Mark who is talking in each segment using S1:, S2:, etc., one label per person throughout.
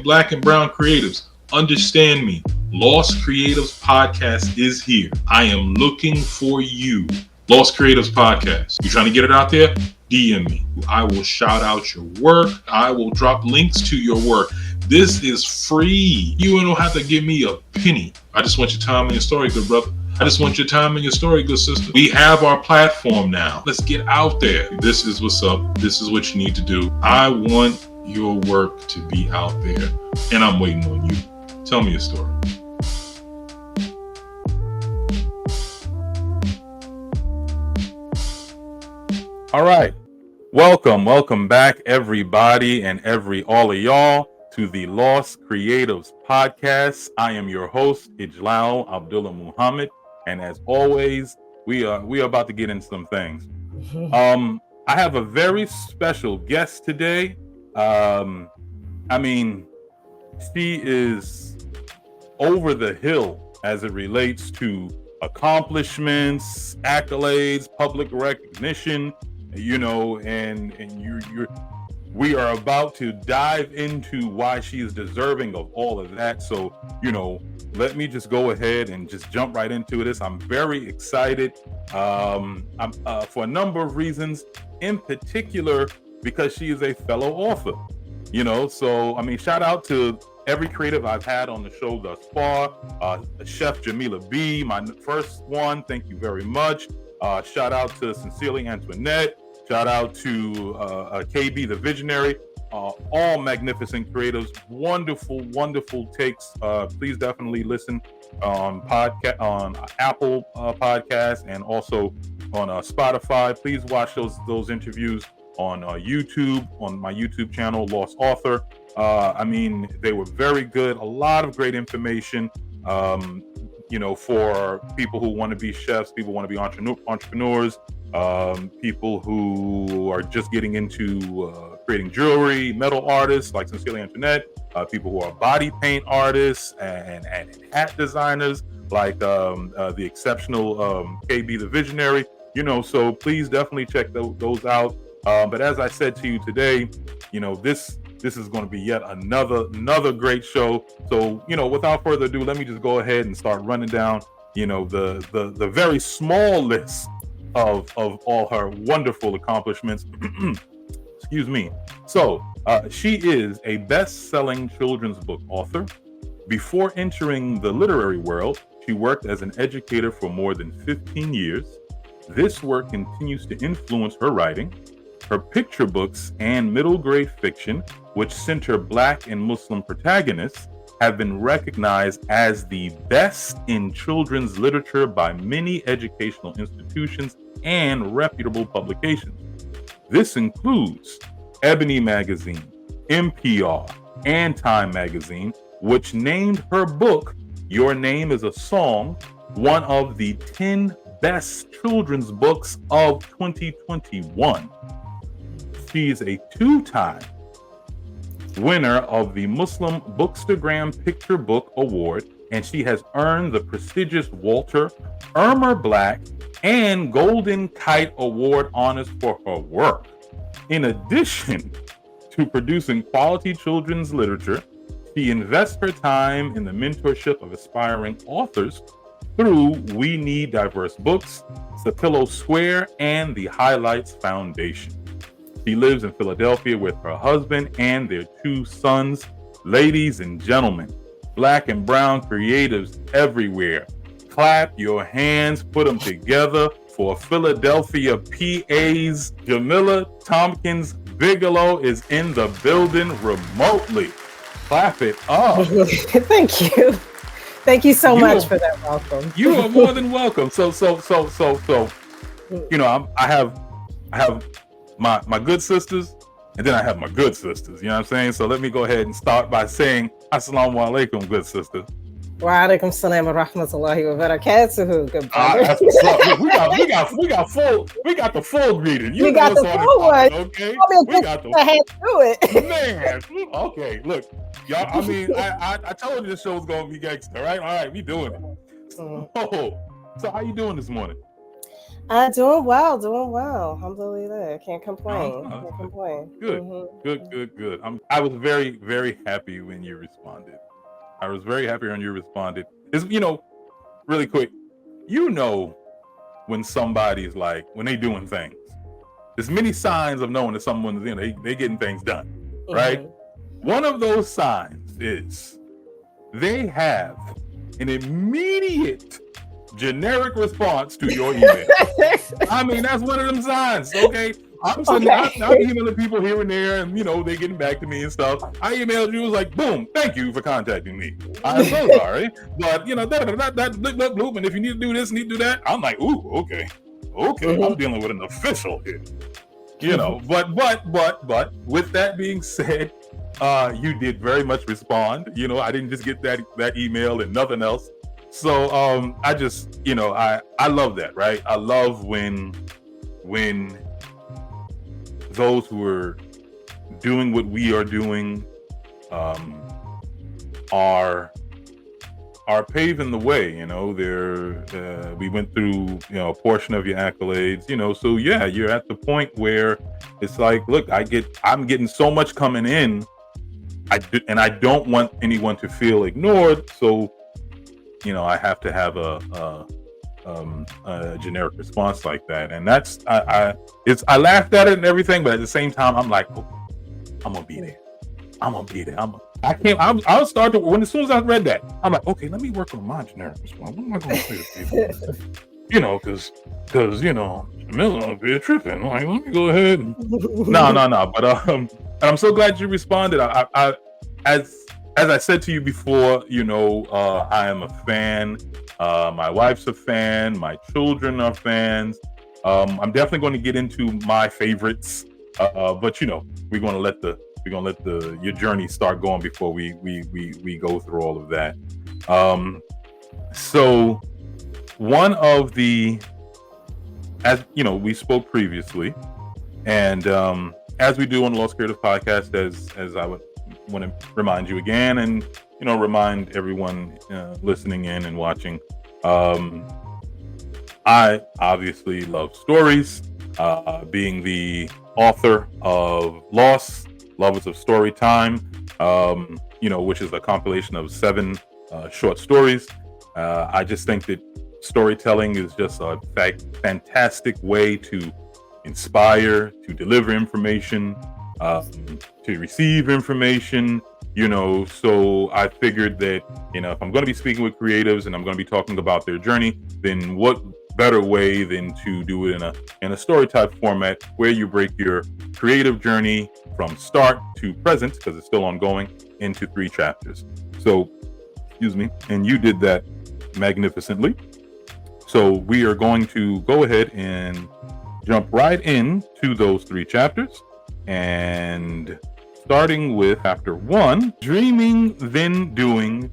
S1: Black and brown creatives, understand me. Lost Creatives Podcast is here. I am looking for you. Lost Creatives Podcast. You trying to get it out there? DM me. I will shout out your work. I will drop links to your work. This is free. You don't have to give me a penny. I just want your time and your story, good brother. I just want your time and your story, good sister. We have our platform now. Let's get out there. This is what's up. This is what you need to do. I want your work to be out there, and I'm waiting on you. Tell me a story. All right. Welcome back, everybody and all of y'all to the Lost Creatives Podcast. I am your host, Ijlal Abdullah Muhammad, and as always, we are about to get into some things. I have a very special guest today. She is over the hill as it relates to accomplishments, accolades, public recognition. We are about to dive into why she is deserving of all of that. So, let me just go ahead and just jump right into this. I'm very excited for a number of reasons, in particular, because she is a fellow author, shout out to every creative I've had on the show thus far. Chef Jamilah B, my first one. Thank you very much. Shout out to Sincerely Antoinette. Shout out to KB the Visionary. All magnificent creatives. Wonderful takes. Please definitely listen on Apple Podcasts and also on Spotify. Please watch those interviews on YouTube, on my YouTube channel, Lost Author. They were very good. A lot of great information. For people who want to be chefs, people who want to be entrepreneurs, people who are just getting into creating jewelry, metal artists like Sincerely Antoinette, people who are body paint artists and hat designers like the exceptional KB the Visionary. So please definitely check those out. But as I said to you today, this is going to be yet another great show. So, without further ado, let me just go ahead and start running down, the very small list of all her wonderful accomplishments. Excuse me. So, she is a best-selling children's book author. Before entering the literary world, she worked as an educator for more than 15 years. This work continues to influence her writing. Her picture books and middle grade fiction, which center Black and Muslim protagonists, have been recognized as the best in children's literature by many educational institutions and reputable publications. This includes Ebony Magazine, NPR, and Time Magazine, which named her book, Your Name is a Song, one of the 10 best children's books of 2021. She is a two-time winner of the Muslim Bookstagram Picture Book Award, and she has earned the prestigious Walter Irma Black and Golden Kite Award honors for her work. In addition to producing quality children's literature, she invests her time in the mentorship of aspiring authors through We Need Diverse Books, Sapillo Square, and the Highlights Foundation. She lives in Philadelphia with her husband and their 2 sons. Ladies and gentlemen, Black and brown creatives everywhere, clap your hands, put them together for Philadelphia, PA's Jamilah Thompkins-Bigelow is in the building remotely. Clap it up.
S2: Thank you. Thank you so much for that welcome.
S1: You are more than welcome. So, I have my good sisters, and then I have my good sisters. You know what I'm saying? So let me go ahead and start by saying Assalamu alaikum, good sister.
S2: Wa alaikum salam wa rahmatullahi wa barakatuhu, good brother.
S1: That's what's up. We got the full greeting.
S2: We got the full one.
S1: Okay.
S2: We got the I had to do it.
S1: Man. Okay, look. Y'all, I told you this show was gonna be gangster, right? All right, we doing it. So how you doing this morning?
S2: Doing well, doing well. Alhamdulillah. Can't complain.
S1: Oh,
S2: Can't complain.
S1: good, good. I was very, very happy when you responded. I was very happy when you responded. Is really quick. When somebody's like when they doing things. There's many signs of knowing that someone's they getting things done, right? One of those signs is they have an immediate generic response to your email. I mean, that's one of them signs, okay? I'm emailing people here and there, and they getting back to me and stuff. I emailed you, it was like, boom, thank you for contacting me. I'm so sorry, but that bloop, and if you need to do this, need to do that, I'm like, ooh, okay, I'm dealing with an official here, But with that being said, you did very much respond. I didn't just get that email and nothing else. So I just, I love that, right? I love when those who are doing what we are doing are paving the way. We went through a portion of your accolades. So yeah, you're at the point where it's like, look, I'm getting so much coming in, and I don't want anyone to feel ignored. So I have to have a generic response like that, and that's I laughed at it and everything, but at the same time, I'm like, oh, I'm gonna be there. I'll start to as soon as I read that, I'm like, okay, let me work on my generic response. What am I gonna say to people? Because Jamilah up here tripping. Like, let me go ahead. No. But and I'm so glad you responded. As I said to you before, I am a fan. My wife's a fan. My children are fans. I'm definitely going to get into my favorites, but we're going to let your journey start going before we go through all of that. So one of the, as we spoke previously, and as we do on the L.O.S.T Creative Podcast, as I would want to remind you again, and remind everyone listening in and watching, I obviously love stories. Being the author of L.O.S.T, Lovers of Story Time, which is a compilation of 7 short stories. I just think that storytelling is just a fantastic way to inspire, to deliver information, to receive information, so I figured that, if I'm going to be speaking with creatives and I'm going to be talking about their journey, then what better way than to do it in a story type format where you break your creative journey from start to present, because it's still ongoing, into 3 chapters. So, excuse me, and you did that magnificently. So we are going to go ahead and jump right into those 3 chapters. And starting with chapter 1, dreaming, then doing,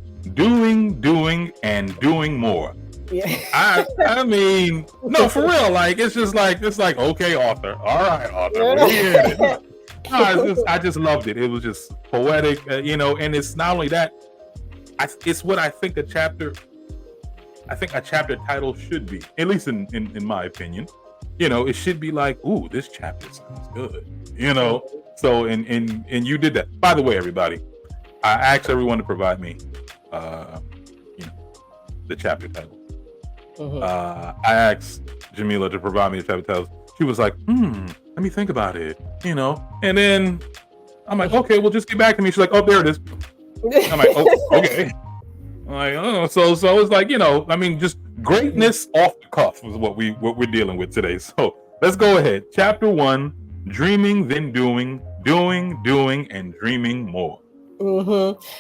S1: and doing more.
S2: Yeah.
S1: I mean, no, for real. Like, it's like, okay, author. All right, author. We're here. I just loved it. It was just poetic, and it's not only that, it's what I think a chapter title should be, at least in my opinion. It should be like, ooh, this chapter sounds good. So and you did that. By the way, everybody, I asked everyone to provide me the chapter title. I asked Jamilah to provide me the chapter titles. She was like, let me think about it, and then I'm like, okay, well, just get back to me. She's like, oh, there it is. I'm like, oh, okay. I'm like, oh, so it's like, just greatness off the cuff is what we're dealing with today. So let's go ahead. Chapter 1, dreaming, then doing, and dreaming more.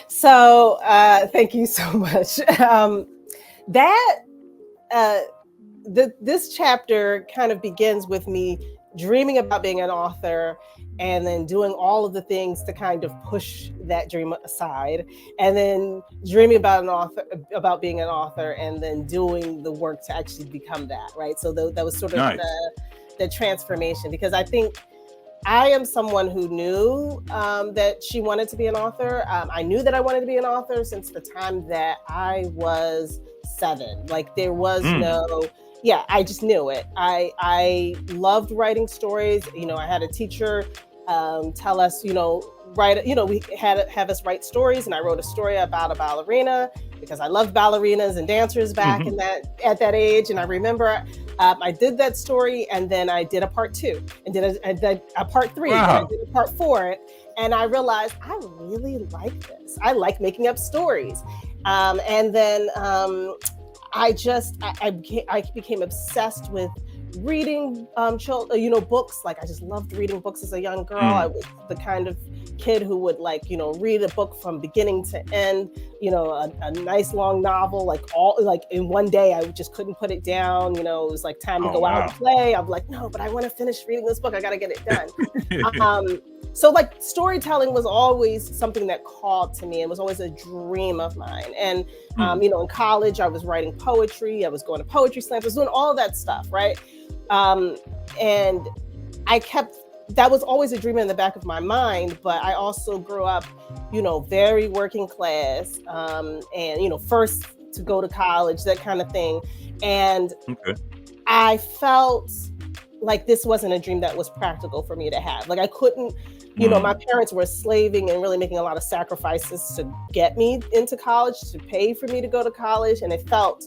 S2: So thank you so much. This chapter kind of begins with me dreaming about being an author, and then doing all of the things to kind of push that dream aside, and then dreaming about being an author, and then doing the work to actually become that, right? So that was sort of
S1: nice.
S2: the transformation, because I think I am someone who knew that she wanted to be an author. I knew that I wanted to be an author since the time that I was 7. Like, there was no yeah, I just knew it. I loved writing stories. I had a teacher tell us, write. We had have us write stories, and I wrote a story about a ballerina because I loved ballerinas and dancers back in that at that age. And I remember I did that story, and then I did a part two, and did a part three, and I
S1: Wow.
S2: did a part four. And I realized I really like this. I like making up stories. And then I became obsessed with reading books. Like I just loved reading books as a young girl. I
S1: Mm.
S2: was the kind of kid who would read a book from beginning to end, a nice long novel, like in one day. I just couldn't put it down. It was like time to
S1: Oh
S2: go out and
S1: wow.
S2: play. I'm like, no, but I want to finish reading this book. I got to get it done. So like storytelling was always something that called to me and was always a dream of mine. And
S1: Mm.
S2: in college I was writing poetry, I was going to poetry slams, I was doing all that stuff, right? um, and I kept that was always a dream in the back of my mind. But I also grew up, very working class, and first to go to college, that kind of thing. And
S1: Okay.
S2: I felt like this wasn't a dream that was practical for me to have. Like I couldn't, my
S1: Mm.
S2: parents were slaving and really making a lot of sacrifices to get me into college, to pay for me to go to college. And it felt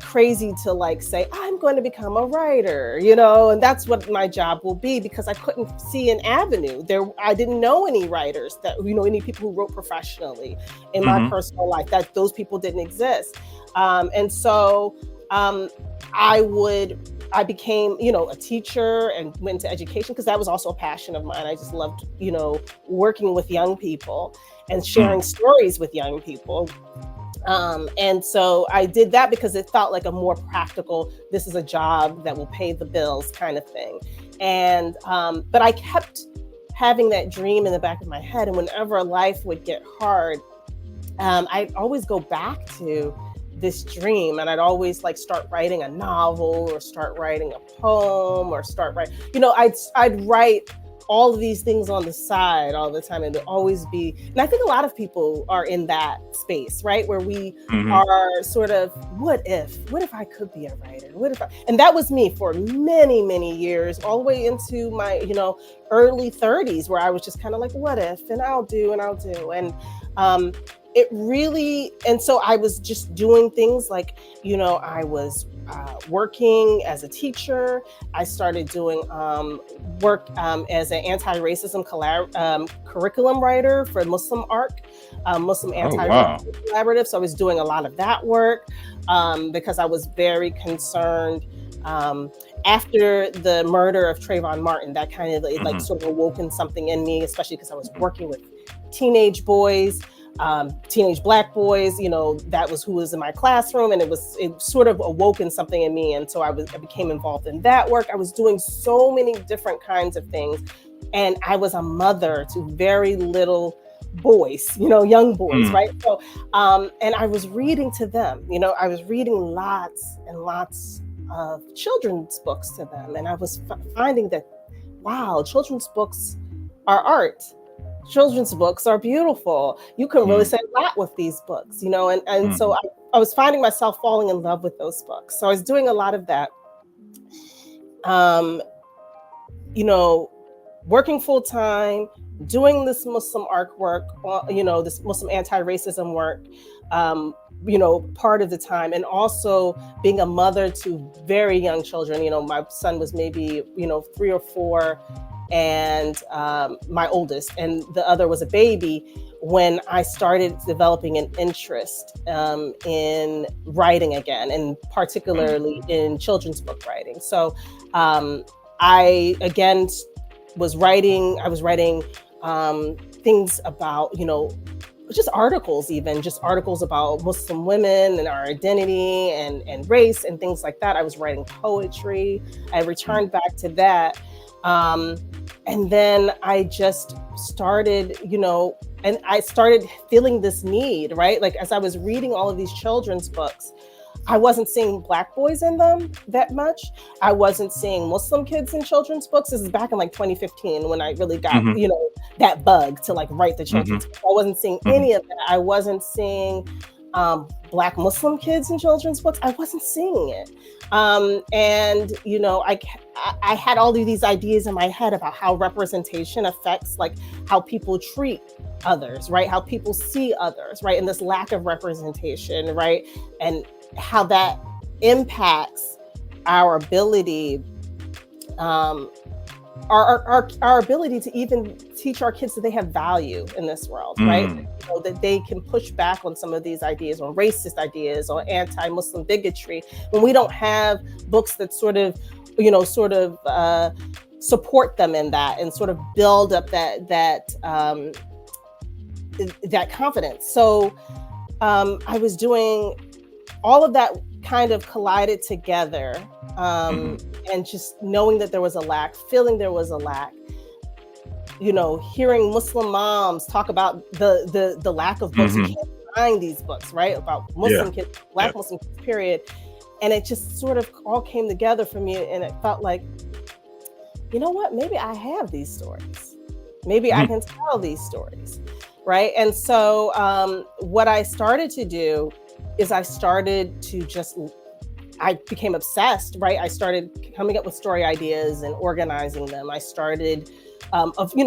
S2: crazy to like say, I'm going to become a writer, and that's what my job will be, because I couldn't see an avenue there. I didn't know any writers that, any people who wrote professionally in my
S1: Mhm.
S2: personal life, that those people didn't exist. And so um, I would, I became, a teacher and went into education because that was also a passion of mine. I just loved, working with young people and
S1: Mm.
S2: sharing stories with young people. And so I did that because it felt like a more practical, this is a job that will pay the bills kind of thing. And but I kept having that dream in the back of my head. And whenever life would get hard, I'd always go back to this dream, and I'd always like start writing a novel or start writing a poem or start write, I'd write all of these things on the side all the time. And it'd always be, and I think a lot of people are in that space, right? Where we
S1: Mhm.
S2: are sort of, what if I could be a writer? What if I, and that was me for many, many years, all the way into my, early 30s, where I was just kind of like, what if, and I'll do, and I'll do. And um, it really, and so I was just doing things like, I was working as a teacher. I started doing work as an anti-racism curriculum writer for Muslim ARC, Muslim
S1: Oh wow.
S2: Anti-Racism Collaborative. So I was doing a lot of that work because I was very concerned. Um, After the murder of Trayvon Martin, that kind of like
S1: Mhm.
S2: sort of awoken something in me, especially because I was working with teenage boys, teenage black boys. That was who was in my classroom, and it sort of awoken something in me. And so I became involved in that work. I was doing so many different kinds of things, and I was a mother to very little boys, young boys,
S1: Mm.
S2: right? So and I was reading to them. I was reading lots and lots of children's books to them, and I was finding that, wow, children's books are art. Children's books are beautiful. You can really
S1: Mm.
S2: say a lot with these books, and so
S1: Mhm.
S2: I was finding myself falling in love with those books. So I was doing a lot of that. Um, you know, Working full time, doing this Muslim artwork, this Muslim anti-racism work, part of the time, and also being a mother to very young children. My son was maybe, 3 or 4, and my oldest, and the other was a baby when I started developing an interest in writing again, and
S1: Mm.
S2: particularly in children's book writing. So um, I again I was writing things about, just articles, even just articles about Muslim women and our identity and race and things like that. I was writing poetry. I
S1: Mm.
S2: returned back to that. Um, and then I just started, and I started feeling this need, right? Like as I was reading all of these children's books, I wasn't seeing black boys in them that much. I wasn't seeing Muslim kids in children's books. This is back in like 2015 when I really got,
S1: Mhm.
S2: that bug to like write the children's
S1: Mhm.
S2: book. I wasn't seeing
S1: Mhm.
S2: any of that. I wasn't seeing black Muslim kids in children's books. I wasn't seeing it. And I had all of these ideas in my head about how representation affects like how people treat others, right? How people see others, right? And this lack of representation, right? And how that impacts our ability, our ability to even teach our kids that they have value in this world, right? That they can push back on some of these ideas, on racist ideas, or anti-Muslim bigotry, when we don't have books that sort of support them in that and sort of build up that confidence. So I was doing all of that, kind of collided together, and just knowing that there was a lack, feeling there was a lack, hearing Muslim moms talk about the lack of books. You can't find these books, right, about Muslim kids, Black Muslim kids, period. And it just sort of all came together for me, and it felt like, you know what, maybe I have these stories. Maybe I can tell these stories, right? And so what I started to do is I became obsessed, right? I started coming up with story ideas and organizing them. I started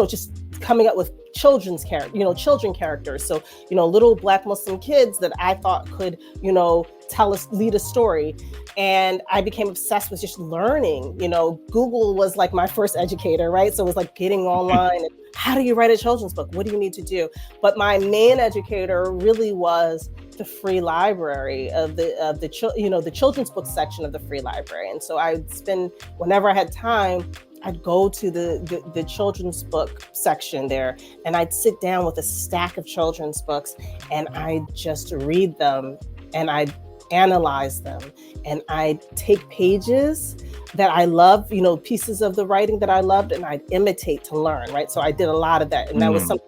S2: just coming up with children characters. So, little Black Muslim kids that I thought could, lead a story. And I became obsessed with just learning. Google was like my first educator, right? So it was like getting online and how do you write a children's book? What do you need to do? But my main educator really was the free library of the children's book section of the free library. And so I'd spend, whenever I had time, I'd go to the children's book section there, and I'd sit down with a stack of children's books, and I'd just read them, and I'd analyze them, and I'd take pages that I loved, pieces of the writing that I loved, and I'd imitate to learn, right? So I did a lot of that, and that was something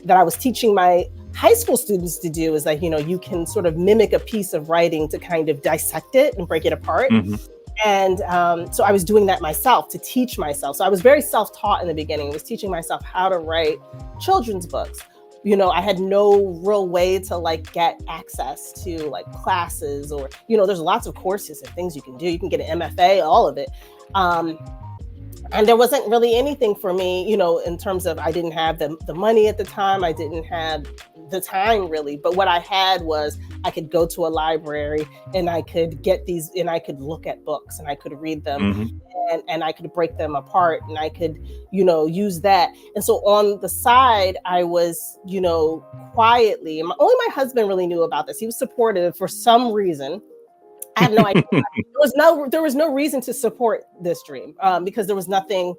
S2: that I was teaching my high school students to do, is that, you can sort of mimic a piece of writing to kind of dissect it and break it apart. And so I was doing that myself to teach myself. So I was very self-taught in the beginning. I was teaching myself how to write children's books. I had no real way to get access to classes, or, there's lots of courses and things you can do. You can get an MFA, all of it. And there wasn't really anything for me, in terms of, I didn't have the money at the time. I didn't have the time really. But what I had was, I could go to a library and I could get these, and I could look at books and I could read them, and I could break them apart, and I could, use that. And so on the side, I was, quietly, only my husband really knew about this. He was supportive for some reason. I had no idea. There was no reason to support this dream, because there was nothing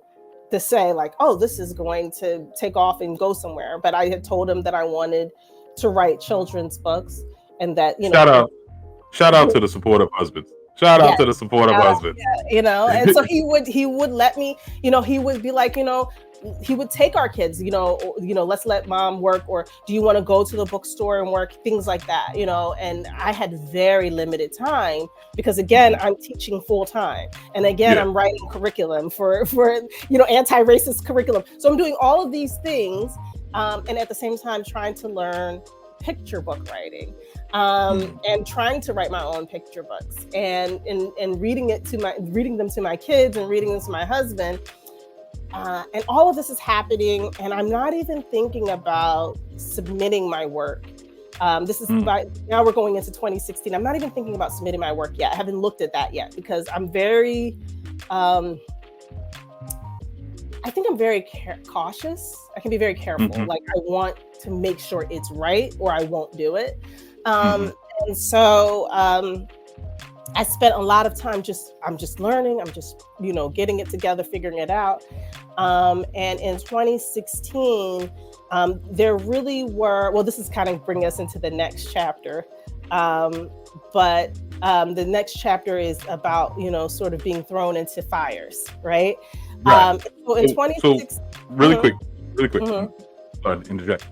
S2: to say oh, this is going to take off and go somewhere. But I had told him that I wanted to write children's books, and that,
S3: shout out to the supportive husbands. Shout out to the supportive husbands.
S2: And so he would let me, he would be like, he would take our kids, let's let mom work, or do you want to go to the bookstore and work, things like that, and I had very limited time, because again, I'm teaching full time, and again, I'm writing curriculum for anti-racist curriculum. So I'm doing all of these things, and at the same time trying to learn picture book writing, and trying to write my own picture books, and reading them to my kids, and reading them to my husband. And all of this is happening, and I'm not even thinking about submitting my work. This is now we're going into 2016. I'm not even thinking about submitting my work yet. I haven't looked at that yet, because I'm very, I think I'm very cautious. I can be very careful. I want to make sure it's right, or I won't do it. And so I spent a lot of time I'm just learning. I'm just, getting it together, figuring it out. And in 2016, there really were, this is kind of bringing us into the next chapter. But the next chapter is about, sort of being thrown into fires, right?
S3: Right.
S2: So in 2016.
S3: So really quick. Sorry to interject.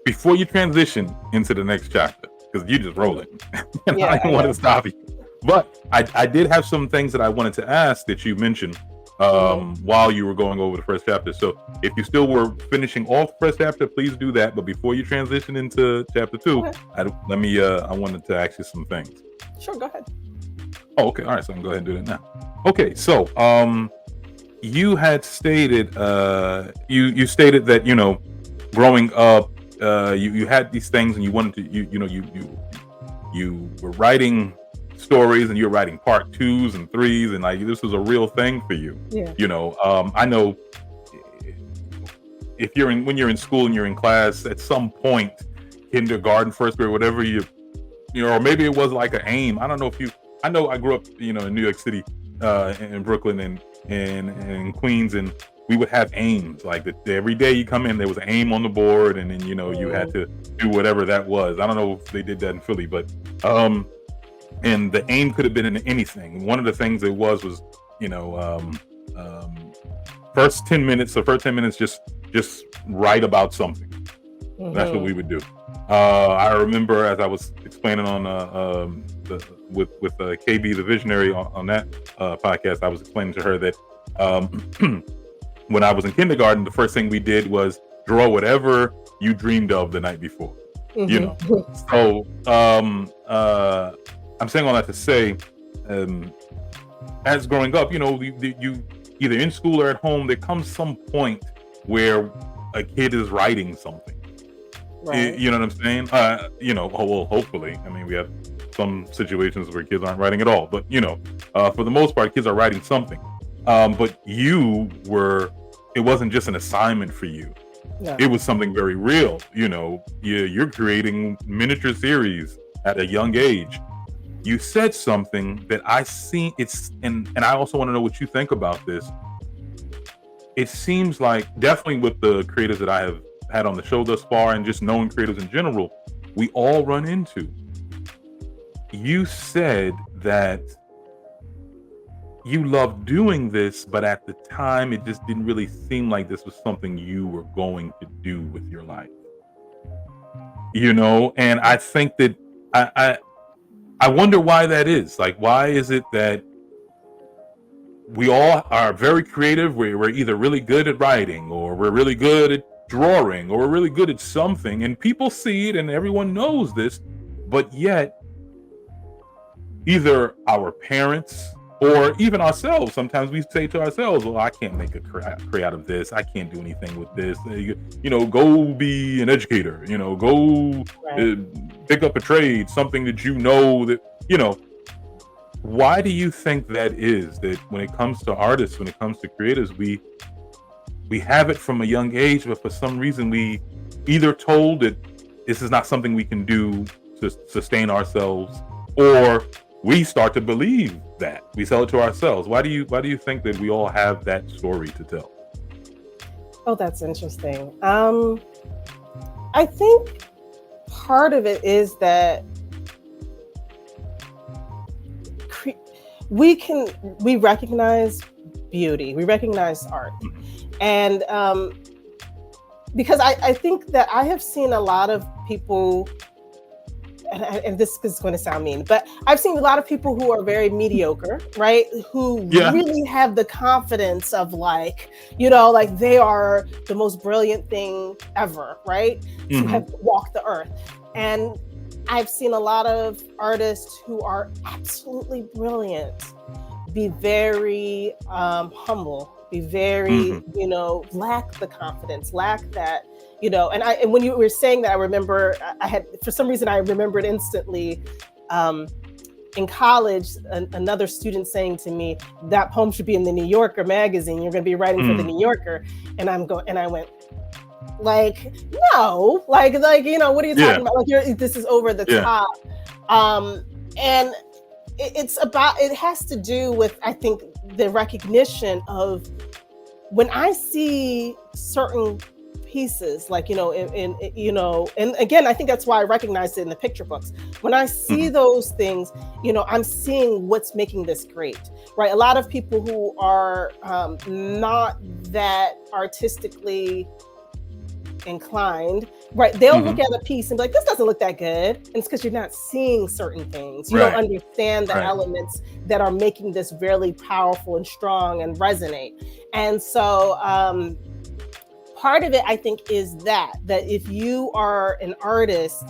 S3: Before you transition into the next chapter, because you just rolling, and I don't want to stop you. But I did have some things that I wanted to ask that you mentioned while you were going over the first chapter. So if you still were finishing off the first chapter, please do that. But before you transition into chapter 2, I wanted to ask you some things.
S2: Sure, go ahead.
S3: Oh, okay. All right. So I can go ahead and do that now. Okay. So, you had stated, you stated that, growing up, you had these things and you wanted to, you were writing stories and you're writing part 2s and 3s, and like this was a real thing for you.
S2: Yeah.
S3: I know if when you're in school and you're in class at some point, kindergarten, first grade, whatever or maybe it was like an aim. I don't know I know I grew up, in New York City, in Brooklyn and in Queens, and we would have aims like every day you come in, there was an aim on the board, and then you had to do whatever that was. I don't know if they did that in Philly, but and the aim could have been in anything. One of the things it was first 10 minutes just write about something. That's what we would do. I remember, as I was explaining on with KB the Visionary on that podcast, I was explaining to her that when I was in kindergarten, the first thing we did was draw whatever you dreamed of the night before. So I'm saying all that to say, as growing up, you either in school or at home, there comes some point where a kid is writing something.
S2: Right.
S3: You know what I'm saying? Hopefully. I mean, we have some situations where kids aren't writing at all, but for the most part, kids are writing something. But it wasn't just an assignment for you.
S2: No.
S3: It was something very real. You're creating miniature series at a young age. You said something that I see. And I also want to know what you think about this. It seems like, definitely with the creators that I have had on the show thus far, and just knowing creators in general, we all run into. You said that you love doing this, but at the time it just didn't really seem like this was something you were going to do with your life. And I think that I wonder why that is. Like, why is it that we all are very creative? We're either really good at writing, or we're really good at drawing, or we're really good at something, and people see it and everyone knows this, but yet either our parents or even ourselves, sometimes we say to ourselves, well, I can't make a career out of this, I can't do anything with this, go be an educator, go pick up a trade, something that why do you think that is, that when it comes to artists, when it comes to creators, we have it from a young age, but for some reason we either told that this is not something we can do to sustain ourselves, or we start to believe that. We sell it to ourselves. Why do you think that we all have that story to tell?
S2: Oh, that's interesting. I think part of it is that we recognize beauty, we recognize art. And because I think that I have seen a lot of people, and this is going to sound mean, but I've seen a lot of people who are very mediocre, right? Who really have the confidence of like they are the most brilliant thing ever, right? To have walked the earth. And I've seen a lot of artists who are absolutely brilliant be very humble, be very, lack the confidence, lack that, and when you were saying that, I remember for some reason, I remembered instantly in college, another student saying to me, that poem should be in the New Yorker magazine. You're going to be writing for the New Yorker. And I went, like, no, like, what are you talking about? Like, this is over the top. And it has to do with, I think, the recognition of when I see certain pieces, like, and again, I think that's why I recognize it in the picture books. When I see those things, I'm seeing what's making this great, right? A lot of people who are not that artistically inclined, right? They'll look at a piece and be like, this doesn't look that good. And it's because you're not seeing certain things. You don't understand the elements that are making this really powerful and strong and resonate. And so part of it, I think, is that if you are an artist,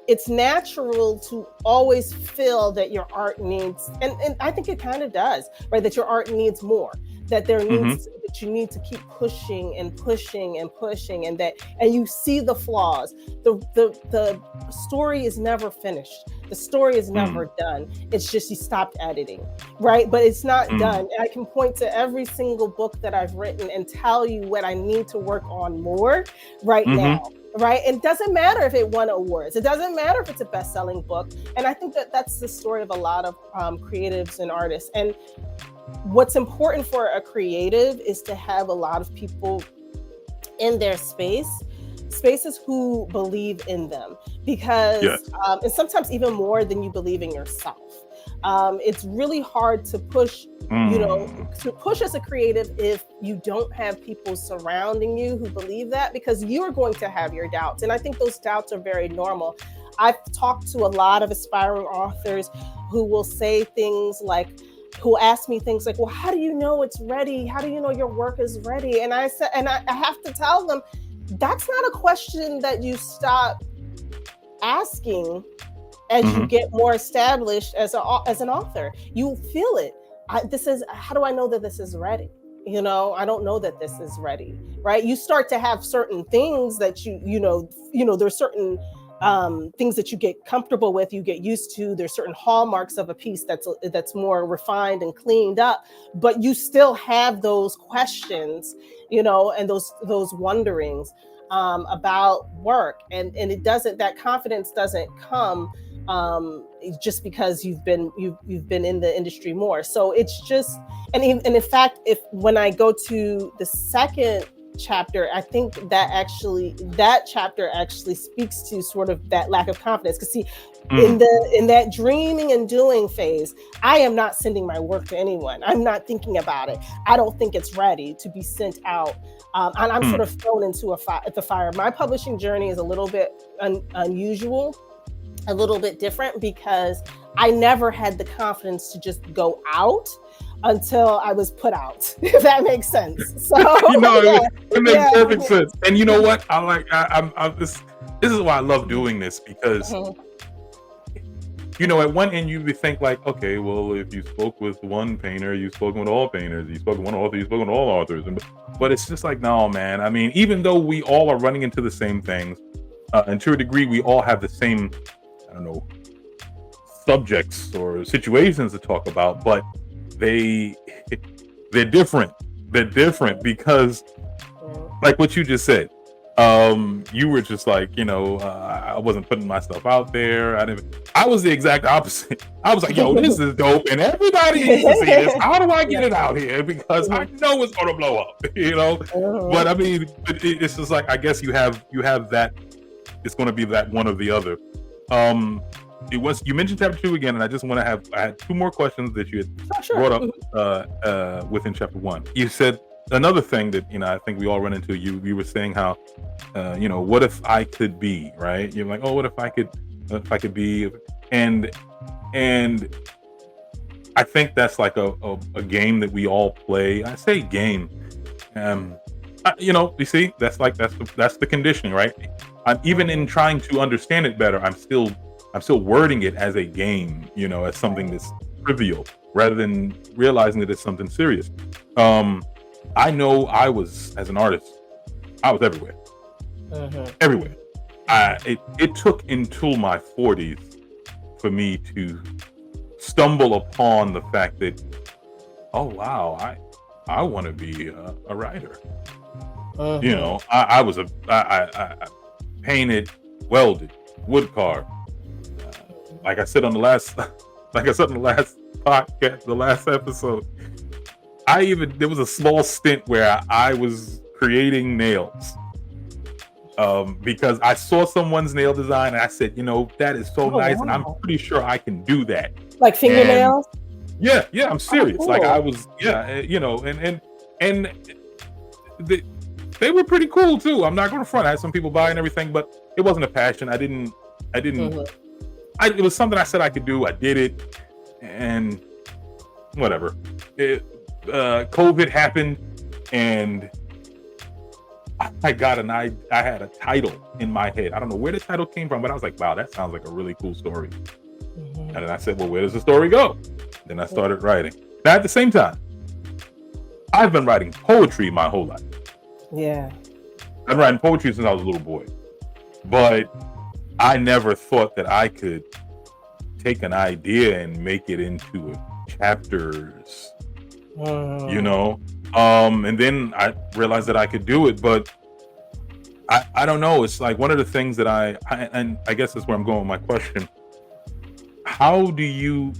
S2: it's natural to always feel that your art needs, and I think it kind of does, right? That your art needs more, that there needs that you need to keep pushing and pushing and pushing, and you see the flaws. The story is never finished. The story is never done. It's just you stopped editing, right? But it's not done. And I can point to every single book that I've written and tell you what I need to work on more right now. Right. It doesn't matter if it won awards. It doesn't matter if it's a best-selling book. And I think that that's the story of a lot of creatives and artists. And what's important for a creative is to have a lot of people in their spaces who believe in them, because and sometimes even more than you believe in yourself. It's really hard to push, to push as a creative if you don't have people surrounding you who believe that, because you're going to have your doubts. And I think those doubts are very normal. I've talked to a lot of aspiring authors who will say things like, who ask me things like, well, how do you know it's ready? How do you know your work is ready? And I said, and I have to tell them, that's not a question that you stop asking as you get more established as an author. You feel it. How do I know that this is ready? I don't know that this is ready, right? You start to have certain things that there's certain things that you get comfortable with, you get used to. There's certain hallmarks of a piece that's more refined and cleaned up, but you still have those questions, and those wonderings about work, and that confidence doesn't come just because you've been in the industry more. So it's just, and in fact, when I go to the second chapter, I think that chapter actually speaks to sort of that lack of confidence. Because see, in that dreaming and doing phase, I am not sending my work to anyone. I'm not thinking about it. I don't think it's ready to be sent out. And I'm sort of thrown into the fire. My publishing journey is a little bit unusual, a little bit different, because I never had the confidence to just go out until I was put out, if that makes sense. So
S3: it makes perfect sense. And you know what? This is why I love doing this, because at one end you would think like, okay, well, if you spoke with one painter, you've spoken with all painters, you spoke with one author, you've spoken with all authors. But it's just like, no, man. I mean, even though we all are running into the same things, and to a degree, we all have the same, subjects or situations to talk about, but they're different. They're different because, like what you just said, you were just like, I wasn't putting my stuff out there. I was the exact opposite. I was like, yo, this is dope, and everybody needs to see this. How do I get it out here? Because I know it's gonna blow up, But I mean, it's just like, I guess you have that. It's going to be that one or the other. You mentioned chapter 2 again, and I had two more questions that you had brought up within chapter 1. You said another thing that I think we all run into. You were saying how what if I could be, right? You're like, oh, what if I could be, and I think that's like a game that we all play. I say game, you see, that's the conditioning, right? I'm even in trying to understand it better, I'm still wording it as a game, as something that's trivial, rather than realizing that it's something serious. I know as an artist, I was everywhere. Everywhere. It took until my 40s for me to stumble upon the fact that, oh wow, I want to be a writer. I painted, welded, wood carved. Like I said on the last podcast, the last episode, there was a small stint where I was creating nails. Because I saw someone's nail design and I said, that is so nice, wow. And I'm pretty sure I can do that.
S2: Like fingernails?
S1: Yeah, I'm serious.
S2: Cool.
S1: Like I was, and they were pretty cool too. I'm not going to front. I had some people buy and everything, but it wasn't a passion. I didn't. It was something I said I could do. I did it, and whatever. COVID happened, and
S3: I had a title in my head. I don't know where the title came from, but I was like, wow, that sounds like a really cool story. And then I said, well, where does the story go? Then I started writing. Now, at the same time, I've been writing poetry my whole life.
S2: Yeah.
S3: I've been writing poetry since I was a little boy. But I never thought that I could take an idea and make it into chapters, you know? And then I realized that I could do it, but I don't know. It's like one of the things that and I guess that's where I'm going with my question. How do you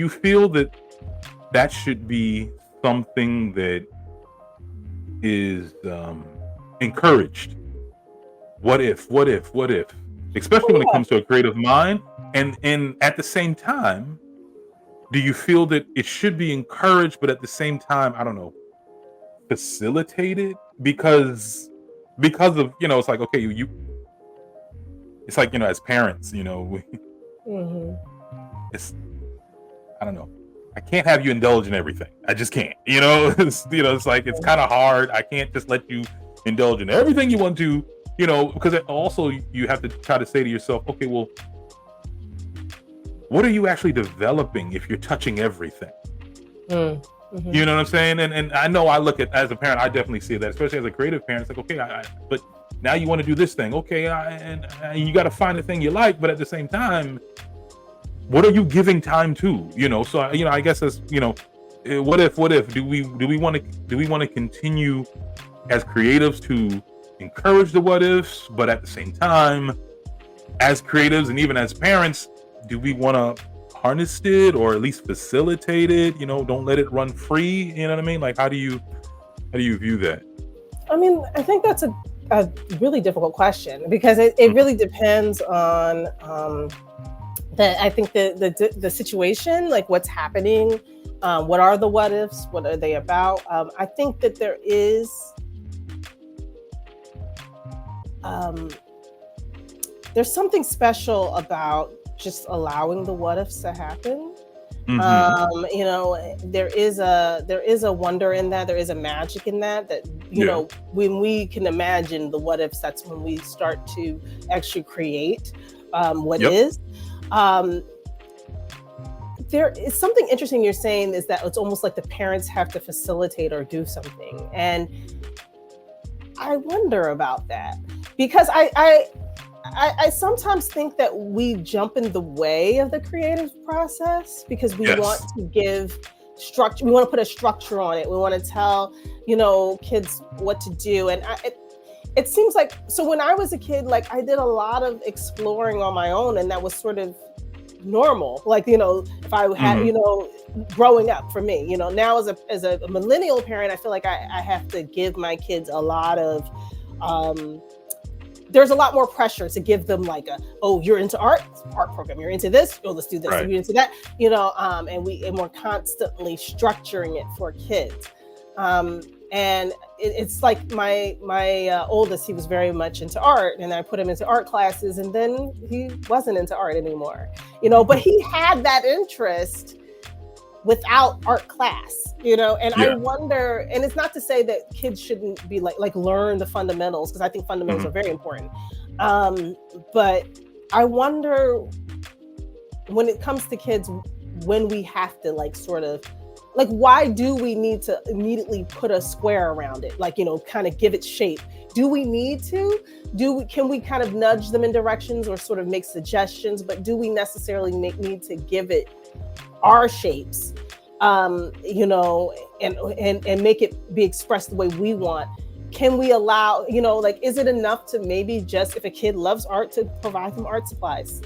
S3: feel that should be something that is encouraged? What if? Especially when it comes to a creative mind. And at the same time, do you feel that it should be encouraged, but at the same time, I don't know, facilitated? Because of, it's like, okay, it's like, as parents, it's, I don't know, I can't have you indulge in everything. I just can't, it's like, it's kind of hard. I can't just let you indulge in everything you want to, because also you have to try to say to yourself, okay, well, what are you actually developing if you're touching everything? You know what I'm saying? And I know I look at, as a parent, I definitely see that, especially as a creative parent. It's like, okay, but now you want to do this thing. Okay, and you got to find the thing you like, but at the same time, what are you giving time to? So I guess that's, what if do we want to continue as creatives to encourage the what ifs, but at the same time, as creatives and even as parents, do we want to harness it or at least facilitate it? Don't let it run free. You know what I mean? Like, how do you view that?
S2: I mean, I think that's a really difficult question, because it really depends on I think the situation, like what's happening, what are the what ifs, what are they about? I think that there is there's something special about just allowing the what ifs to happen. There is a wonder in that. There is a magic in that when we can imagine the what ifs, that's when we start to actually create what is. There is something interesting you're saying, is that it's almost like the parents have to facilitate or do something. And I wonder about that, because I sometimes think that we jump in the way of the creative process because we want to give structure. We want to put a structure on it. We want to tell, kids what to do. And it seems like, so when I was a kid, like I did a lot of exploring on my own, and that was sort of normal. Like, if I had, growing up for me, now as a millennial parent, I feel like I have to give my kids a lot of, there's a lot more pressure to give them like you're into art program, you're into this, let's do this, right. You're into that, and we're constantly structuring it for kids. And it's like my oldest, he was very much into art, and I put him into art classes, and then he wasn't into art anymore, but he had that interest without art class, and I wonder, and it's not to say that kids shouldn't be like learn the fundamentals, because I think fundamentals are very important. But I wonder, when it comes to kids, when we have to why do we need to immediately put a square around it? Kind of give it shape. Do we need to? Can we kind of nudge them in directions or sort of make suggestions, but do we necessarily need to give it our shapes, and make it be expressed the way we want? Can we allow, is it enough to maybe just, if a kid loves art, to provide them art supplies?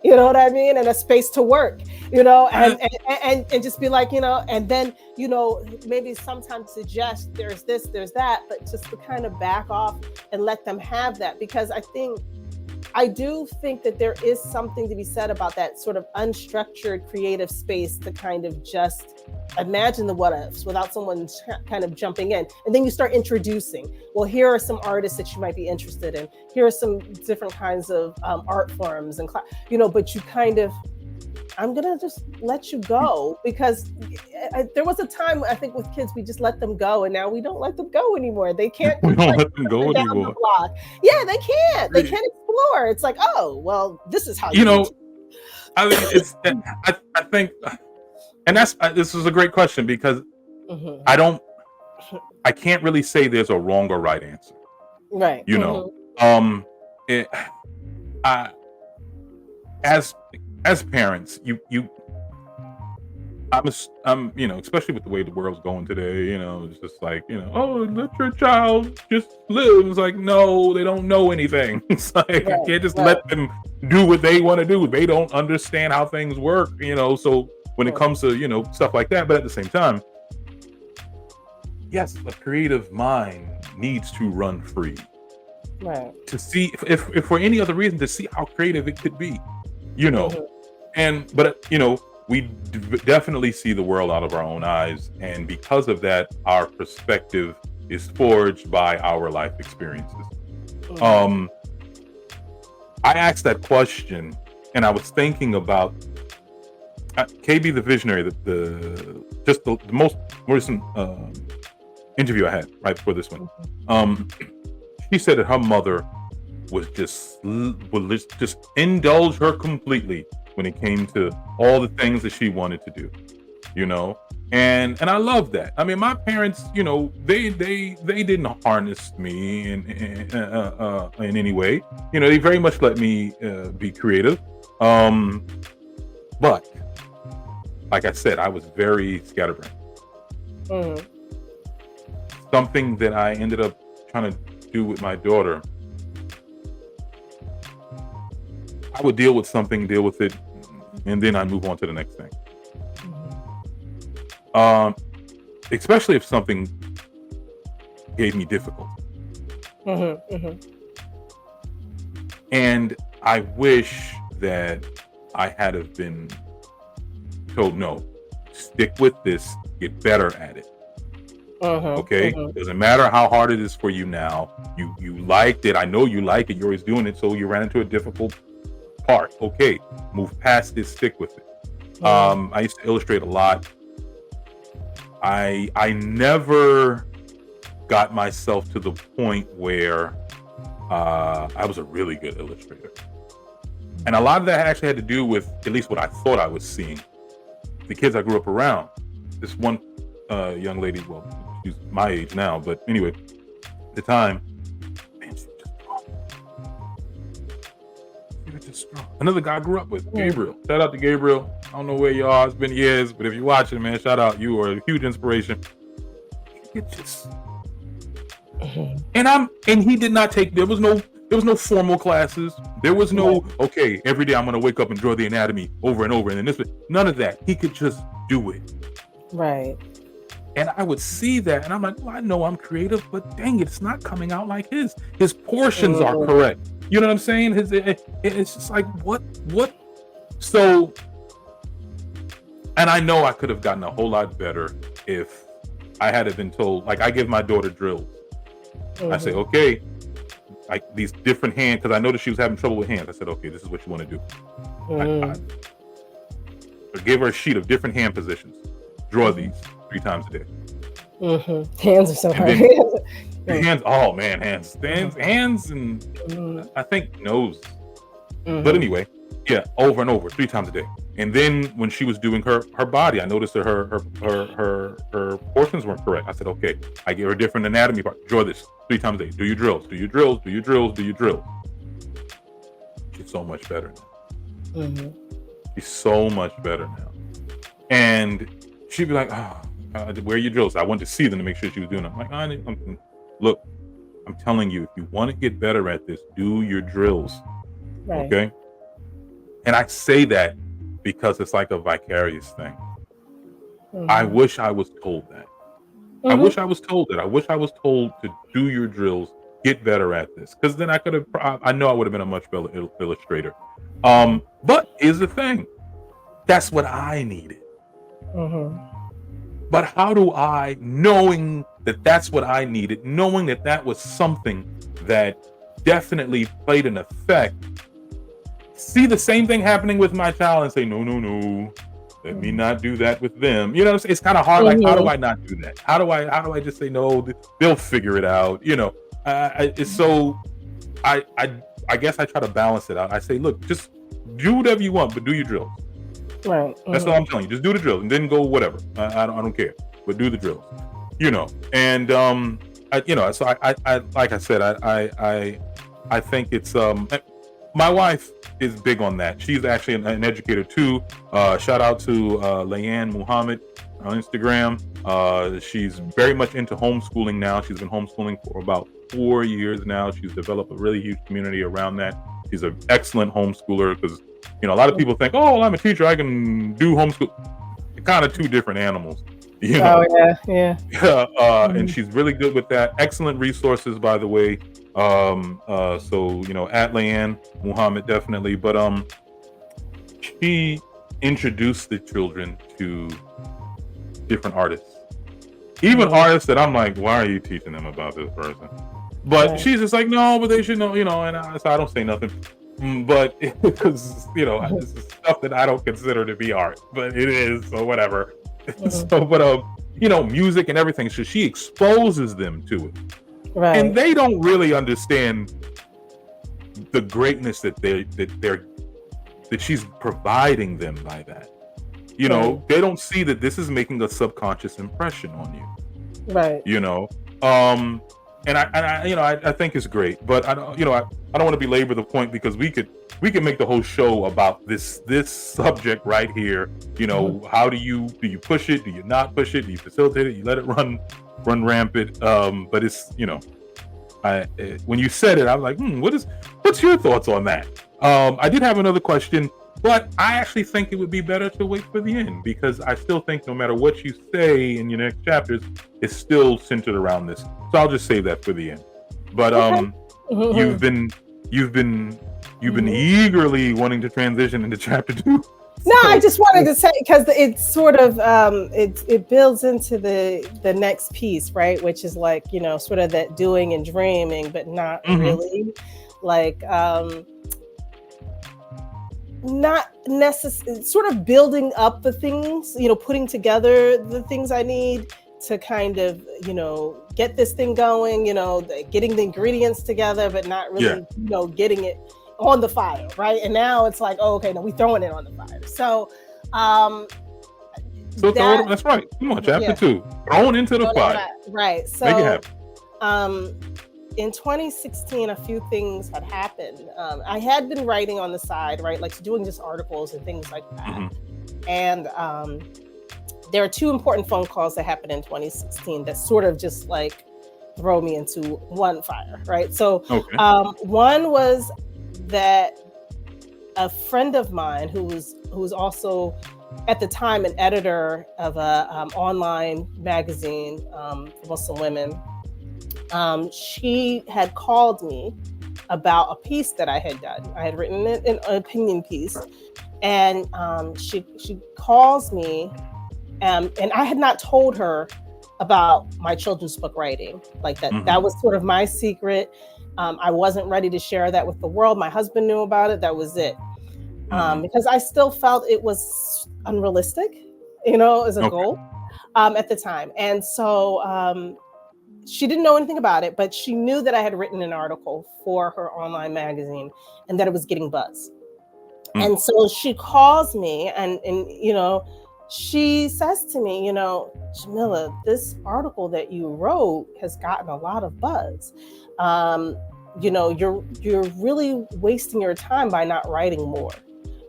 S2: You know what I mean? And a space to work, and just be like, and then, maybe sometimes suggest there's this, there's that, but just to kind of back off and let them have that. Because I do think that there is something to be said about that sort of unstructured creative space to kind of just imagine the what ifs without someone kind of jumping in. And then you start introducing, well, here are some artists that you might be interested in. Here are some different kinds of art forms and, but you kind of I'm gonna just let you go, because there was a time, I think, with kids we just let them go, and now we don't let them go anymore. They can't
S3: We
S2: just
S3: don't
S2: like
S3: let them go
S2: down the
S3: anymore.
S2: block. Yeah, they can't. They can't explore. It's like, oh well, this is how
S3: You know,
S2: do
S3: I mean, it's I think, and this is a great question, because
S2: Mhm.
S3: I can't really say there's a wrong or right answer.
S2: Right.
S3: You know, it, I as parents, I'm, you know, especially with the way the world's going today, you know, it's just like, you know, oh, let your child just live. It's like, no, they don't know anything. It's like, I can't just
S2: Right.
S3: let them do what they want to do. They don't understand how things work, you know. So when it comes to, you know, stuff like that, but at the same time, yes, a creative mind needs to run free.
S2: Right.
S3: To see, if for any other reason, to see how creative it could be, you know. But you know, we definitely see the world out of our own eyes, and because of that, our perspective is forged by our life experiences. I asked that question, and I was thinking about KB the Visionary, the most recent interview I had right before this one. She said that her mother would just indulge her completely when it came to all the things that she wanted to do, you know. And I love that. I mean, my parents, you know, they didn't harness me in any way. You know, they very much let me be creative. But like I said, I was very scatterbrained. Something that I ended up trying to do with my daughter, I would deal with it, and then I move on to the next thing. Especially if something gave me difficulty. And I wish that I had have been told, no, stick with this, get better at it. Okay, doesn't matter how hard it is for you now. You liked it. I know you like it. You're always doing it. So you ran into a difficult part. Okay, move past it. Stick with it. I used to illustrate a lot. I never got myself to the point where I was a really good illustrator, and a lot of that actually had to do with at least what I thought I was seeing. The kids I grew up around. This one young lady, well, she's my age now, but anyway, at the time, man, she was just strong. Another guy I grew up with, Gabriel. Shout out to Gabriel. I don't know where you are. It's been years, but if you're watching, man, shout out. You are a huge inspiration. It just, and he did not take. There was no formal classes. There was no, okay, every day I'm gonna wake up and draw the anatomy over and over, and then this. None of that. He could just do it. Right. And I would see that, and I'm like, well, I know I'm creative, but dang it, it's not coming out like his. His portions are correct. You know what I'm saying? It's just like, what? So, and I know I could have gotten a whole lot better if I had been told, like I give my daughter drills. I say, okay, like these different hands, because I noticed she was having trouble with hands. I said, okay, this is what you want to do. I gave her a sheet of different hand positions. Draw these 3 times a day.
S2: Hands are so hard.
S3: Hands, oh man, hands, and I think nose. But anyway, yeah, over and over, 3 times a day. And then when she was doing her body, I noticed that her portions weren't correct. I said, okay, I gave her a different anatomy part. Draw this 3 times a day. Do your drills. Do your drills. Do your drills. Do your drills. She's so much better now. She's so much better now. And she'd be like, oh, where are your drills? I wanted to see them to make sure she was doing them. I'm like, look, I'm telling you, if you want to get better at this, do your drills. Right. Okay? And I say that because it's like a vicarious thing. I wish I was told that. I wish I was told that. I wish I was told to do your drills, get better at this. Because then I know I would have been a much better illustrator. But here's the thing. That's what I needed. But how do I, knowing that that's what I needed, knowing that that was something that definitely played an effect see the same thing happening with my child and say, no, let me not do that with them. You know, it's kind of hard. Like, how do I not do that? How do I just say no? They'll figure it out. You know, it's so. I guess I try to balance it out. I say, look, just do whatever you want, but do your drills.
S2: Right.
S3: That's all I'm telling you. Just do the drills and then go whatever. I don't care, but do the drills. You know, and so I like I said, I think it's my wife is big on that. She's actually an educator too. Shout out to Layanne Muhammad on Instagram. She's very much into homeschooling now. She's been homeschooling for about 4 years now. She's developed a really huge community around that. She's an excellent homeschooler because, you know, a lot of people think, oh, well, I'm a teacher, I can do homeschool. Kind of two different animals. You know?
S2: Oh, yeah.
S3: And she's really good with that. Excellent resources, by the way. So, you know, at Layanne Muhammad, definitely. But she introduced the children to different artists. Even artists that I'm like, why are you teaching them about this person? But she's just like, no, but they should know, you know, and so I don't say nothing. But because, you know, this is stuff that I don't consider to be art, but it is, so whatever. So, but you know, music and everything. So she exposes them to it,
S2: Right.
S3: and they don't really understand the greatness that she's providing them by that. You know, they don't see that this is making a subconscious impression on you. Right. You know, and I think it's great, but I don't want to belabor the point because we could make the whole show about this subject right here. You know, how do you push it? Do you not push it? Do you facilitate it? You let it run rampant? But it's, you know, when you said it, I was like, what's your thoughts on that? I did have another question, but I actually think it would be better to wait for the end because I still think no matter what you say in your next chapters, it's still centered around this. So I'll just save that for the end. But you've been eagerly wanting to transition into chapter 2.
S2: No, I just wanted to say because it's sort of it builds into the next piece, right? Which is like, you know, sort of that doing and dreaming, but not really like not necessarily sort of building up the things, you know, putting together the things I need to kind of, you know, get this thing going, you know, getting the ingredients together, but not really, you know, getting it on the fire, right? And now it's like, oh, okay, no, we're throwing it on the fire. So,
S3: that's right. Come on, chapter 2, thrown into the fire.
S2: Right. So,
S3: make it happen.
S2: In 2016, a few things had happened. I had been writing on the side, right, like doing just articles and things like that. And there are 2 important phone calls that happened in 2016 that sort of just like throw me into one fire, right? So one was that a friend of mine who was also at the time an editor of a online magazine for Muslim women, she had called me about a piece that I had done. I had written an opinion piece, and she calls me, and I had not told her about my children's book writing like that. That was sort of my secret. I wasn't ready to share that with the world. My husband knew about it. That was it. Because I still felt it was unrealistic, you know, as a goal at the time. And so she didn't know anything about it, but she knew that I had written an article for her online magazine and that it was getting buzz. And so she calls me and you know, she says to me, you know, Jamilah, this article that you wrote has gotten a lot of buzz. You know, you're really wasting your time by not writing more.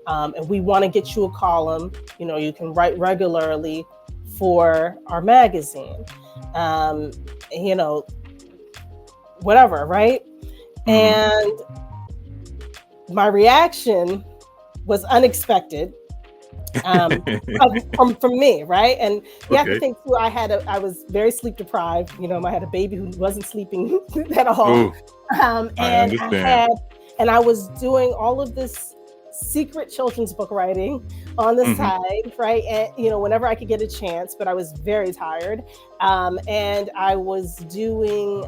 S2: And we want to get you a column. You know, you can write regularly for our magazine. You know, whatever, right? And my reaction was unexpected. From me, right? And you have to think too, I was very sleep deprived, you know, I had a baby who wasn't sleeping at all. And I was doing all of this secret children's book writing on the side, right? And you know, whenever I could get a chance, but I was very tired. And I was doing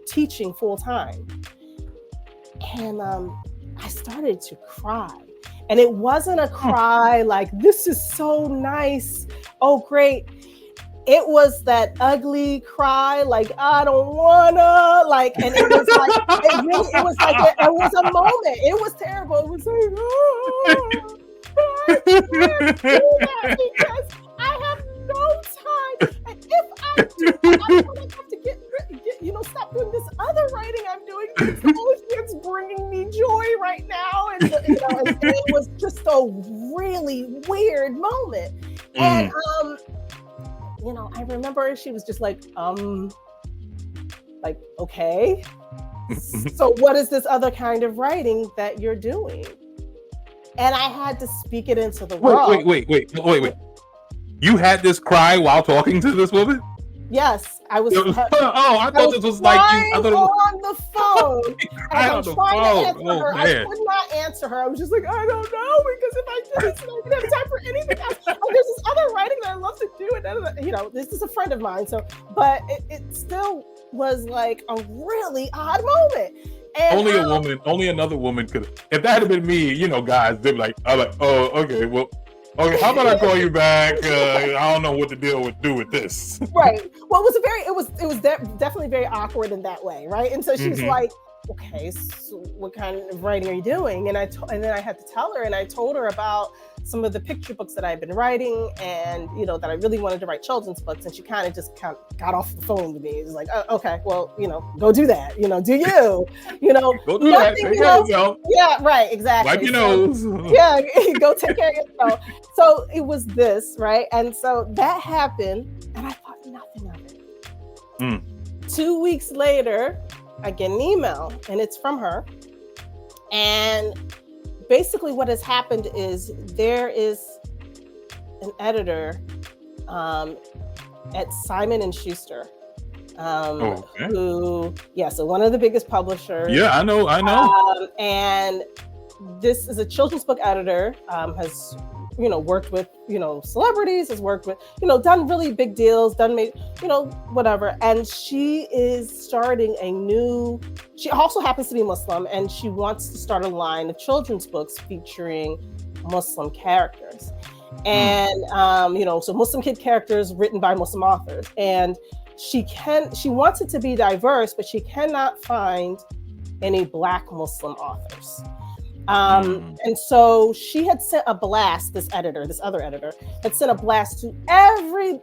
S2: teaching full time. And I started to cry. And it wasn't a cry like, this is so nice. Oh, great. It was that ugly cry, like, I don't wanna, like, and it was like, it was like, it was a moment. It was terrible. It was like, oh, I can't do that because I have no time. And if I do, I'm gonna have to get stop doing this other writing I'm doing. It's bringing me joy right now. And, and it was just a really weird moment. And, I remember she was just like, okay. So what is this other kind of writing that you're doing? And I had to speak it into the world.
S3: Wait. You had this cry while talking to this woman?
S2: Yes, I was.
S3: I thought this was like you. I thought
S2: on the phone. I was trying to answer her.
S3: Man.
S2: I could not answer her. I was just like, I don't know, because if I did it, I wouldn't have time for anything else. There's this other writing that I love to do, and this is a friend of mine. So, but it still was like a really odd moment. And
S3: only another woman could. If that had been me, guys, they'd be like, I'm like, oh, okay, well. Okay, how about I call you back? I don't know what to do with this.
S2: Right. Well, it was definitely very awkward in that way, right? And so she's like, okay, so what kind of writing are you doing? And then I had to tell her, and I told her about some of the picture books that I've been writing, and that I really wanted to write children's books. And she kind of got off the phone with me. It was like, oh, okay, well, go do that. Do you?
S3: Go do that. Take care of yourself.
S2: Yeah, right, exactly.
S3: Wipe your nose.
S2: Yeah, go take care of yourself. So it was this, right? And so that happened, and I thought nothing of it. 2 weeks later, I get an email, and it's from her. And basically what has happened is there is an editor at Simon & Schuster so one of the biggest publishers.
S3: Yeah, I know.
S2: And this is a children's book editor, has worked with celebrities, has worked with done really big deals, whatever. And she is starting she also happens to be Muslim, and she wants to start a line of children's books featuring Muslim characters. And so Muslim kid characters written by Muslim authors. And she wants it to be diverse, but she cannot find any Black Muslim authors. And so she had sent a blast, this other editor, had sent a blast to every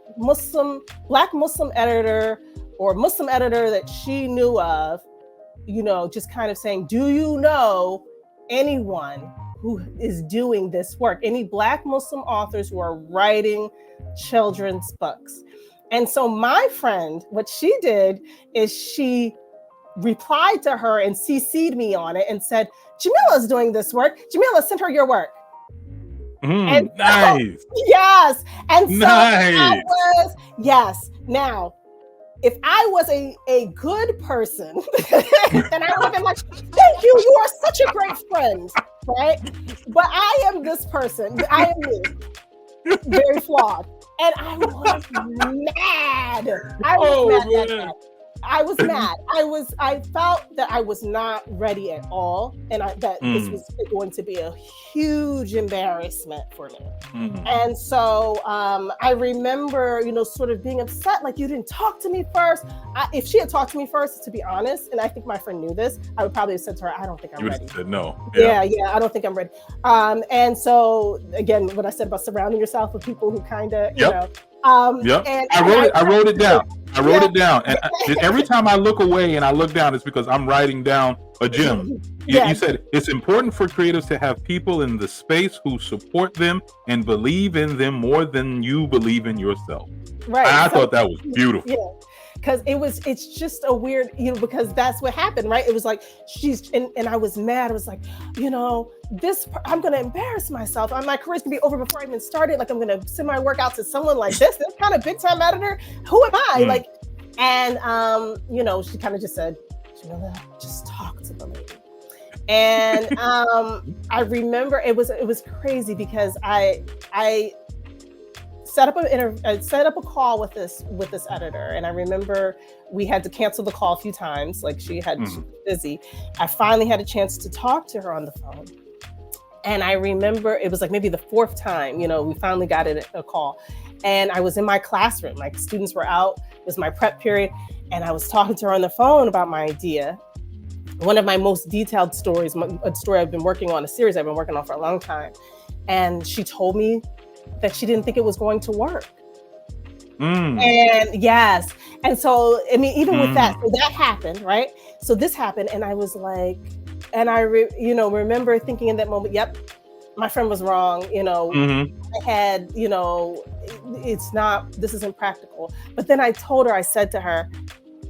S2: Black Muslim editor or Muslim editor that she knew of, just kind of saying, do you know anyone who is doing this work? Any Black Muslim authors who are writing children's books? And so my friend, what she did is she replied to her and CC'd me on it and said, Jamilah's doing this work. Jamila, send her your work.
S3: And nice.
S2: Yes. And so
S3: nice.
S2: Yes. Now, if I was a good person, then I would have been like, thank you. You are such a great friend. Right? But I am this person. I am me. Very flawed. And I was mad. I was mad. I felt that I was not ready at all, and this was going to be a huge embarrassment for me. And so I remember, sort of being upset, like, you didn't talk to me first. If she had talked to me first, to be honest, and I think my friend knew this, I would probably have said to her, I don't think I'm ready. You
S3: said no.
S2: Yeah, I don't think I'm ready. And so again, what I said about surrounding yourself with people who kind of,
S3: And I wrote it down. It down. And every time I look away and I look down, it's because I'm writing down a gem. You said it's important for creatives to have people in the space who support them and believe in them more than you believe in yourself.
S2: Right.
S3: I thought that was beautiful.
S2: Yeah. Because it's just a weird, because that's what happened, right? It was like, and I was mad. I was like, I'm going to embarrass myself. My career's going to be over before I even started. Like, I'm going to send my work out to someone like this kind of big time editor. Who am I? Like, and, she kind of just said, Jamilah, just talk to the lady. And I remember it was crazy because I set up a call with this editor, and I remember we had to cancel the call a few times. Like she was busy. I finally had a chance to talk to her on the phone, and I remember it was like maybe the fourth time. We finally got a call, and I was in my classroom. Like students were out. It was my prep period, and I was talking to her on the phone about my idea. One of my most detailed stories, a story I've been working on, a series I've been working on for a long time. And she told me that she didn't think it was going to work. And yes. And so, I mean, even with that, so that happened, right? So this happened, and I was like, and I, remember thinking in that moment, yep, my friend was wrong. I had, this isn't practical. But then I said to her,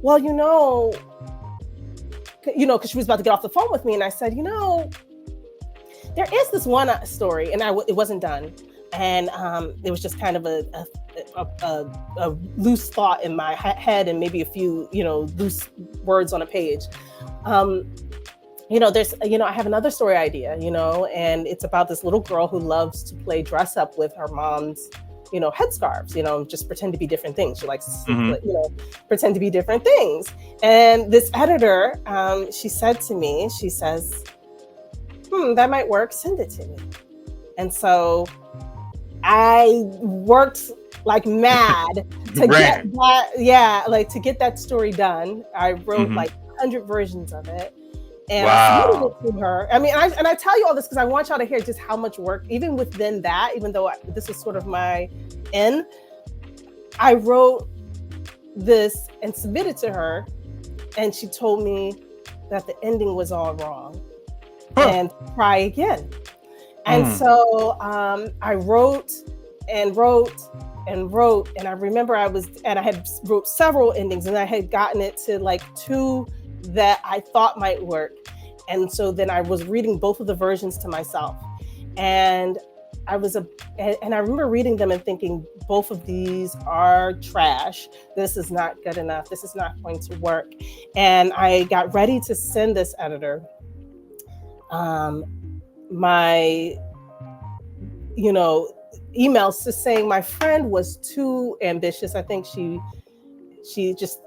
S2: well, because she was about to get off the phone with me, and I said, there is this one story, and it wasn't done, and it was just kind of a loose thought in my head, and maybe a few, loose words on a page. There's, I have another story idea, and it's about this little girl who loves to play dress up with her mom's, headscarves, just pretend to be different things. She likes to, pretend to be different things. And this editor, she said to me, she says, that might work, send it to me. And so I worked like mad to get that, to get that story done. I wrote like 100 versions of it. And I submitted it to her. I mean, I tell you all this because I want y'all to hear just how much work, even within that, even though this was sort of my end, I wrote this and submitted to her, and she told me that the ending was all wrong and try again. And so I wrote and wrote and wrote, and I remember I had wrote several endings, and I had gotten it to like 2 that I thought might work. And so then I was reading both of the versions to myself, and I remember reading them and thinking, both of these are trash. This is not good enough. This is not going to work. And I got ready to send this editor my emails, just saying my friend was too ambitious. I think she just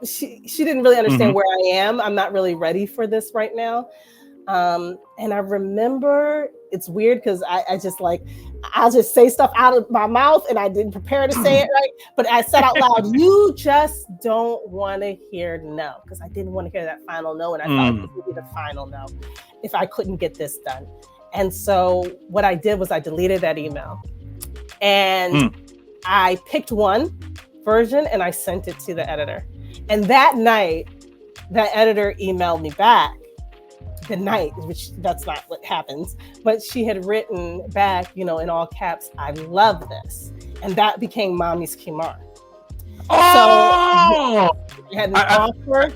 S2: she didn't really understand where I am. I'm not really ready for this right now. And I remember, it's weird because I'll just say stuff out of my mouth, and I didn't prepare to say it right. But I said out loud, you just don't want to hear no, because I didn't want to hear that final no. And I thought this would be the final no if I couldn't get this done. And so what I did was I deleted that email, and I picked one version and I sent it to the editor. And that night, that editor emailed me back. The night, which that's not what happens, but she had written back, in all caps, I love this. And that became Mommy's Kimar.
S1: Oh!
S2: So you had an offer.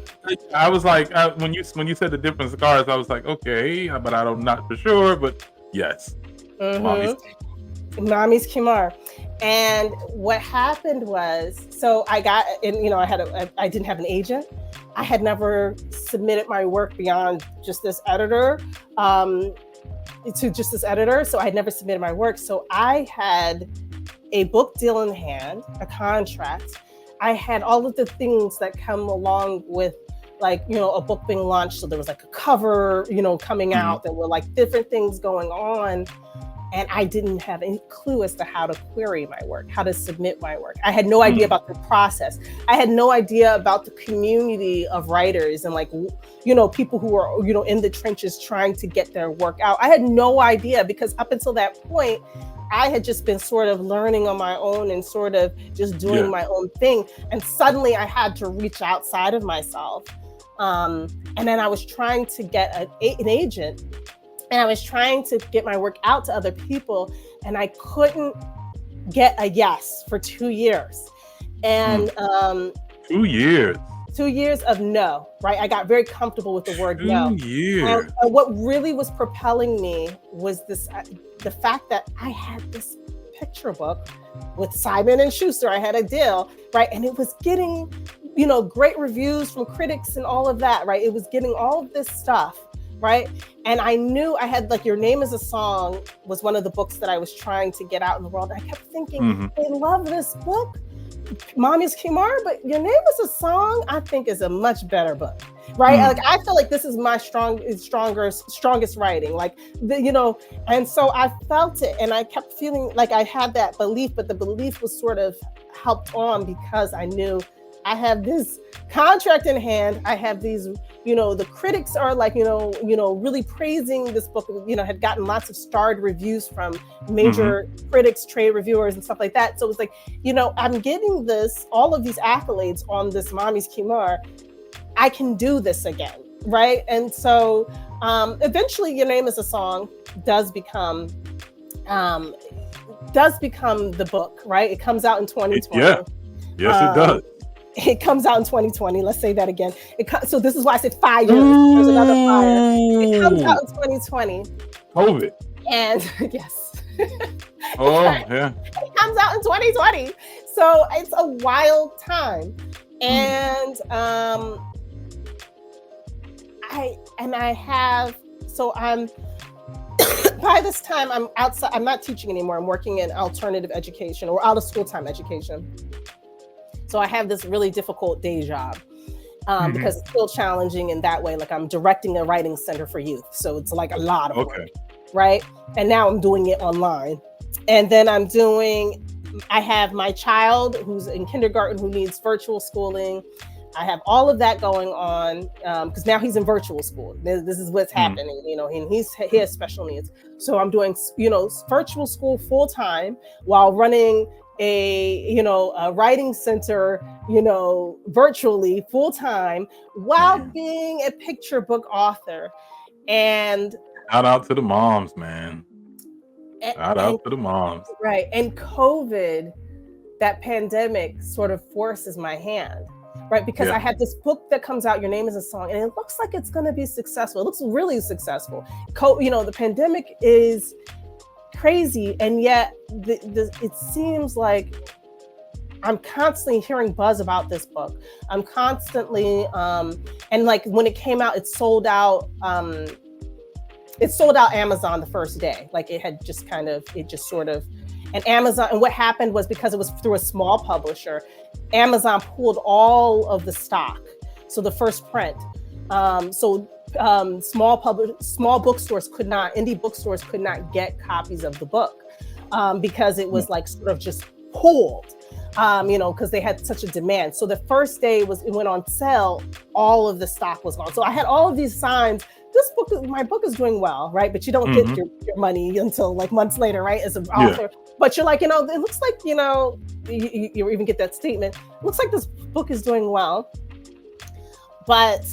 S1: I was like, when you said the different scars, I was like, okay, but I'm not for sure, but yes.
S2: Mommy's Kimar. And what happened was, so I got, and I didn't have an agent. I had never submitted my work beyond just this editor, So I had never submitted my work. So I had a book deal in hand, a contract. I had all of the things that come along with a book being launched. So there was like a cover, coming out. There were like different things going on. And I didn't have any clue as to how to query my work, how to submit my work. I had no idea about the process. I had no idea about the community of writers and people who are, in the trenches trying to get their work out. I had no idea, because up until that point, I had just been sort of learning on my own and sort of just doing my own thing. And suddenly I had to reach outside of myself. And then I was trying to get an agent. And I was trying to get my work out to other people, and I couldn't get a yes for 2 years. And
S1: 2 years.
S2: 2 years of no, right? I got very comfortable with the word
S1: 2 years.
S2: And what really was propelling me was the fact that I had this picture book with Simon & Schuster. I had a deal, right? And it was getting, great reviews from critics and all of that, right? It was getting all of this stuff. right? And I knew I had, like, Your Name is a Song was one of the books that I was trying to get out in the world. I kept thinking, they love this book, Mommy's Kimar, but Your Name is a Song, I think, is a much better book, right? Like, I feel like this is my strongest writing, like, and so I felt it, and I kept feeling like I had that belief, but the belief was sort of helped on because I knew I have this contract in hand. I have these, the critics are like, really praising this book, had gotten lots of starred reviews from major critics, trade reviewers and stuff like that. So it was like, I'm getting all of these accolades on this Mommy's Kimar. I can do this again, right? And so eventually Your Name is a Song does become the book, right? It comes out in 2020.
S3: Yeah. Yes, it does.
S2: It comes out in 2020. Let's say that again. So this is why I said 5 years. There's another fire. It comes out in 2020.
S3: COVID.
S2: And yes.
S3: Oh, yeah.
S2: It comes out in 2020. So it's a wild time. And I'm by this time I'm outside. I'm not teaching anymore. I'm working in alternative education or out of school time education. So I have this really difficult day job because it's still challenging in that way. Like, I'm directing a writing center for youth. So it's like a lot of work, right? And now I'm doing it online. And then I have my child who's in kindergarten who needs virtual schooling. I have all of that going on because now he's in virtual school. This is what's happening, and he has special needs. So I'm doing, virtual school full time while running a writing center, virtually full time while being a picture book author. And
S3: shout out to the moms, man. Shout out to the moms.
S2: Right. And COVID, that pandemic sort of forces my hand. Right, because I had this book that comes out, Your Name is a Song, and it looks like it's going to be successful. It looks really successful. The pandemic is crazy, and yet it seems like I'm constantly hearing buzz about this book. I'm constantly, and like when it came out, it sold out. It sold out Amazon the first day. Like it just sort of. And Amazon, and what happened was because it was through a small publisher, Amazon pulled all of the stock. So the first print. Small bookstores indie bookstores could not get copies of the book because it was like sort of just pulled, because they had such a demand. So the first day it went on sale, all of the stock was gone. So I had all of these signs. My book is doing well, right? But you don't get your money until like months later, right? As an author. But you're like, it looks like, you even get that statement. It looks like this book is doing well. But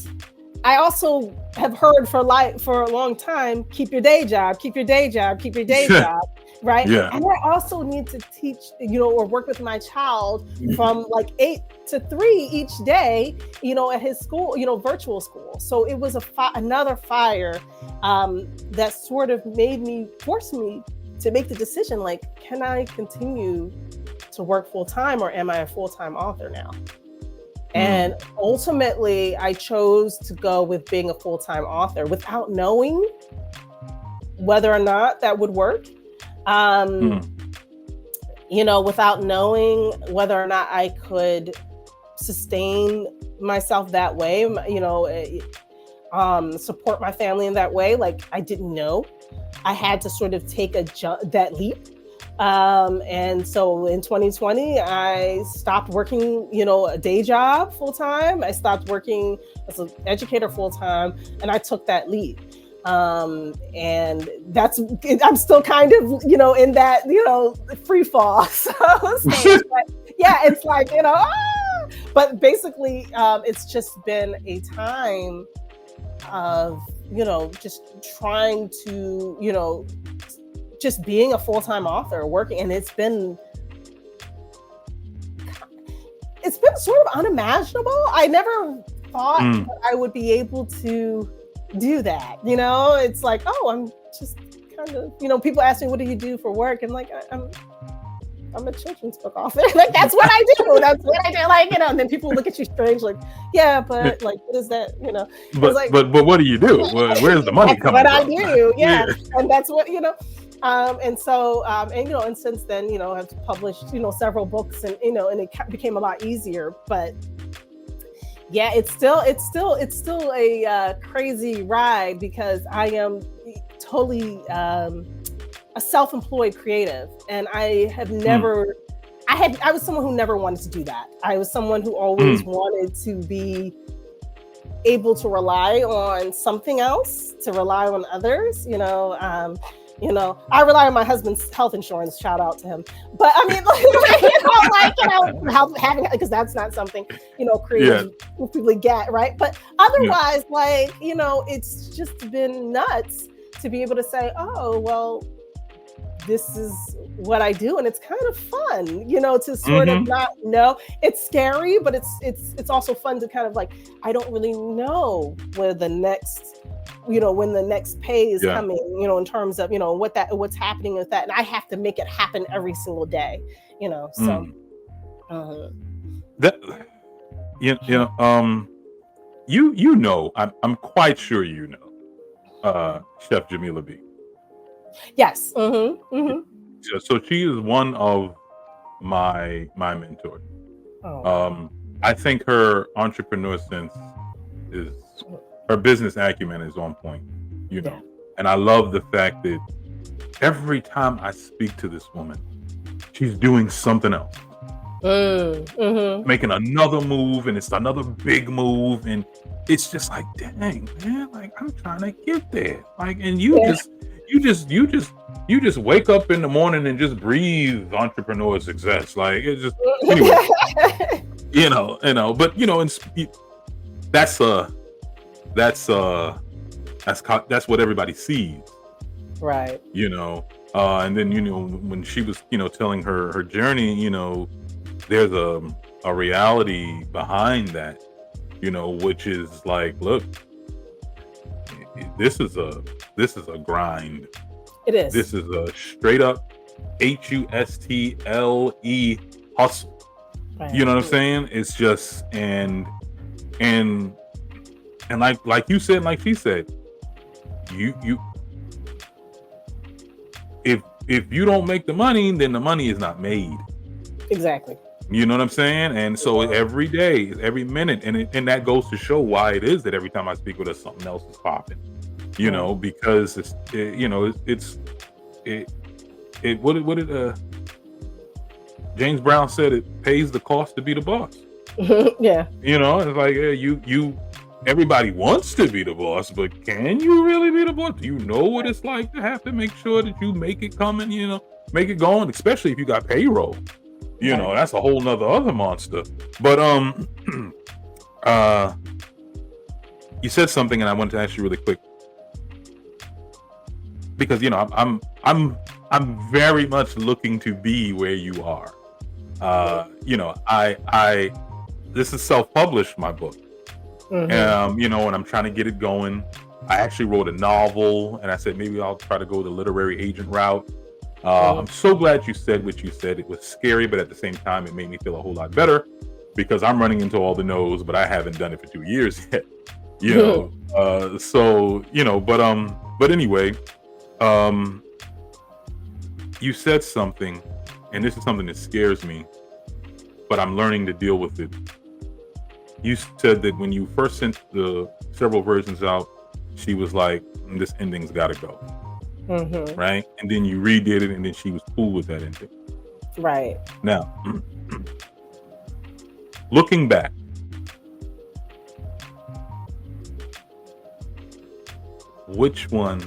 S2: I also have heard for a long time, keep your day job, keep your day job, keep your day job. Right. Yeah. And I also need to teach, or work with my child from like 8 to 3 each day, at his school, virtual school. So it was another fire that sort of forced me to make the decision, like, can I continue to work full time or am I a full-time author now? And ultimately I chose to go with being a full-time author without knowing whether or not that would work. Without knowing whether or not I could sustain myself that way, support my family in that way. Like, I didn't know. I had to sort of take that leap. And so in 2020, I stopped working, a day job full time. I stopped working as an educator full time, and I took that leap. And I'm still kind of, in that, free fall. So, but yeah, it's like, but basically, it's just been a time of, just trying to, just being a full-time author, working, and it's been sort of unimaginable. I never thought that I would be able to do that. It's like, oh, I'm just kind of, people ask me, what do you do for work? And like, I'm a children's book author. Like, that's what I do. That's what I do. Like, you know, and then people look at you strange, like, yeah, but like, what is that? You know,
S3: but what do you do? Where's the money coming
S2: from?
S3: What I
S2: do, yeah. And that's what, you know. And so, and, you know, and since then, you know, I've published, you know, several books, and, you know, and it became a lot easier, but yeah, it's still a crazy ride, because I am totally a self-employed creative, and I have never, I was someone who never wanted to do that. I was someone who always wanted to be able to rely on something else, to rely on others, you know. You know, I rely on my husband's health insurance. Shout out to him. But I mean, having, because that's not something, you know, creators people get, right? But otherwise, like, you know, it's just been nuts to be able to say, oh, well, this is what I do, and it's kind of fun, you know, to sort of not know. It's scary, but it's also fun to kind of like, I don't really know where the next, you know, when the next pay is coming, you know, in terms of, you know, what's happening with that, and I have to make it happen every single day, you know. So
S3: that, you know, I'm quite sure you know, Chef Jamilah B.
S2: Yes.
S3: So she is one of my mentors. I think her entrepreneur sense is, her business acumen is on point, you know. And I love the fact that every time I speak to this woman, she's doing something else. Making another move, and it's another big move, and it's just like, dang, man, like, I'm trying to get there. Like, and you just wake up in the morning and just breathe entrepreneur success. Like, it's just, anyway, you know, but you know, and that's what everybody sees,
S2: right?
S3: You know, and then, you know, when she was, you know, telling her journey, you know, there's a reality behind that, you know, which is like, look, this is a grind.
S2: It is.
S3: This is a straight up HUSTLE hustle. Right. You know what I'm saying? It's just, and like you said, like she said, you if you don't make the money, then the money is not made.
S2: Exactly.
S3: You know what I'm saying? And so every day, every minute, and that goes to show why it is that every time I speak with her, something else is popping. You know, because what did James Brown said, it pays the cost to be the boss.
S2: Yeah.
S3: You know, it's like, everybody wants to be the boss, but can you really be the boss? Do you know what it's like to have to make sure that you make it coming, you know, make it going, especially if you got payroll? You know, that's a whole nother other monster. But you said something, and I wanted to ask you really quick, because, you know, I'm very much looking to be where you are. You know, this is self-published, my book. You know, and I'm trying to get it going. I actually wrote a novel, and I said maybe I'll try to go the literary agent route. I'm so glad you said what you said. It was scary, but at the same time, it made me feel a whole lot better, because I'm running into all the no's, but I haven't done it for 2 years yet. You know, so, you know, but anyway, you said something, and this is something that scares me, but I'm learning to deal with it. You said that when you first sent the several versions out, she was like, this ending's got to go. Right? And then you redid it, and then she was cool with that ending.
S2: Right.
S3: Now, looking back, which one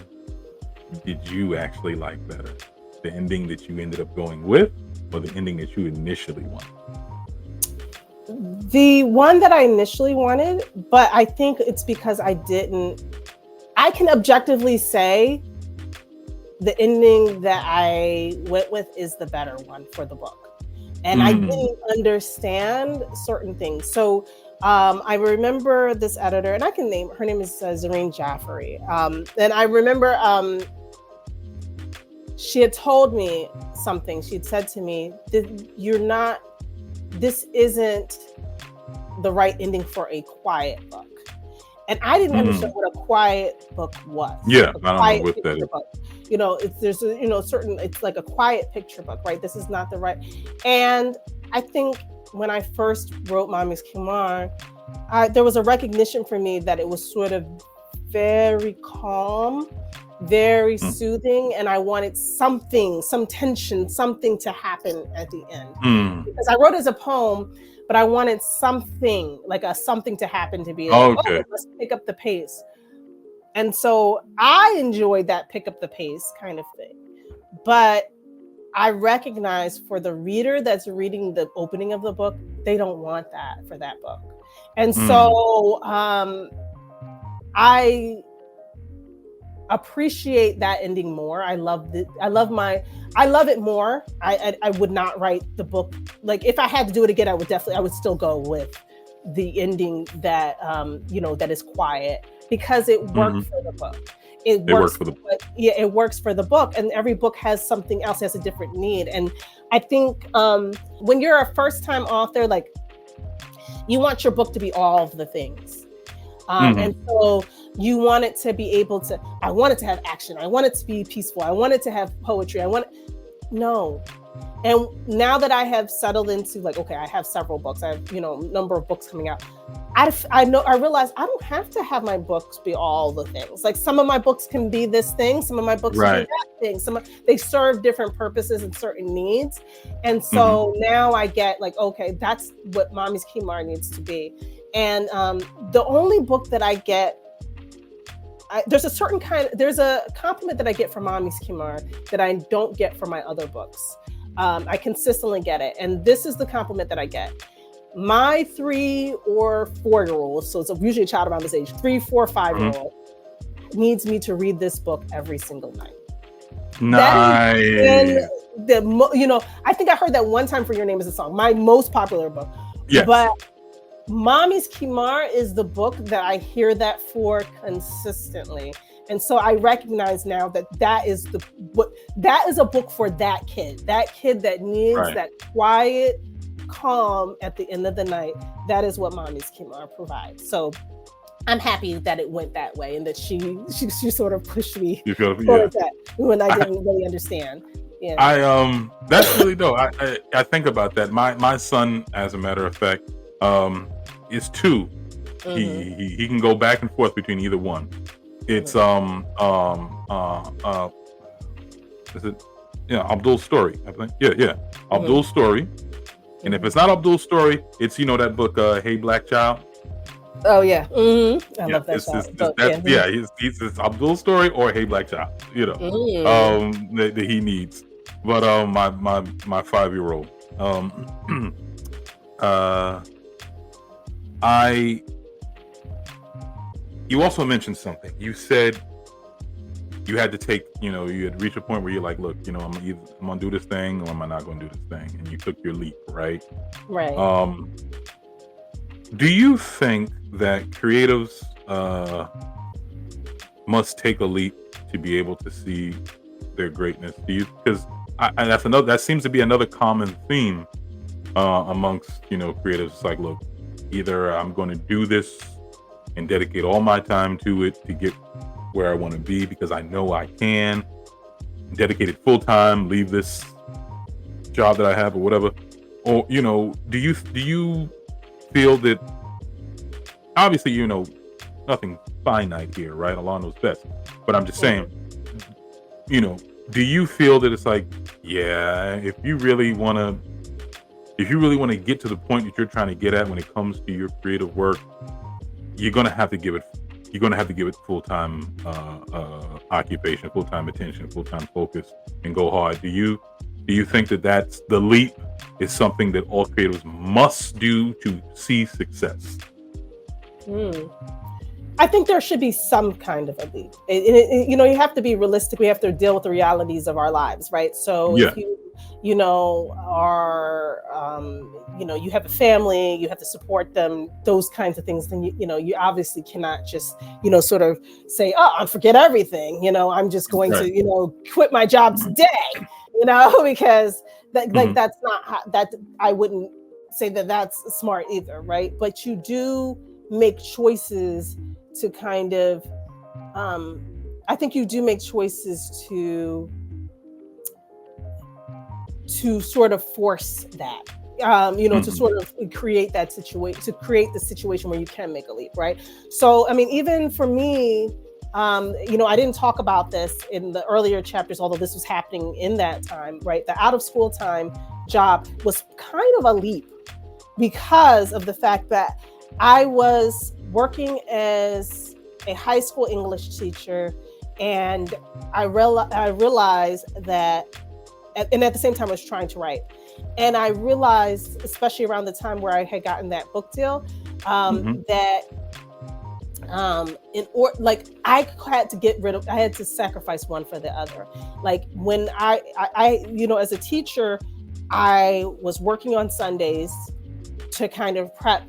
S3: did you actually like better? The ending that you ended up going with, or the ending that you initially wanted?
S2: The one that I initially wanted, but I think it's because I can objectively say the ending that I went with is the better one for the book. And I didn't understand certain things. So I remember this editor, and I can name, her name is Zareen Jaffrey. And I remember she had told me something. She'd said to me, this isn't the right ending for a quiet book. And I didn't understand what a quiet book was.
S3: Yeah,
S2: like
S3: I don't know what that is.
S2: Book. It's like a quiet picture book, right? This is not the right. And I think when I first wrote Mommy's Kumar, there was a recognition for me that it was sort of very calm, very soothing, and I wanted some tension, something to happen at the end. Because I wrote it as a poem, but I wanted something, like something to happen to be like, let's pick up the pace. And so I enjoyed that pick up the pace kind of thing. But I recognize for the reader that's reading the opening of the book, they don't want that for that book. And so I appreciate that ending more. I love it more. I would not write the book. Like if I had to do it again, I would still go with the ending that that is quiet, because it worked for the book. It works for the book. Yeah, it works for the book, and every book has something else, has a different need. And I think when you're a first-time author, like you want your book to be all of the things, and so you want it to be able to. I want it to have action. I want it to be peaceful. I want it to have poetry. No. And now that I have settled into like, okay, I have several books. I have, number of books coming out. I realize I don't have to have my books be all the things. Like some of my books can be this thing. Some of my books can be that thing. They serve different purposes and certain needs. And so now I get like, okay, that's what Mommy's Kumar needs to be. And the only book that I get, there's a compliment that I get from Mommy's Kumar that I don't get from my other books. I consistently get it. And this is the compliment that I get. My 3 or 4-year-old, so it's usually a child around this age, 3, 4, 5-year-old, needs me to read this book every single night.
S3: Nice.
S2: I think I heard that one time for Your Name Is a Song, my most popular book.
S3: Yes. But
S2: Mommy's Kumar is the book that I hear that for consistently. And so I recognize now that is a book for that kid that needs that quiet calm at the end of the night. That is what Mommy's Kumar provides. So I'm happy that it went that way, and that she sort of pushed me towards that when I didn't really understand. Yeah.
S3: That's really dope. I think about that. My son, as a matter of fact, is 2. He can go back and forth between either one. It's is it Abdul's Story, I think. Yeah. Abdul's Story. And if it's not Abdul's Story, it's that book, Hey Black Child.
S2: Oh yeah. I love that
S3: child. It's Abdul's Story or Hey Black Child, that he needs. But my 5-year-old. You also mentioned something. You said you had to take, you had reached a point where you're like, look, I'm gonna do this thing, or am I not gonna do this thing? And you took your leap, right?
S2: Right.
S3: Do you think that creatives must take a leap to be able to see their greatness? Because that seems to be another common theme amongst creatives. It's like, look, either I'm going to do this and dedicate all my time to it to get where I want to be because I know I can, dedicate it full time, leave this job that I have or whatever. Or do you feel that, obviously nothing finite here, right? Allah knows best, but I'm just saying, do you feel that it's like, if you really want to get to the point that you're trying to get at when it comes to your creative work, you're going to have to give it full-time occupation, full-time attention, full-time focus, and go hard. Do you think that that's the leap is something that all creatives must do to see success?
S2: I think there should be some kind of a leap. You have to be realistic. We have to deal with the realities of our lives, right? So are, you have a family, you have to support them, those kinds of things, then you obviously cannot just, sort of say, oh, I forget everything, I'm just going to, quit my job today, because that's not that I wouldn't say that that's smart either, right? But you do make choices to kind of, I think you do make choices to sort of force that, to sort of create that situation, to create the situation where you can make a leap, right? So, I mean, even for me, I didn't talk about this in the earlier chapters, although this was happening in that time, right? The out of school time job was kind of a leap because of the fact that I was working as a high school English teacher, and I realized that, and at the same time I was trying to write, and I realized, especially around the time where I had gotten that book deal, that I had to sacrifice one for the other. Like when I as a teacher, I was working on Sundays to kind of prep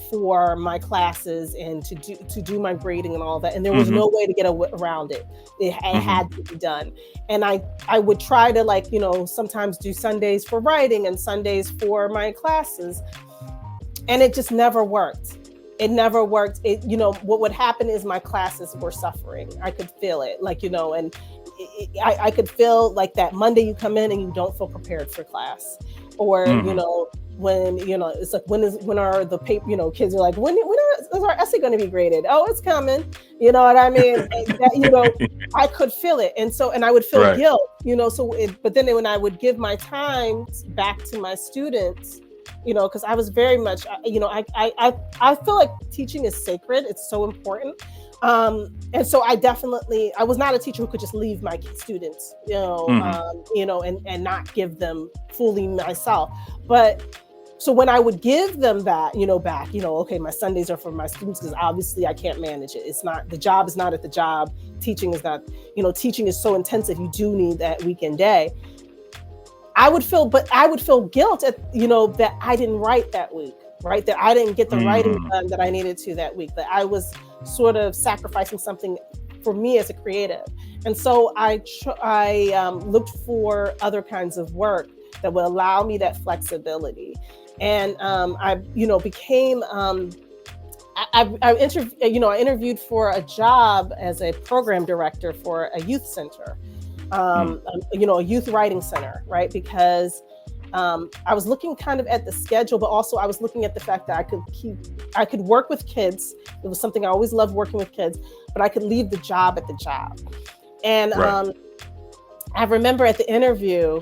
S2: for my classes and to do my grading and all that, and there was no way to get around it. It had to be done, and I would try to sometimes do Sundays for writing and Sundays for my classes, and it just never worked. It never worked. What would happen is my classes were suffering. I could feel it, and I could feel like that Monday you come in and you don't feel prepared for class, or when it's like when are the paper, kids are like, when is our essay going to be graded? Oh, it's coming. You know what I mean? I could feel it, and I would feel guilt. But then when I would give my time back to my students, because I was very much, I feel like teaching is sacred. It's so important. And so I was not a teacher who could just leave my students, and not give them fully myself. But so when I would give them that, back, okay, my Sundays are for my students because obviously I can't manage it. It's not, the job is not at the job. Teaching is not, teaching is so intensive. You do need that weekend day. I would feel guilt at, that I didn't write that week, right? That I didn't get the writing done that I needed to that week, that I was sort of sacrificing something for me as a creative. And so I looked for other kinds of work that would allow me that flexibility. And I became, I interviewed for a job as a program director for a youth center, a youth writing center, right? Because I was looking kind of at the schedule, but also I was looking at the fact that I could work with kids. It was something I always loved, working with kids, but I could leave the job at the job. And I remember at the interview,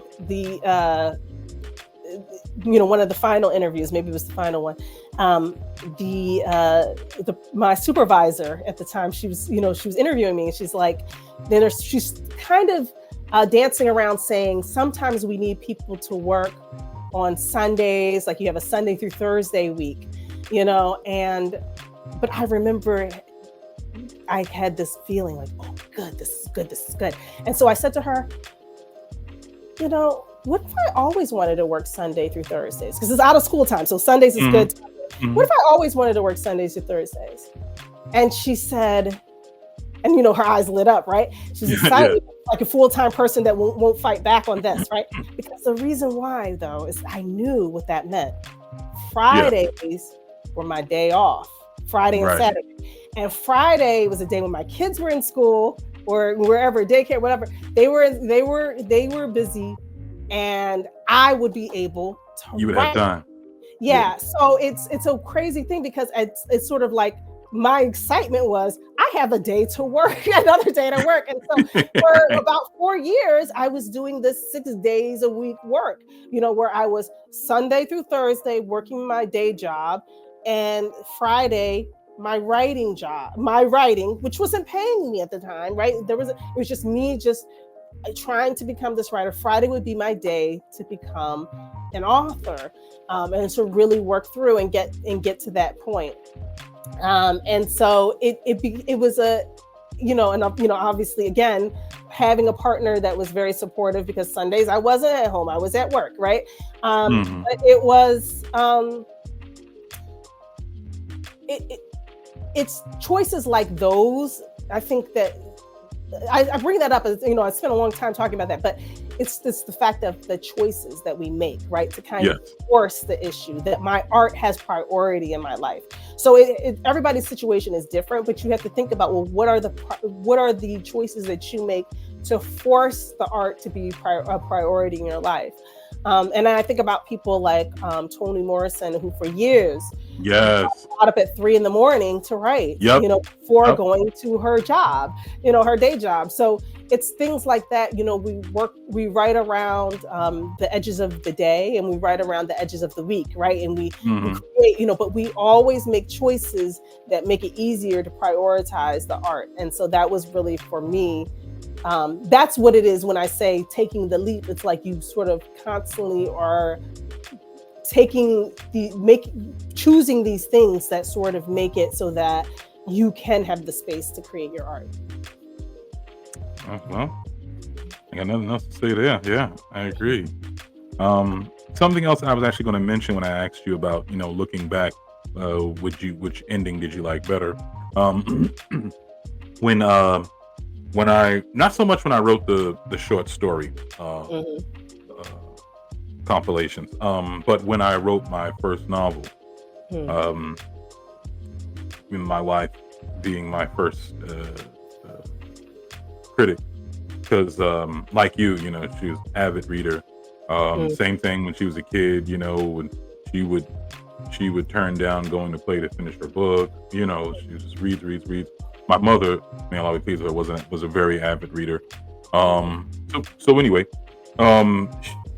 S2: one of the final interviews, maybe it was the final one. My supervisor at the time, she was interviewing me, and she's like, she's kind of dancing around saying, sometimes we need people to work on Sundays, like you have a Sunday through Thursday week, but I remember I had this feeling like, oh, good, this is good. And so I said to her, what if I always wanted to work Sunday through Thursdays? Because it's out of school time, so Sundays is good. What if I always wanted to work Sundays through Thursdays? And she said, and her eyes lit up, right? She's excited, like a full-time person that won't fight back on this, right? Because the reason why, though, is I knew what that meant. Fridays were my day off, Friday and Saturday. And Friday was a day when my kids were in school or wherever, daycare, whatever. They were busy, and I would be able to
S3: You would
S2: write.
S3: have time.
S2: Yeah. So it's a crazy thing, because it's sort of like my excitement was I have a day to work, another day to work. And so for about 4 years, I was doing this 6 days a week work, where I was Sunday through Thursday working my day job, and Friday my writing, which wasn't paying me at the time, right? It was just me trying to become this writer. Friday would be my day to become an author, and to really work through and get to that point. And so it was a, and obviously again, having a partner that was very supportive, because Sundays I wasn't at home, I was at work, right? But it was it's choices like those. I think that I bring that up as, I spent a long time talking about that, but it's the fact of the choices that we make, right? To kind of force the issue that my art has priority in my life. So everybody's situation is different, but you have to think about, well, what are the choices that you make to force the art to be a priority in your life? And I think about people like Toni Morrison, who for years got up at 3 a.m. to write, before going to her job, her day job. So it's things like that. We write around the edges of the day, and we write around the edges of the week, right? And we create, but we always make choices that make it easier to prioritize the art. And so that was really, for me, that's what it is when I say taking the leap. It's like you sort of constantly are choosing these things that sort of make it so that you can have the space to create your art.
S3: Well, I got nothing else to say there. Yeah, I agree. Something else I was actually going to mention when I asked you about, looking back, which ending did you like better? When I, not so much when I wrote the short story compilations, but when I wrote my first novel, my wife being my first critic, because like you, she was an avid reader. Same thing when she was a kid, when she would turn down going to play to finish her book. She just reads. My mother, may Allah be pleased with her, was a very avid reader. So anyway, I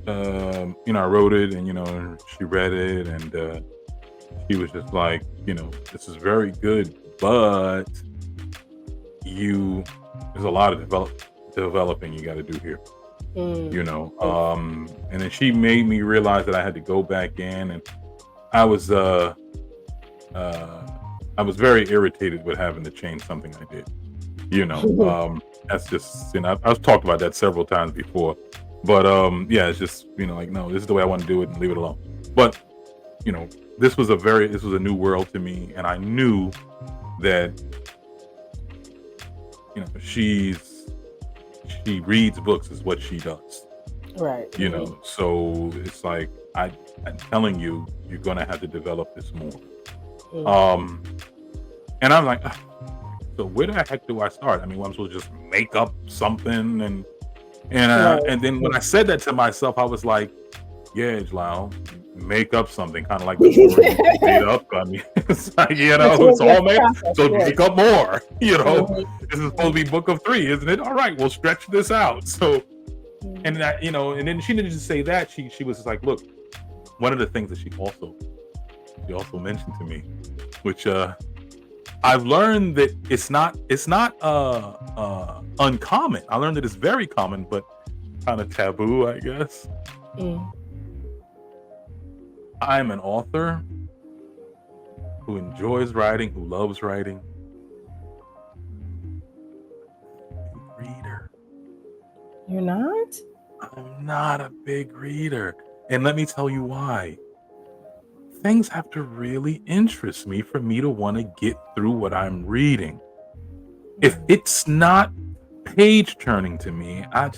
S3: wrote it, and she read it, and she was just like, this is very good, but there's a lot of developing you got to do here. And then she made me realize that I had to go back in, and I was very irritated with having to change something I did. That's just, I've talked about that several times before, but it's just, like, no, this is the way I want to do it, and leave it alone. But this was a new world to me, and I knew that she reads books is what she does,
S2: right?
S3: So it's like, I'm telling you, you're gonna have to develop this more. And I'm like, so where the heck do I start? I mean, I'm supposed to just make up something, and then when I said that to myself, I was like, yeah, Jalal, make up something, kind of like the story you made up. I mean, it's like, it's all made up, so make up more. This is supposed to be book of 3, isn't it? All right, we'll stretch this out. So, and that, and then she didn't just say that. She was just like, look, one of the things that she also mentioned to me, which I've learned that it's not uncommon. I learned that it's very common, but kind of taboo, I guess. I'm an author who enjoys writing, who loves writing. Reader.
S2: You're not?
S3: I'm not a big reader. And let me tell you why. Things have to really interest me for me to want to get through what I'm reading. If it's not page turning to me, I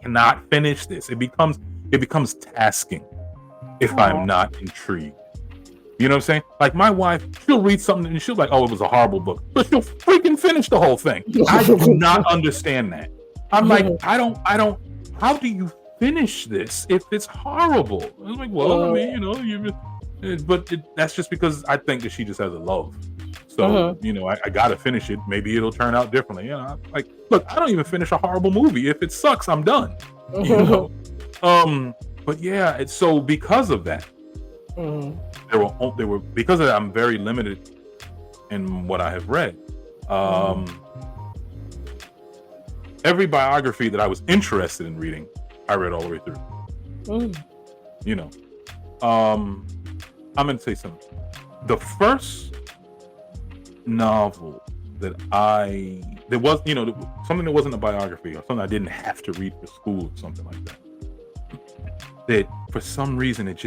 S3: cannot finish this. It becomes tasking if I'm not intrigued. You know what I'm saying? Like, my wife, she'll read something and she'll be like, oh, it was a horrible book, but she'll freaking finish the whole thing. I do not understand that. I'm like, I don't, how do you finish this if it's horrible? I was like, well, I mean, that's just because I think that she just has a love. So, I gotta finish it. Maybe it'll turn out differently. Like, look, I don't even finish a horrible movie. If it sucks, I'm done. But yeah, it's so because of that, because of that, I'm very limited in what I have read. Every biography that I was interested in reading, I read all the way through. I'm gonna say something. The first novel that there was, something that wasn't a biography or something I didn't have to read for school or something like that. That for some reason it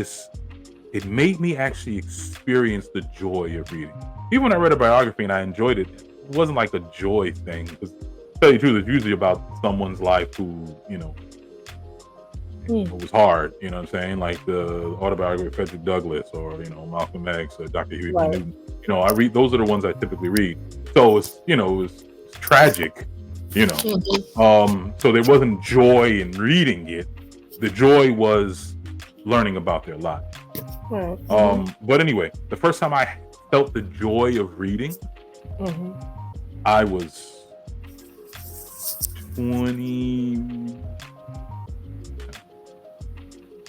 S3: made me actually experience the joy of reading. Even when I read a biography and I enjoyed it, it wasn't like a joy thing. Because to tell you the truth, it's usually about someone's life who, it was hard. You know what I'm saying? Like the autobiography of Frederick Douglass or, Malcolm X or Dr. Huey P. Newton. I read, those are the ones I typically read. So it's, it's tragic, so there wasn't joy in reading it. The joy was learning about their life.
S2: Right.
S3: But anyway, the first time I felt the joy of reading, I was 20,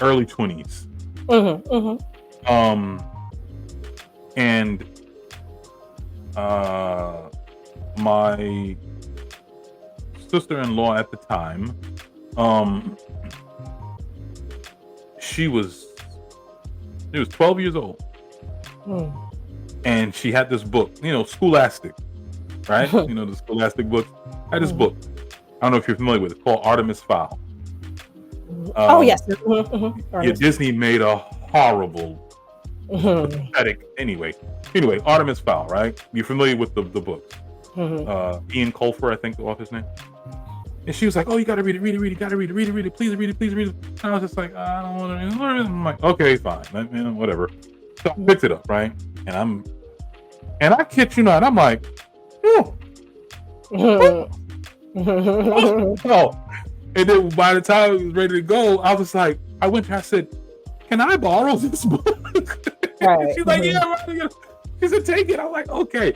S3: early 20s. And my sister-in-law at the time, she was 12 years old, and she had this book, Scholastic, right? The Scholastic books. I had this book. I don't know if you're familiar with it. It's called Artemis Fowl.
S2: Yes.
S3: Yeah, Disney made a horrible, pathetic. Anyway, Artemis Fowl, right? You're familiar with the book. Ian Colfer, I think the author's name. And she was like, "Oh, you gotta read it, you gotta read it, please read it." And I was just like, "I don't want to read it." I'm like, "Okay, fine, whatever." So I picked it up, right? And I kid you not, I'm like, "Oh." And then by the time it was ready to go, I was like, I went to her, I said, "Can I borrow this book?"
S2: Right.
S3: She's like, "Yeah, right." She said, "Take it." I was like, "Okay."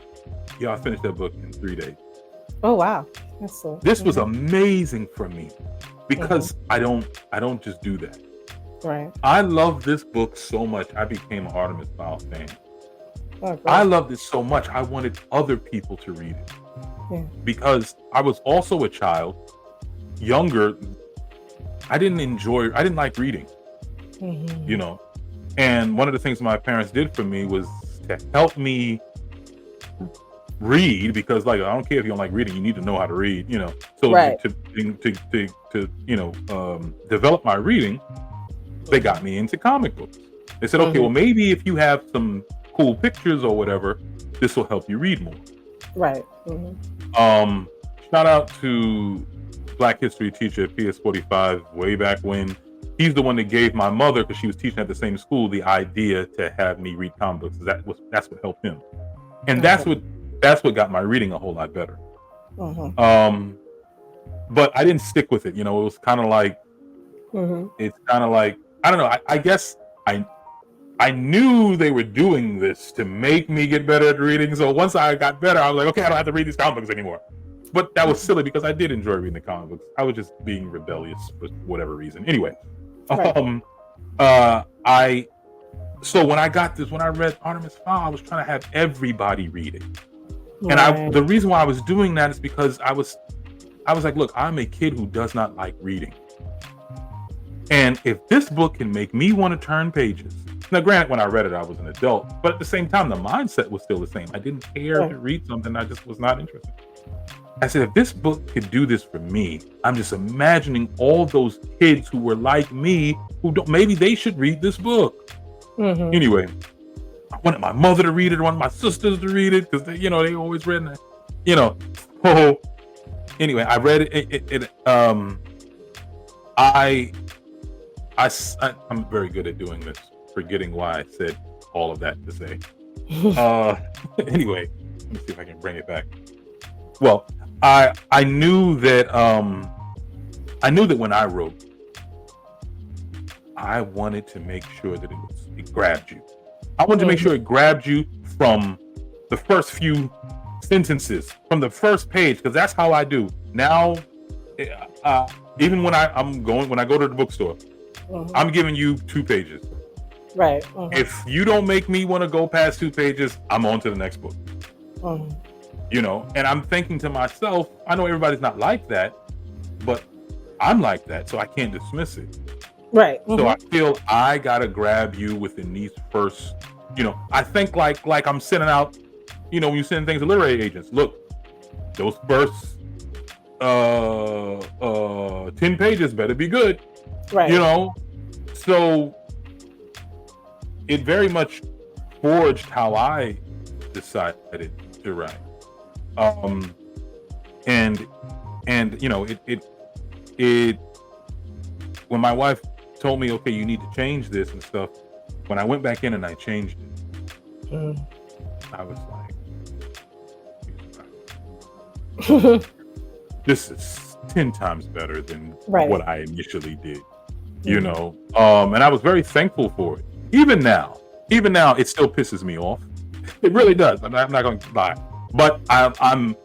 S3: Yeah, I finished that book in 3 days.
S2: Oh wow.
S3: This was amazing for me because I don't just do that.
S2: Right.
S3: I love this book so much. I became an Artemis Fowl fan.
S2: Oh,
S3: I loved it so much. I wanted other people to read it because I was also a child, younger. I didn't like reading, and one of the things my parents did for me was to help me read, because like, I don't care if you don't like reading, you need to know how to read, so to develop my reading, they got me into comic books. They said, okay, well, maybe if you have some cool pictures or whatever, this will help you read more.
S2: Right.
S3: Shout out to Black history teacher at PS45 way back when. He's the one that gave my mother, because she was teaching at the same school, the idea to have me read comic books. That's what helped him, and that's what got my reading a whole lot better. But I didn't stick with it. It was kind of like, it's kind of like, I don't know. I guess I knew they were doing this to make me get better at reading. So once I got better, I was like, okay, I don't have to read these comic books anymore. But that was silly because I did enjoy reading the comic books. I was just being rebellious for whatever reason. Anyway, so when I read Artemis Fowl, I was trying to have everybody read it. And the reason why I was doing that is because I was like, look, I'm a kid who does not like reading. And if this book can make me want to turn pages. Now, granted, when I read it, I was an adult, but at the same time, the mindset was still the same. I didn't care to read something I just was not interested in. I said, if this book could do this for me, I'm just imagining all those kids who were like me, maybe they should read this book. Anyway, I wanted my mother to read it, I wanted my sisters to read it, because they always read it. Anyway, I read it. I'm very good at doing this, forgetting why I said all of that to say. Anyway, let me see if I can bring it back. Well, I knew that when I wrote, I wanted to make sure that it grabbed you. I wanted to make sure it grabbed you from the first few sentences, from the first page, because that's how I do now. Even when I go to the bookstore, I'm giving you 2 pages.
S2: Right.
S3: If you don't make me want to go past 2 pages, I'm on to the next book. And I'm thinking to myself, I know everybody's not like that, but I'm like that, so I can't dismiss it.
S2: Right.
S3: So I feel I gotta grab you within these first, I think like I'm sending out, when you send things to literary agents, look, those first 10 pages better be good.
S2: Right.
S3: You know, so it very much forged how I decided to write. And you know, it when my wife told me, okay, you need to change this and stuff, when I went back in and I changed it, I was like, this is 10 times better than what I initially did, you know? And I was very thankful for it. Even now, it still pisses me off. It really does. I'm not going to lie, but I'm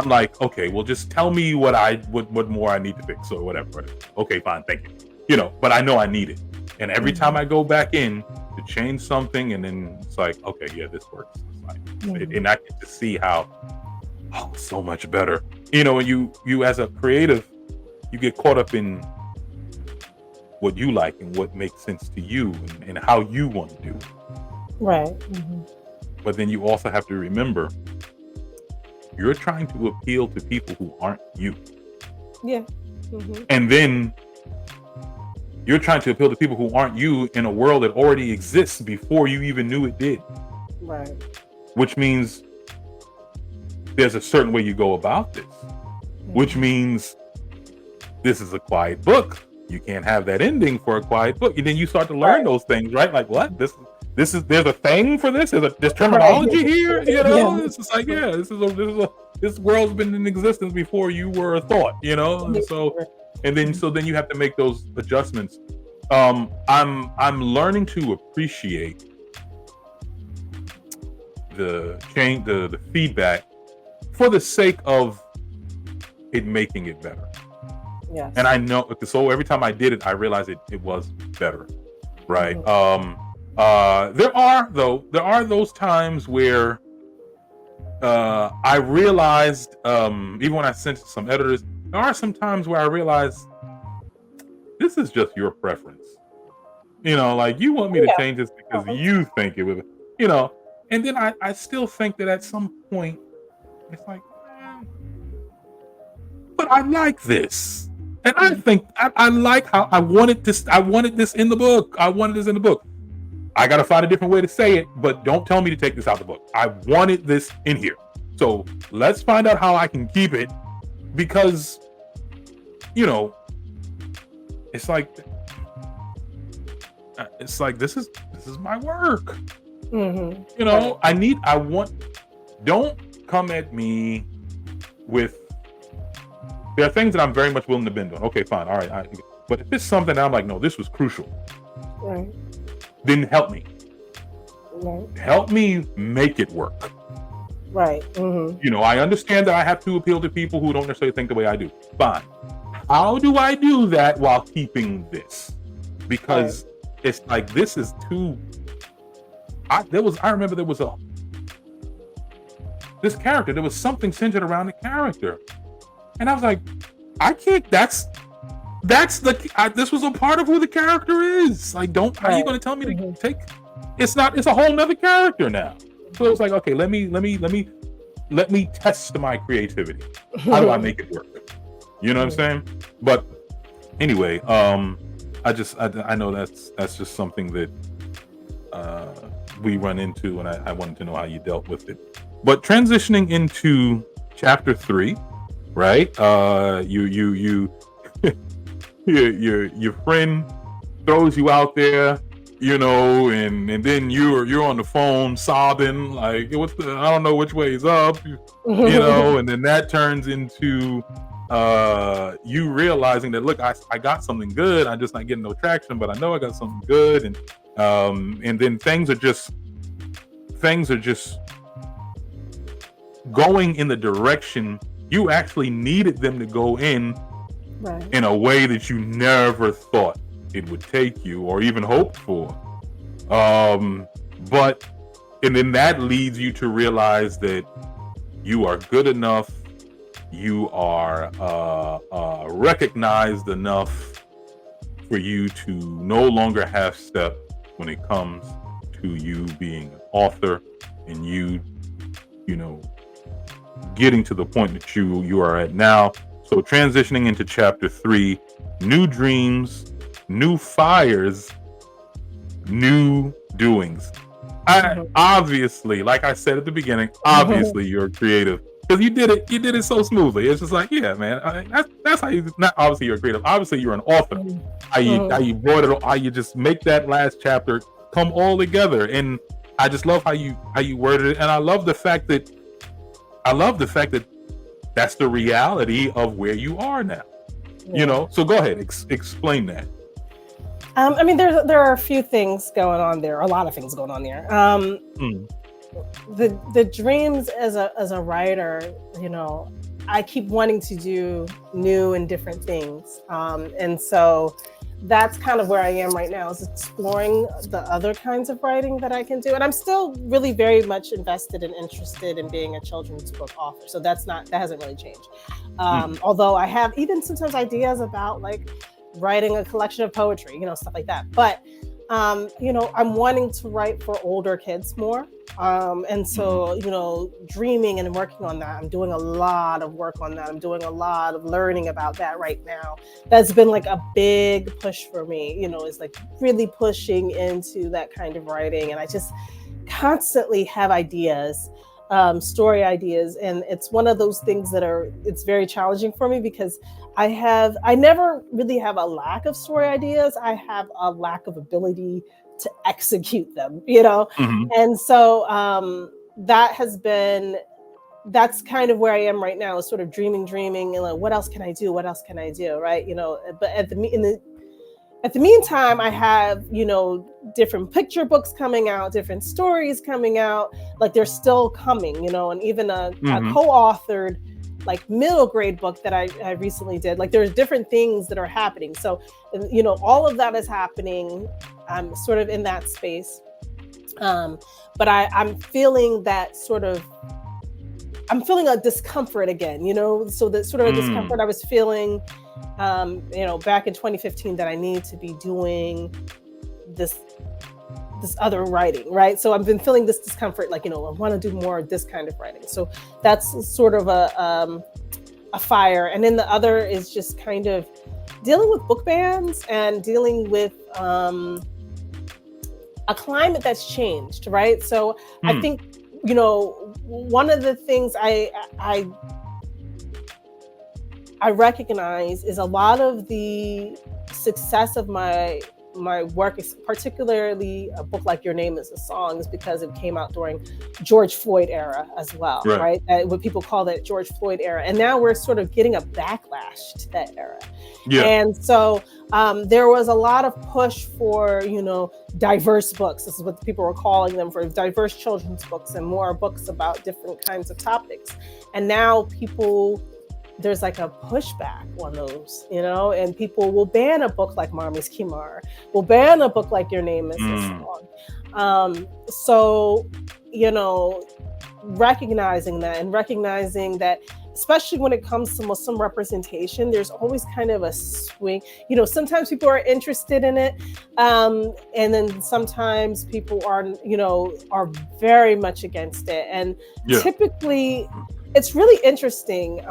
S3: like, okay, well, just tell me what more I need to fix or whatever. Okay, fine, thank you. You know, but I know I need it. And every time I go back in to change something, and then it's like, okay, yeah, this works. It's like, and I get to see how, so much better. You know, when you as a creative, you get caught up in what you like and what makes sense to you and how you want to do it.
S2: Right.
S3: But then you also have to remember, you're trying to appeal to people who aren't you.
S2: Yeah.
S3: And then you're trying to appeal to people who aren't you in a world that already exists before you even knew it did.
S2: Right.
S3: Which means there's a certain way you go about this. Which means this is a quiet book. You can't have that ending for a quiet book. And then you start to learn those things, right? Like, what? This is there's a thing for this? There's terminology here? You know? It's just like, yeah, this world's been in existence before you were a thought, you know? And so then you have to make those adjustments. I'm learning to appreciate the change, the feedback, for the sake of it making it better.
S2: Yes.
S3: And I know, so every time I did it, I realized it was better, right? There are those times where I realized, even when I sent to some editors, there are some times where I realized this is just your preference. You know, like, you want me to change this because you think it would, you know. And then I still think that at some point, it's like, but I like this. And I think I like how I wanted this in the book. I wanted this in the book. I got to find a different way to say it, but don't tell me to take this out of the book. I wanted this in here. So let's find out how I can keep it, because, you know, it's like this is my work. You know, don't come at me with, there are things that I'm very much willing to bend on. Okay, fine. All right. But if it's something that I'm like, no, this was crucial.
S2: Right.
S3: Then help me.
S2: Right.
S3: Help me make it work.
S2: Right.
S3: You know, I understand that I have to appeal to people who don't necessarily think the way I do. Fine. How do I do that while keeping this? Because it's like, this is too. I remember there was this character. There was something centered around the character. And I was like, I can't, this was a part of who the character is. Like, how are you going to tell me to take, it's a whole nother character now. So it was like, okay, let me test my creativity. How do I make it work? You know what I'm saying? But anyway, I know that's just something that we run into, and I wanted to know how you dealt with it. But transitioning into chapter 3, right? Your friend throws you out there, you know, and then you're on the phone sobbing, like, I don't know which way is up, you know, and then that turns into you realizing that, look, I got something good, I'm just not getting no traction, but I know I got something good, and then things are just going in the direction you actually needed them to go in a way that you never thought it would take you or even hoped for. And then that leads you to realize that you are good enough, you are recognized enough for you to no longer half step when it comes to you being an author, and you know,
S1: getting to the point that you are at now. So transitioning into chapter 3, new dreams, new fires, new doings. Obviously, like I said at the beginning, obviously you're creative because you did it so smoothly. It's just like, yeah, man, that's how you. Not obviously you're creative. Obviously you're an author. How you brought it, how you just make that last chapter come all together, and I just love how you worded it, and I love the fact that that's the reality of where you are now. You know, so go ahead, explain that.
S2: I mean, there are a few things going on there, a lot of things going on there. The dreams as a writer, you know, I keep wanting to do new and different things, and so that's kind of where I am right now, is exploring the other kinds of writing that I can do. And I'm still really very much invested and interested in being a children's book author. So that hasn't really changed. Although I have even sometimes ideas about like writing a collection of poetry, you know, stuff like that. But, you know, I'm wanting to write for older kids more. And so, you know, dreaming and working on that, I'm doing a lot of work on that. I'm doing a lot of learning about that right now. That's been like a big push for me, you know, is like really pushing into that kind of writing. And I just constantly have ideas, story ideas. And it's one of those things it's very challenging for me because I never really have a lack of story ideas. I have a lack of ability to execute them, you know? And so that's kind of where I am right now, is sort of dreaming and like, what else can I do? Right? You know, but at the meantime, I have, you know, different picture books coming out, different stories coming out, like they're still coming, you know, and even a co-authored like middle grade book that I recently did. Like there's different things that are happening. So, you know, all of that is happening. I'm sort of in that space. But I'm feeling that I'm feeling a discomfort again, you know, so that sort of a discomfort I was feeling, you know, back in 2015, that I need to be doing this other writing, right? So I've been feeling this discomfort, like, you know, I want to do more of this kind of writing. So that's sort of a fire. And then the other is just kind of dealing with book bans and dealing with a climate that's changed, right? So I think, you know, one of the things I recognize is a lot of the success of my work, is particularly a book like Your Name Is a Song, is because it came out during George Floyd era as well, right? What people call that George Floyd era. And now we're sort of getting a backlash to that era. And so there was a lot of push for, you know, diverse books. This is what people were calling them, for diverse children's books and more books about different kinds of topics. And now there's like a pushback on those, you know, and people will ban a book like Mommy's Kimar, will ban a book like Your Name Is a Song. So, you know, recognizing that, especially when it comes to Muslim representation, there's always kind of a swing. You know, sometimes people are interested in it, and then sometimes people are very much against it. And typically, it's really interesting.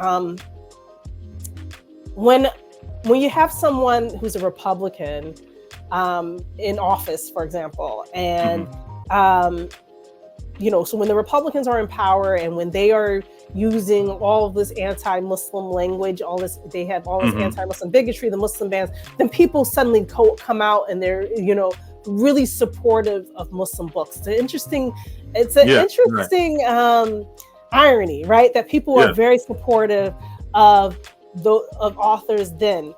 S2: When you have someone who's a Republican in office, for example, and you know, so when the Republicans are in power and when they are using all of this anti-Muslim language, they have all this anti-Muslim bigotry, the Muslim bans, then people suddenly come out and they're, you know, really supportive of Muslim books. It's an interesting irony, right? That people are very supportive of authors then.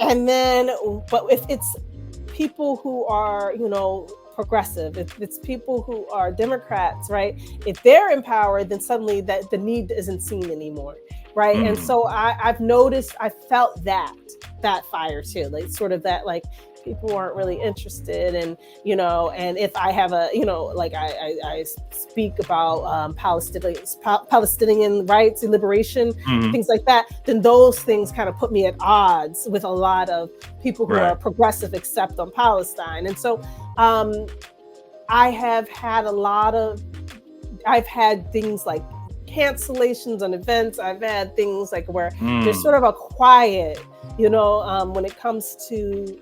S2: And then, but if it's people who are, you know, progressive, if it's people who are Democrats, right? If they're in power, then suddenly that the need isn't seen anymore, right? And so I've noticed, I felt that fire too, like sort of that, like people aren't really interested, and you know, and if I have a, you know, like I speak about Palestinian rights and liberation, things like that, then those things kind of put me at odds with a lot of people who are progressive, except on Palestine. And so I've had things like cancellations on events. I've had things like where there's sort of a quiet, when it comes to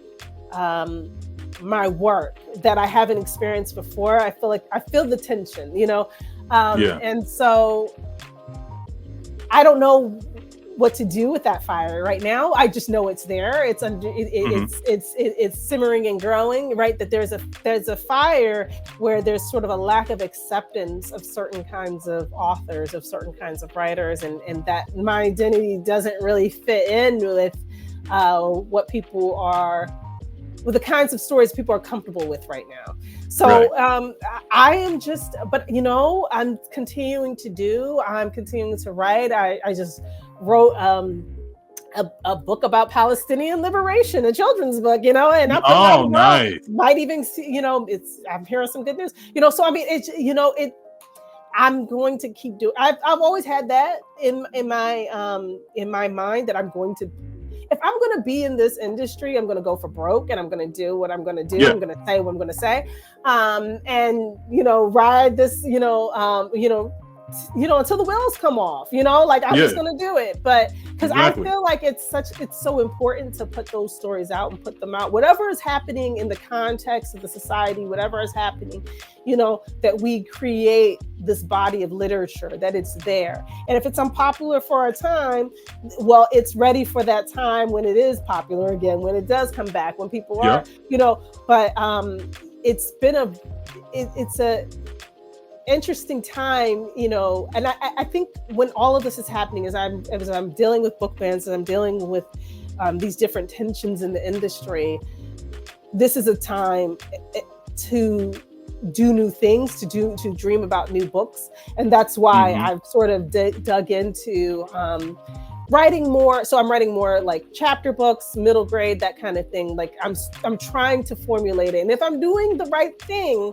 S2: my work that I haven't experienced before. I feel the tension, and so I don't know what to do with that fire right now. I just know it's there. It's it's simmering and growing, right? That there's a fire where there's sort of a lack of acceptance of certain kinds of authors, of certain kinds of writers, and that my identity doesn't really fit in with what people are, with the kinds of stories people are comfortable with right now. So I am just, but I'm continuing to write. I just wrote a book about Palestinian liberation, a children's book, and I
S3: nice.
S2: Might even see, I'm hearing some good news, so I mean, I'm going to keep doing. I've always had that in my mind that I'm going to. If I'm going to be in this industry, I'm going to go for broke, and I'm going to do what I'm going to do. Yeah. I'm going to say what I'm going to say, and ride this, until the wheels come off. I'm just going to do it. But because I feel like it's so important to put those stories out and put them out. Whatever is happening in the context of the society, whatever is happening, that we create this body of literature, that it's there. And if it's unpopular for a time, well, it's ready for that time when it is popular again, when it does come back, when people are, but it's been it's a interesting time, and I think when all of this is happening, as I'm dealing with book bans, and I'm dealing with these different tensions in the industry, this is a time to do new things, to dream about new books. And that's why I've sort of dug into writing more. So I'm writing more like chapter books, middle grade, that kind of thing. Like I'm trying to formulate it. And if I'm doing the right thing,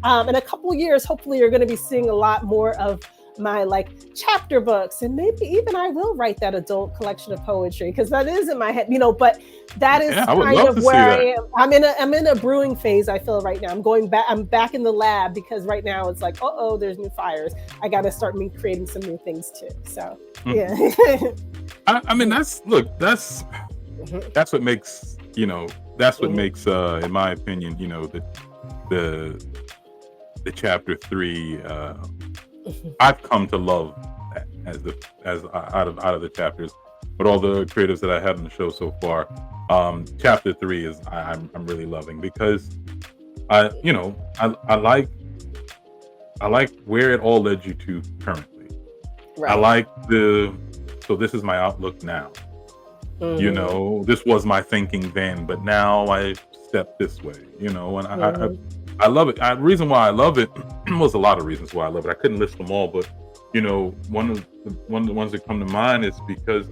S2: in a couple of years, hopefully you're going to be seeing a lot more of my like chapter books, and maybe even I will write that adult collection of poetry, because that is in my head, but that is kind of where I am. I'm in a brewing phase, I feel, right now. I'm back in the lab, because right now it's like, there's new fires. I got to start creating some new things too. So yeah.
S3: I mean, that's what makes, that's what makes, in my opinion, the chapter 3, I've come to love as out of the chapters, but all the creatives that I had on the show so far, chapter 3 is I'm really loving, because I like where it all led you to currently. Right. I like so this is my outlook now. This was my thinking then, but now I step this way, and I love it. The reason why I love it was a lot of reasons why I love it. I couldn't list them all, but one of the ones that come to mind is because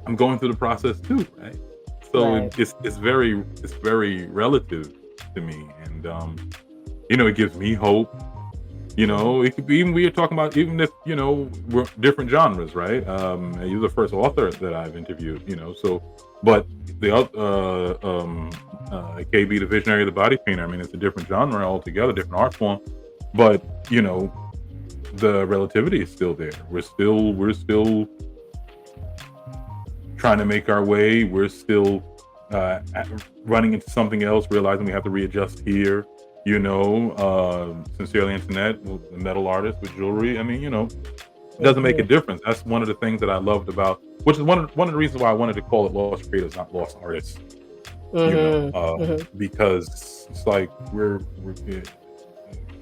S3: I'm going through the process too, right? So it's very relative to me, and it gives me hope. It could be, even we are talking about, even if we're different genres, right? You're the first author that I've interviewed, so. But the KB, the visionary, the body painter, I mean, it's a different genre altogether, different art form. But the relativity is still there. We're still trying to make our way. We're still running into something else, realizing we have to readjust here. Sincerely Antoinette, the metal artist with jewelry. I mean, it doesn't make a difference. That's one of the things that I loved about, which is one of the reasons why I wanted to call it Lost Creatives, not Lost Artists. Because it's like we're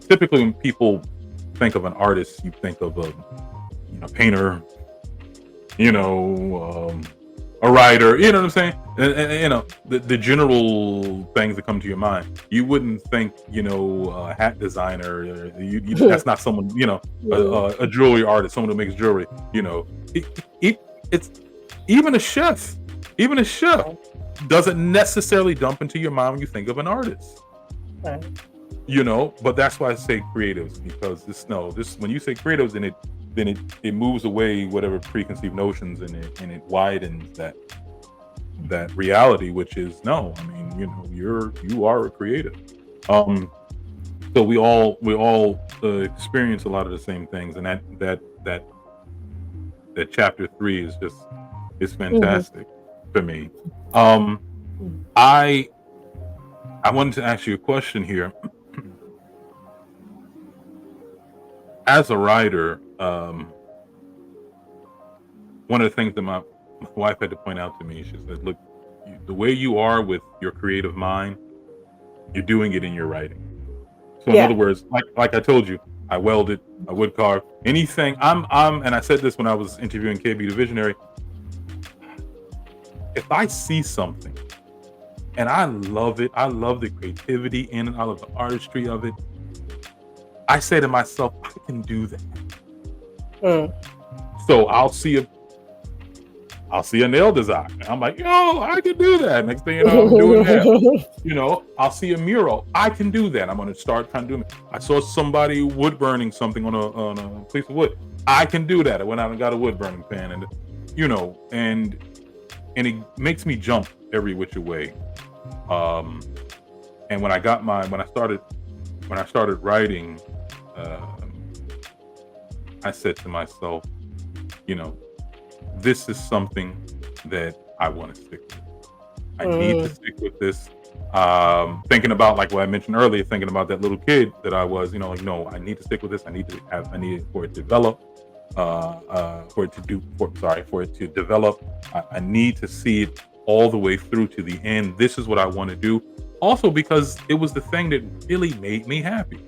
S3: typically, when people think of an artist, you think of a painter, a writer, you know what I'm saying? And the general things that come to your mind. You wouldn't think, a hat designer, that's not someone, a jewelry artist, someone who makes jewelry, it's even a chef doesn't necessarily dump into your mind when you think of an artist. Right. But that's why I say creatives, because this when you say creatives, then it moves away whatever preconceived notions, and it widens that reality, which is you are a creative. So So we all experience a lot of the same things, and that chapter 3 is just fantastic for me. I wanted to ask you a question here. As a writer, one of the things that my wife had to point out to me, she said, "Look, the way you are with your creative mind, you're doing it in your writing." So in other words, like I told you, I welded, I wood carve, anything. And I said this when I was interviewing KB the Visionary. If I see something and I love it, I love the creativity in it, I love the artistry of it, I say to myself, I can do that. So I'll see a nail design, and I'm like, yo, I can do that. Next thing you know, I'm doing that. I'll see a mural, I can do that. I'm going to start trying to do it. I saw somebody wood burning something on a piece of wood. I can do that. I went out and got a wood burning pan, and and it makes me jump every which way. And when I started writing, I said to myself, this is something that I want to stick with. I need to stick with this. Thinking about, like what I mentioned earlier, thinking about that little kid that I was, no, I need to stick with this. I need it for it to develop. For it to develop. I need to see it all the way through to the end. This is what I want to do. Also because it was the thing that really made me happy.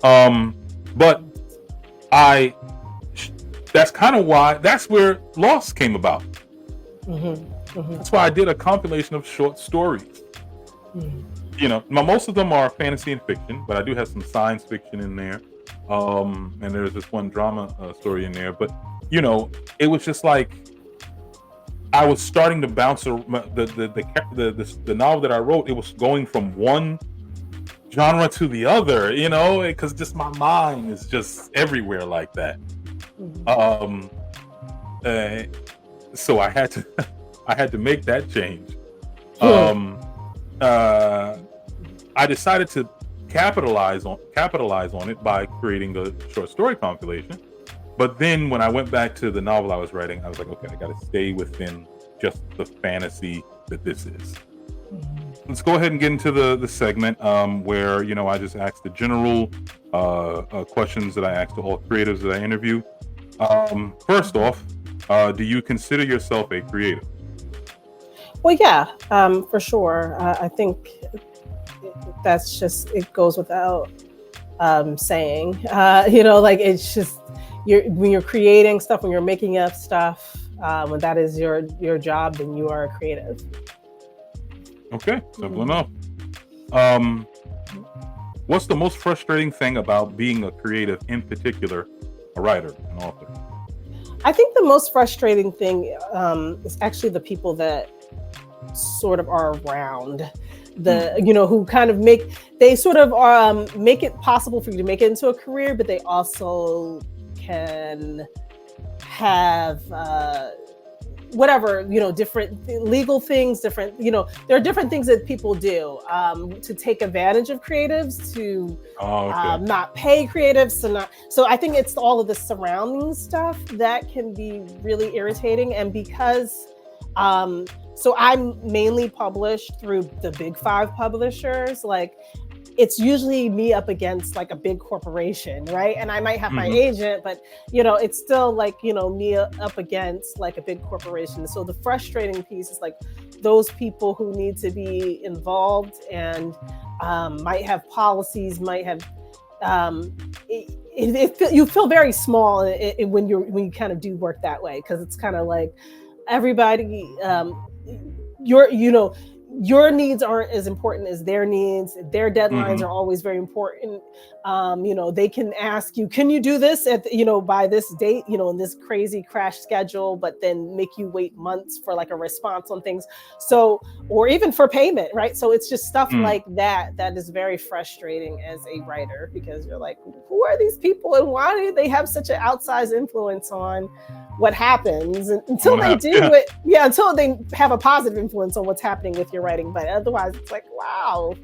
S3: But that's where L.O.S.T came about. That's why I did a compilation of short stories. Most of them are fantasy and fiction, but I do have some science fiction in there. And there's this one drama story in there. But it was just like I was starting to bounce the novel that I wrote. It was going from one genre to the other, because just my mind is just everywhere like that. So I had to make that change. I decided to capitalize on it by creating a short story compilation. But then when I went back to the novel I was writing, I was like, okay, I got to stay within just the fantasy that this is. Let's go ahead and get into the segment where I just ask the general questions that I ask to all creatives that I interview. First off, do you consider yourself a creative?
S2: Well, yeah, for sure. I think that's just, it goes without saying. It's just when you're creating stuff, when you're making up stuff, when that is your job, then you are a creative.
S3: Okay, simple enough. What's the most frustrating thing about being a creative, in particular, a writer, an author?
S2: I think the most frustrating thing is actually the people that sort of are around who kind of make it possible for you to make it into a career, but they also can have different legal things, there are different things that people do to take advantage of creatives, to not pay creatives, so I think it's all of the surrounding stuff that can be really irritating. And because so I'm mainly published through the big 5 publishers, it's usually me up against a big corporation, right? And I might have my agent, but it's still me up against a big corporation. So the frustrating piece is those people who need to be involved and might have policies, might have you feel very small when you kind of do work that way, because it's kind of like everybody, your needs aren't as important as their needs. Their deadlines are always very important. They can ask you, can you do this at by this date, in this crazy crash schedule, but then make you wait months for a response on things. So, or even for payment, right? So it's just stuff like that is very frustrating as a writer, because you're like, who are these people and why do they have such an outsized influence on what happens? And until they do it, until they have a positive influence on what's happening with your writing. But otherwise it's wow,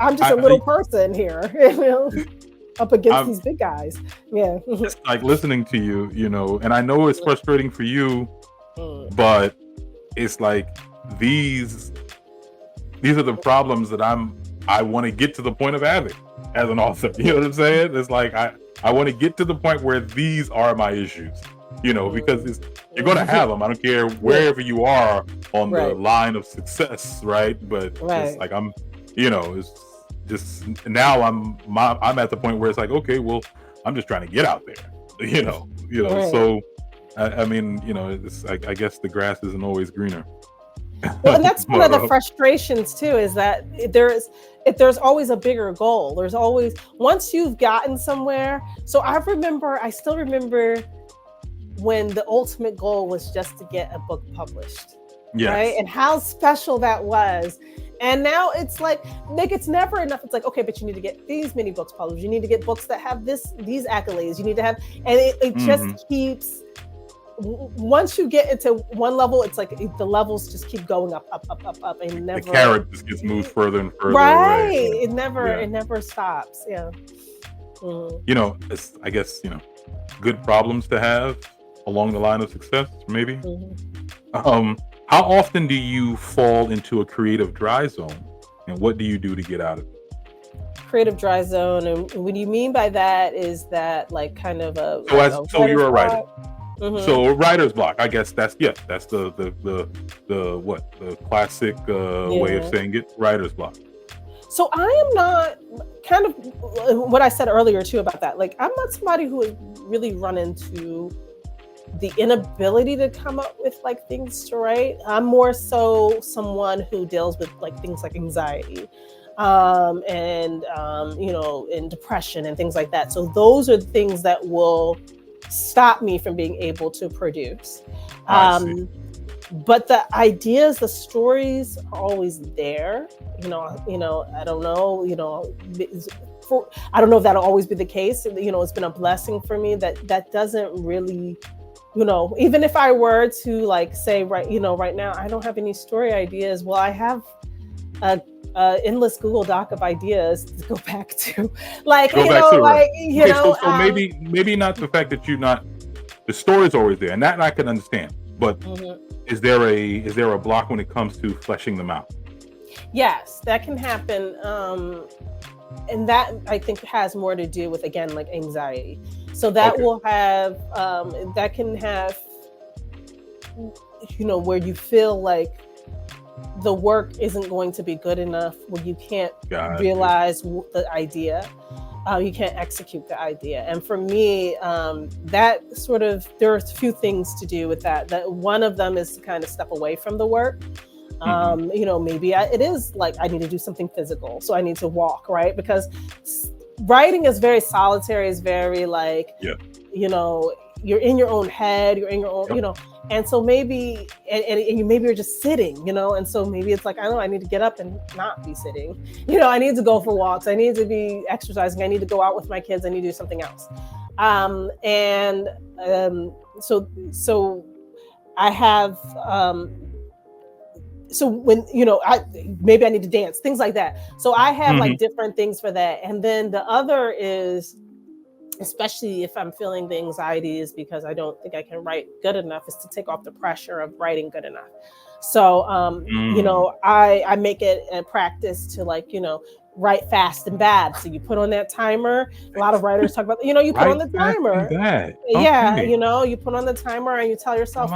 S2: I'm just a little person here, you know, up against these big guys. Yeah.
S3: It's like listening to you, you know, and I know it's frustrating for you, but it's like these are the problems that I want to get to the point of having as an author. You know what I'm saying? It's like I want to get to the point where these are my issues, you know, because you're going to have them. I don't care wherever you are on the line of success, right? But it's like you know, it's just now I'm at the point where it's like, okay, well, I'm just trying to get out there, you know. So I mean, you know, I guess the grass isn't always greener.
S2: Well, and that's one of the frustrations too, is that there's always a bigger goal. There's always, once you've gotten somewhere. So I still remember when the ultimate goal was just to get a book published. Yes. Right? And how special that was. And now it's like it's never enough. It's like, okay, but you need to get these many books published. You need to get books that have these accolades. You need to have, and it just keeps, once you get into one level, it's like the levels just keep going up, and never.
S3: The carrot just gets moved further and further
S2: right
S3: away.
S2: It never stops. Yeah.
S3: You know, it's, I guess, you know, good problems to have along the line of success, maybe. How often do you fall into a creative dry zone, and what do you do to get out of it?
S2: Creative dry zone, and what do you mean by that? Is that like kind of a
S3: so you're a writer? So a writer's block, I guess that's the classic way of saying it, writer's block.
S2: So I am not, kind of what I said earlier too about that. Like, I'm not somebody who has really run into the inability to come up with like things to write. I'm more so someone who deals with like things like anxiety, and you know, and depression and things like that. So those are the things that will stop me from being able to produce. But the ideas, the stories are always there. You know, I don't know, you know, I don't know if that'll always be the case. You know, it's been a blessing for me that doesn't really, you know, even if I were to like say right now, I don't have any story ideas. Well, I have a endless Google Doc of ideas to go back to, like,
S3: so maybe not the fact that the story's always there, and that I can understand, but is there a block when it comes to fleshing them out?
S2: Yes, that can happen, and that I think has more to do with, again, like anxiety. So that will have that can have, you know, where you feel like the work isn't going to be good enough, where you can't realize the idea, you can't execute the idea. And for me, that sort of, there are a few things to do with that. That one of them is to kind of step away from the work. You know, maybe it is like I need to do something physical, so I need to walk, right? Because writing is very solitary, is very like, you know, you're in your own head, you're in your own, you know, and so maybe, and maybe you're just sitting, you know, and so maybe it's like, I don't know, I need to get up and not be sitting, you know, I need to go for walks, I need to be exercising, I need to go out with my kids, I need to do something else. So I have, so when, you know, maybe I need to dance, things like that. So I have like different things for that. And then the other is, especially if I'm feeling the anxiety, is because I don't think I can write good enough, is to take off the pressure of writing good enough. So, you know, I make it a practice to, like, you know, write fast and bad. So you put on that timer. A lot of writers talk about, you know, you put on the timer. Yeah, you know, you put on the timer and you tell yourself,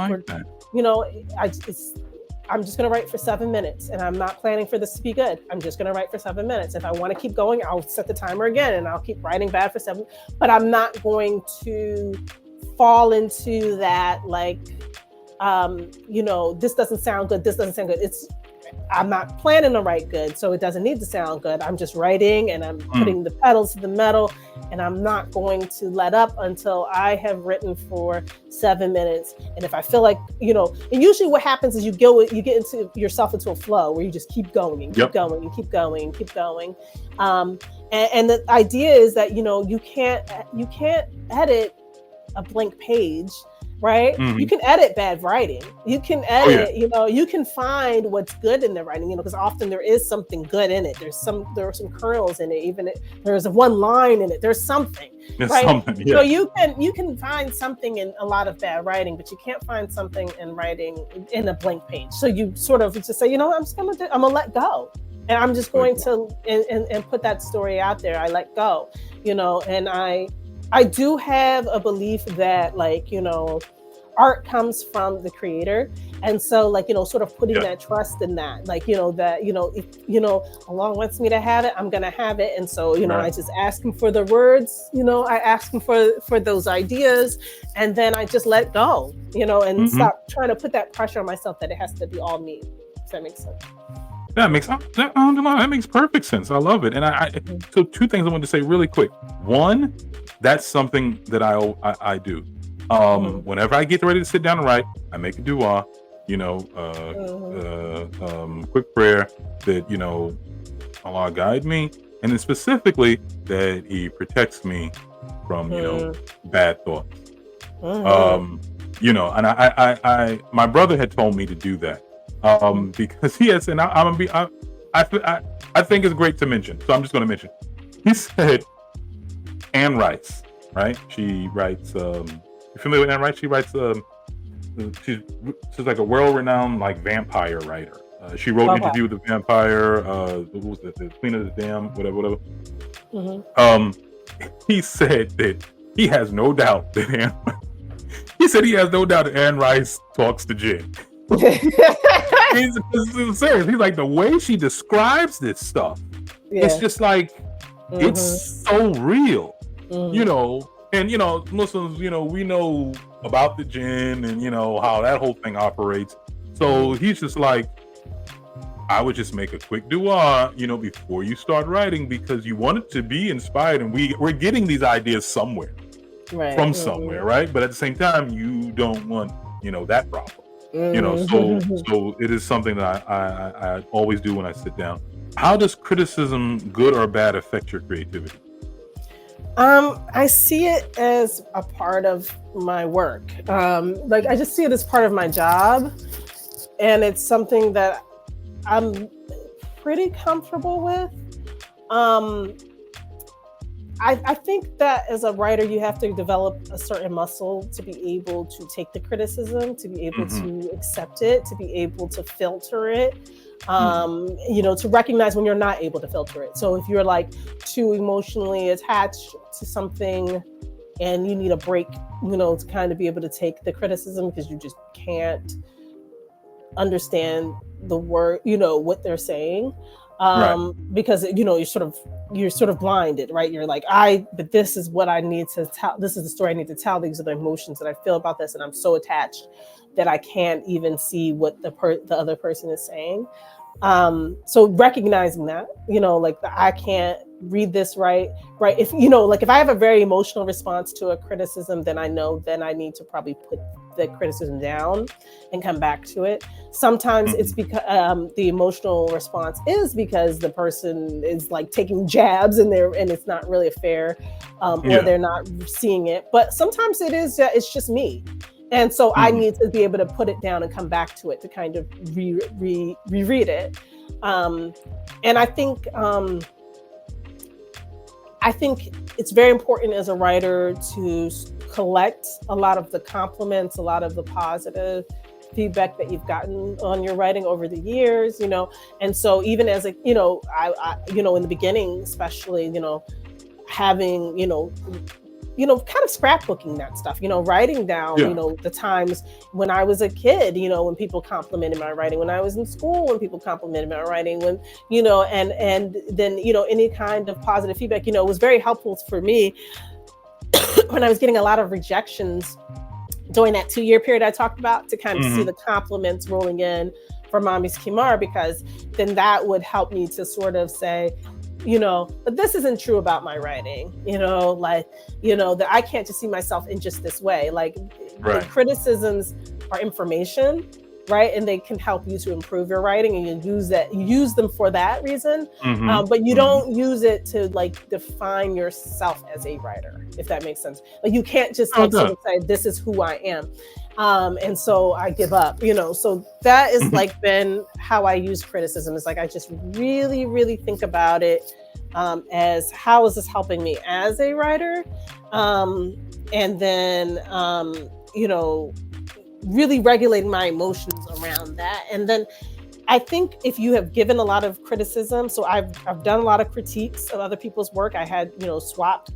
S2: you know, I'm just going to write for 7 minutes, and I'm not planning for this to be good. I'm just going to write for 7 minutes. If I want to keep going, I'll set the timer again and I'll keep writing bad for 7, but I'm not going to fall into that, like, you know, this doesn't sound good. This doesn't sound good. I'm not planning to write good, so it doesn't need to sound good. I'm just writing and I'm putting the pedals to the metal, and I'm not going to let up until I have written for 7 minutes. And if I feel like, you know, and usually what happens is you get into yourself into a flow where you just keep going and keep going and keep going and keep going. And the idea is that, you know, you can't edit a blank page. right?
S3: Mhm.
S2: You can edit bad writing. You can edit, you can find what's good in the writing, because often there is something good in it. There are some kernels in it, even there's one line in it. There's something,
S3: There's
S2: right?
S3: something, yeah.
S2: So you can find something in a lot of bad writing, but you can't find something in writing in a blank page. So you sort of just say, I'm gonna let go. And I'm just going to and put that story out there. I let go, and I do have a belief that art comes from the creator. And so sort of putting that trust in that, if Allah wants me to have it, I'm going to have it. And so, I just ask him for the words, I ask him for those ideas, and then I just let go, and stop trying to put that pressure on myself that it has to be all me. Does that make sense?
S3: That makes perfect sense. I love it. And so two things I want to say really quick. One, that's something that I do. Whenever I get ready to sit down and write, I make a dua, quick prayer that, Allah guide me. And then specifically that he protects me from, bad thoughts. And I my brother had told me to do that. Because he has, and I think it's great to mention, so I'm just going to mention. He said, Anne writes, right? She writes. You familiar with Anne Rice? She writes. She's like a world-renowned vampire writer. She wrote Interview with the Vampire. What was it? The Queen of the Dam, whatever. He said that he has no doubt that Anne Rice talks to Jinn. He's serious. He's like, the way she describes this stuff, it's just it's so real, and Muslims, we know about the jinn and how that whole thing operates. So he's just like, I would just make a quick dua, before you start writing, because you want it to be inspired, and we're getting these ideas somewhere, from somewhere, right? But at the same time, you don't want that problem. So it is something that I always do when I sit down. How does criticism, good or bad, affect your creativity?
S2: I see it as a part of my work. I just see it as part of my job, and it's something that I'm pretty comfortable with. I think that as a writer, you have to develop a certain muscle to be able to take the criticism, to be able to accept it, to be able to filter it, to recognize when you're not able to filter it. So if you're too emotionally attached to something and you need a break, to kind of be able to take the criticism because you just can't understand the word, what they're saying. Because you're sort of blinded, right? You're like, but this is what I need to tell. This is the story I need to tell. These are the emotions that I feel about this, and I'm so attached that I can't even see what the other person is saying. So recognizing that, I can't read this right. If if I have a very emotional response to a criticism, then I know I need to probably put the criticism down and come back to it. Sometimes it's because the emotional response is because the person is taking jabs and it's not really a fair, or they're not seeing it. But sometimes it's just me. And so I need to be able to put it down and come back to it to kind of reread it. And I think it's very important as a writer to collect a lot of the compliments, a lot of the positive feedback that you've gotten on your writing over the years, And so even as I in the beginning, especially, having, kind of scrapbooking that stuff, writing down, the times when I was a kid, when people complimented my writing, when I was in school, when people complimented my writing, when, and then, any kind of positive feedback, was very helpful for me when I was getting a lot of rejections during that 2-year period I talked about, to kind of see the compliments rolling in for Mommy's Kimar, because then that would help me to sort of say, but this isn't true about my writing, that I can't just see myself in just this way. The criticisms are information, right? And they can help you to improve your writing, and you use them for that reason. But you don't use it to like define yourself as a writer, if that makes sense. Like you can't just like sort of say, this is who I am. And so I give up, so that is like been how I use criticism. It's like, I just really, really think about it as how is this helping me as a writer? And then, really regulating my emotions around that. And then I think if you have given a lot of criticism, so I've done a lot of critiques of other people's work. I had, I've swapped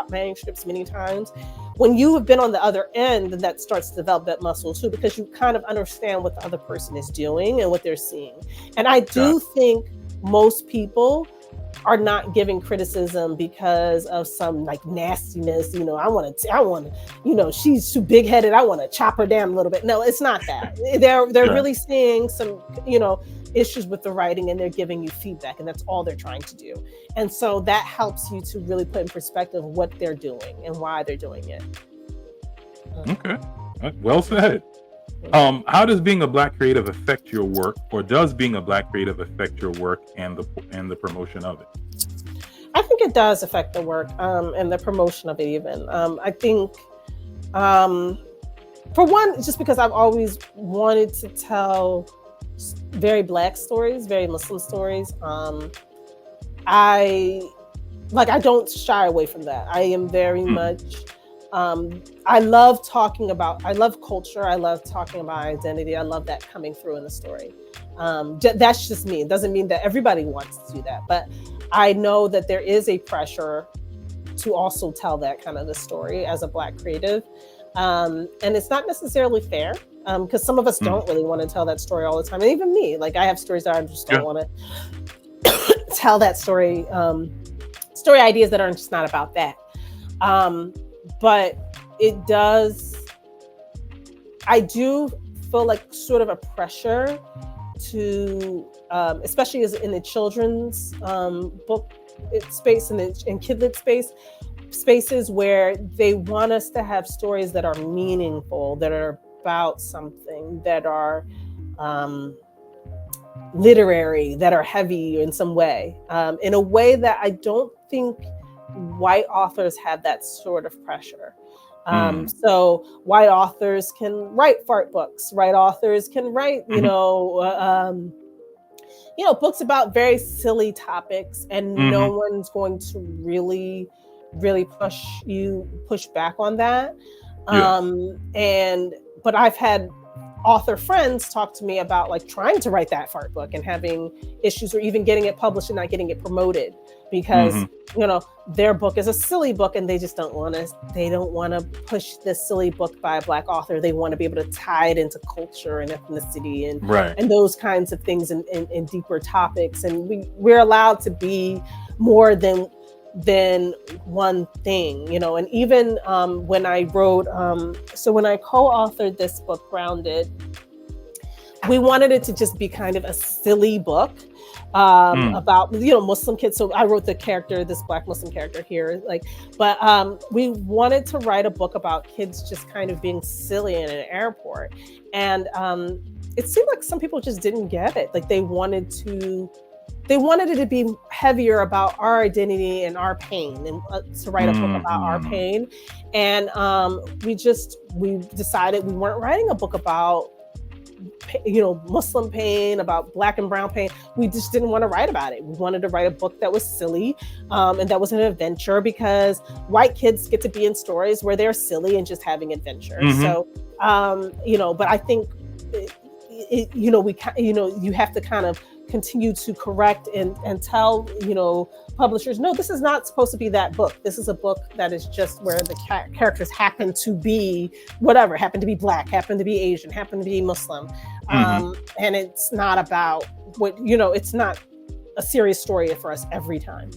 S2: manuscripts many times. When you have been on the other end, then that starts to develop that muscle too, because you kind of understand what the other person is doing and what they're seeing. And I do think most people are not giving criticism because of some like nastiness, I want to, she's too big headed, I want to chop her down a little bit. No, it's not that. They're really seeing some, issues with the writing, and they're giving you feedback, and that's all they're trying to do. And so that helps you to really put in perspective what they're doing and why they're doing it.
S3: Okay, well said. How does being a Black creative affect your work, or does being a Black creative affect your work and the promotion of it?
S2: I think it does affect the work and the promotion of it even. I think, for one, just because I've always wanted to tell very Black stories, very Muslim stories. I don't shy away from that. I am very much... I love culture. I love talking about identity. I love that coming through in the story. That's just me. It doesn't mean that everybody wants to do that, but I know that there is a pressure to also tell that kind of the story as a Black creative. And it's not necessarily fair, because some of us don't really want to tell that story all the time. And even me, like I have stories that I just don't want to tell that story ideas that are just not about that. But it does, I do feel like sort of a pressure to, especially as in the children's book space and kidlit spaces where they want us to have stories that are meaningful, that are about something, that are literary, that are heavy in some way, in a way that I don't think white authors have that sort of pressure. So white authors can write fart books. White authors can write, books about very silly topics, and no one's going to really, really push back on that. But I've had author friends talk to me about like trying to write that fart book and having issues, or even getting it published and not getting it promoted because their book is a silly book, and they just don't want to push this silly book by a Black author. They want to be able to tie it into culture and ethnicity and those kinds of things and deeper topics. And we're allowed to be more than one thing, and even when I wrote, when I co-authored this book, Grounded, we wanted it to just be kind of a silly book about, Muslim kids. So I wrote this Black Muslim character here, but we wanted to write a book about kids just kind of being silly in an airport. And it seemed like some people just didn't get it. Like they wanted it to be heavier about our identity and our pain, and to write a book about our pain. And we decided we weren't writing a book about, Muslim pain, about Black and brown pain. We just didn't want to write about it. We wanted to write a book that was silly, and that was an adventure, because white kids get to be in stories where they're silly and just having adventure. So, but I think, you have to kind of continue to correct and tell, publishers, no, this is not supposed to be that book. This is a book that is just where the characters happen to be whatever, happen to be Black, happen to be Asian, happen to be Muslim. And it's not about it's not a serious story for us every time.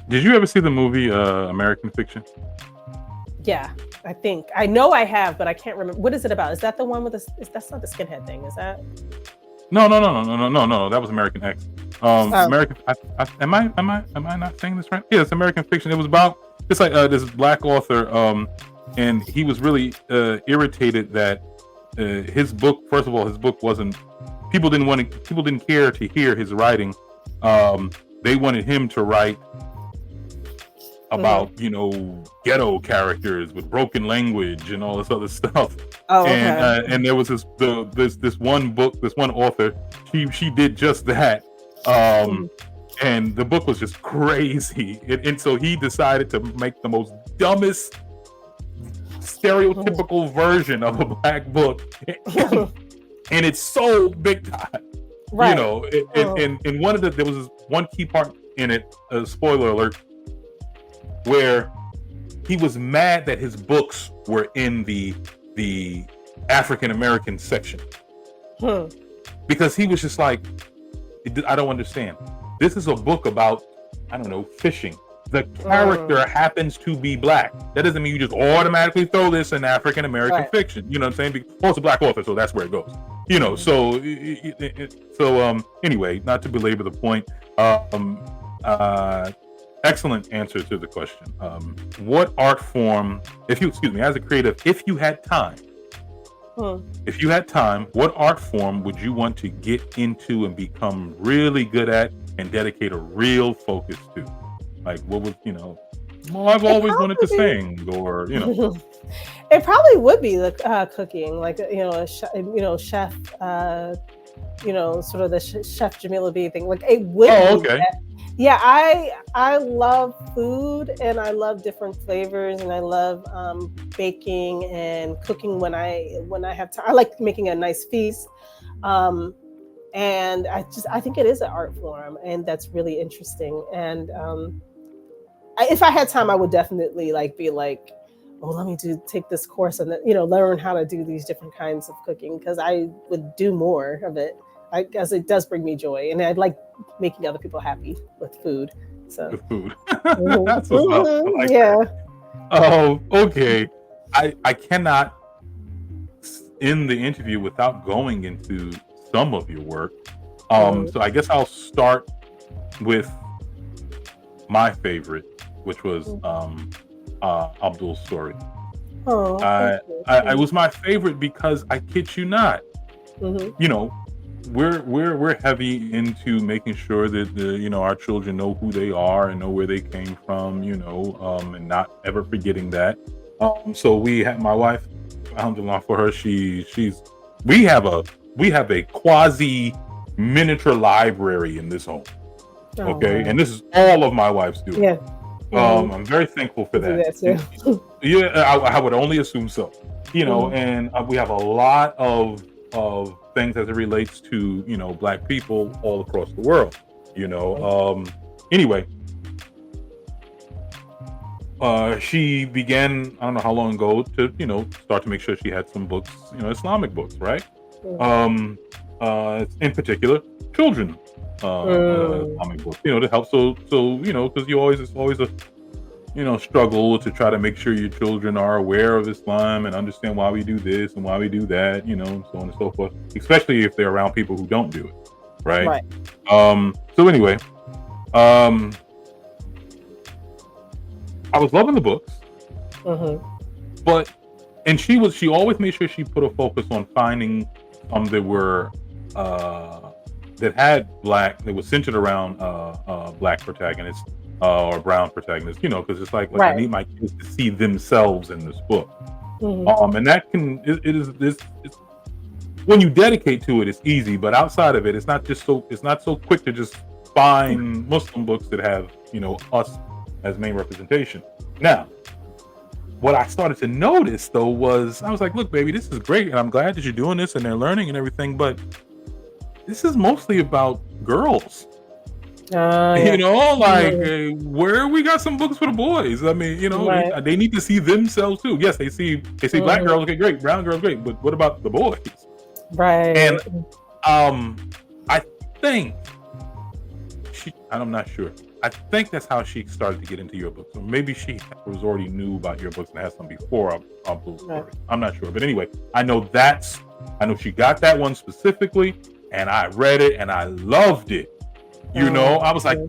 S3: Did you ever see the movie American Fiction?
S2: Yeah, I know I have, but I can't remember. What is it about? Is that the one with that's not the skinhead thing, is that?
S3: No. That was American X. American. Am I not saying this right? Yeah, it's American Fiction. It was about this Black author, and he was really irritated that his book. First of all, his book wasn't. People didn't care to hear his writing. They wanted him to write about ghetto characters with broken language and all this other stuff. And there was this one author. She did just that. And the book was just crazy. And so he decided to make the most dumbest, stereotypical version of a black book. And it's so big time. Right. And there was this one key part in it, spoiler alert, where he was mad that his books were in the African American section. Because he was just like, I don't understand. This is a book about, I don't know, fishing. The character happens to be black. That doesn't mean you just automatically throw this in African American fiction. You know what I'm saying? Because it's a black author, so that's where it goes. Anyway, not to belabor the point. Excellent answer to the question. What art form, as a creative, if you had time, what art form would you want to get into and become really good at and dedicate a real focus to? Like, what would, I've always wanted to sing, or,
S2: It probably would be the cooking, like, chef, sort of the Chef Jamilah B thing. Like, it would be
S3: okay.
S2: Yeah, I love food, and I love different flavors, and I love baking and cooking when I have time. I like making a nice feast, and I think it is an art form, and that's really interesting. And if I had time, I would definitely be like, oh, let me take this course and learn how to do these different kinds of cooking, because I would do more of it. Because it does bring me joy, and I like making other people happy with food. So
S3: with food. That's what's up. I like
S2: that.
S3: Oh, okay. I cannot end the interview without going into some of your work. So I guess I'll start with my favorite, which was Abdul's story.
S2: Oh,
S3: it was my favorite because, I kid you not, we're heavy into making sure that our children know who they are and know where they came from, and not ever forgetting that. So we have my wife, alhamdulillah for her, we have a quasi miniature library in this home. Okay, and this is all of my wife's doing.
S2: Yeah.
S3: I'm very thankful for that. Yeah, I would only assume so. And we have a lot of things as it relates to black people all across the world. Anyway, she began, I don't know how long ago, to start to make sure she had some books, Islamic books, right? In particular, children Islamic books, to help. So because it's always a struggle to try to make sure your children are aware of Islam and understand why we do this and why we do that, and so on and so forth, especially if they're around people who don't do it, right? So anyway, I was loving the books, and she always made sure she put a focus on finding some that were that were centered around black protagonists. Or brown protagonists, because it's like I need my kids to see themselves in this book. And that it's when you dedicate to it, it's easy, but outside of it, it's not so quick to just find Muslim books that have us as main representation. Now, what I started to notice though was, I was like, look, baby, this is great, and I'm glad that you're doing this and they're learning and everything, but this is mostly about girls. Where we got some books for the boys. I mean, they need to see themselves too. Yes, they see black girls, okay, great, brown girls, great, but what about the boys?
S2: Right.
S3: And I think I'm not sure. I think that's how she started to get into your books. Or maybe she was already knew about your books and had some before Abdul's story. I'm not sure. But anyway, I know she got that one specifically, and I read it and I loved it. I was like,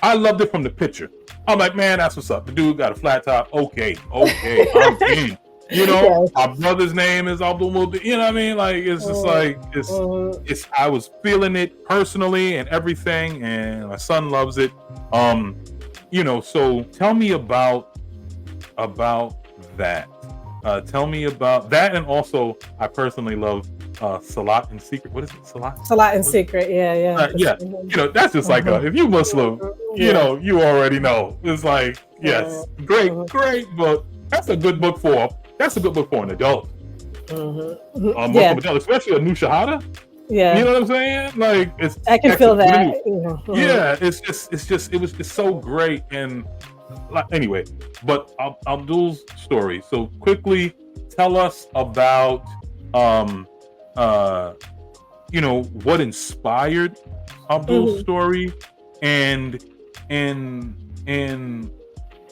S3: I loved it from the picture. I'm like, man, that's what's up. The dude got a flat top. Okay, I'm in. You know, my brother's name is Abdul Mudir. You know what I mean? Like, it's just like, it's, I was feeling it personally and everything, and my son loves it. You know, so tell me about that. Tell me about that, and also I personally love Salat in Secret. What is it? Salat in
S2: Secret. Yeah.
S3: Yeah. You know, that's just like if you Muslim, you know, you already know. It's like, yes, great book. That's a good book for an adult. Muslim adult, especially a new Shahada.
S2: Yeah.
S3: You know what I'm saying? Like,
S2: I can feel that.
S3: Yeah, it was just so great. And anyway, but Abdul's story. So quickly tell us about you know, what inspired Abdul's story, and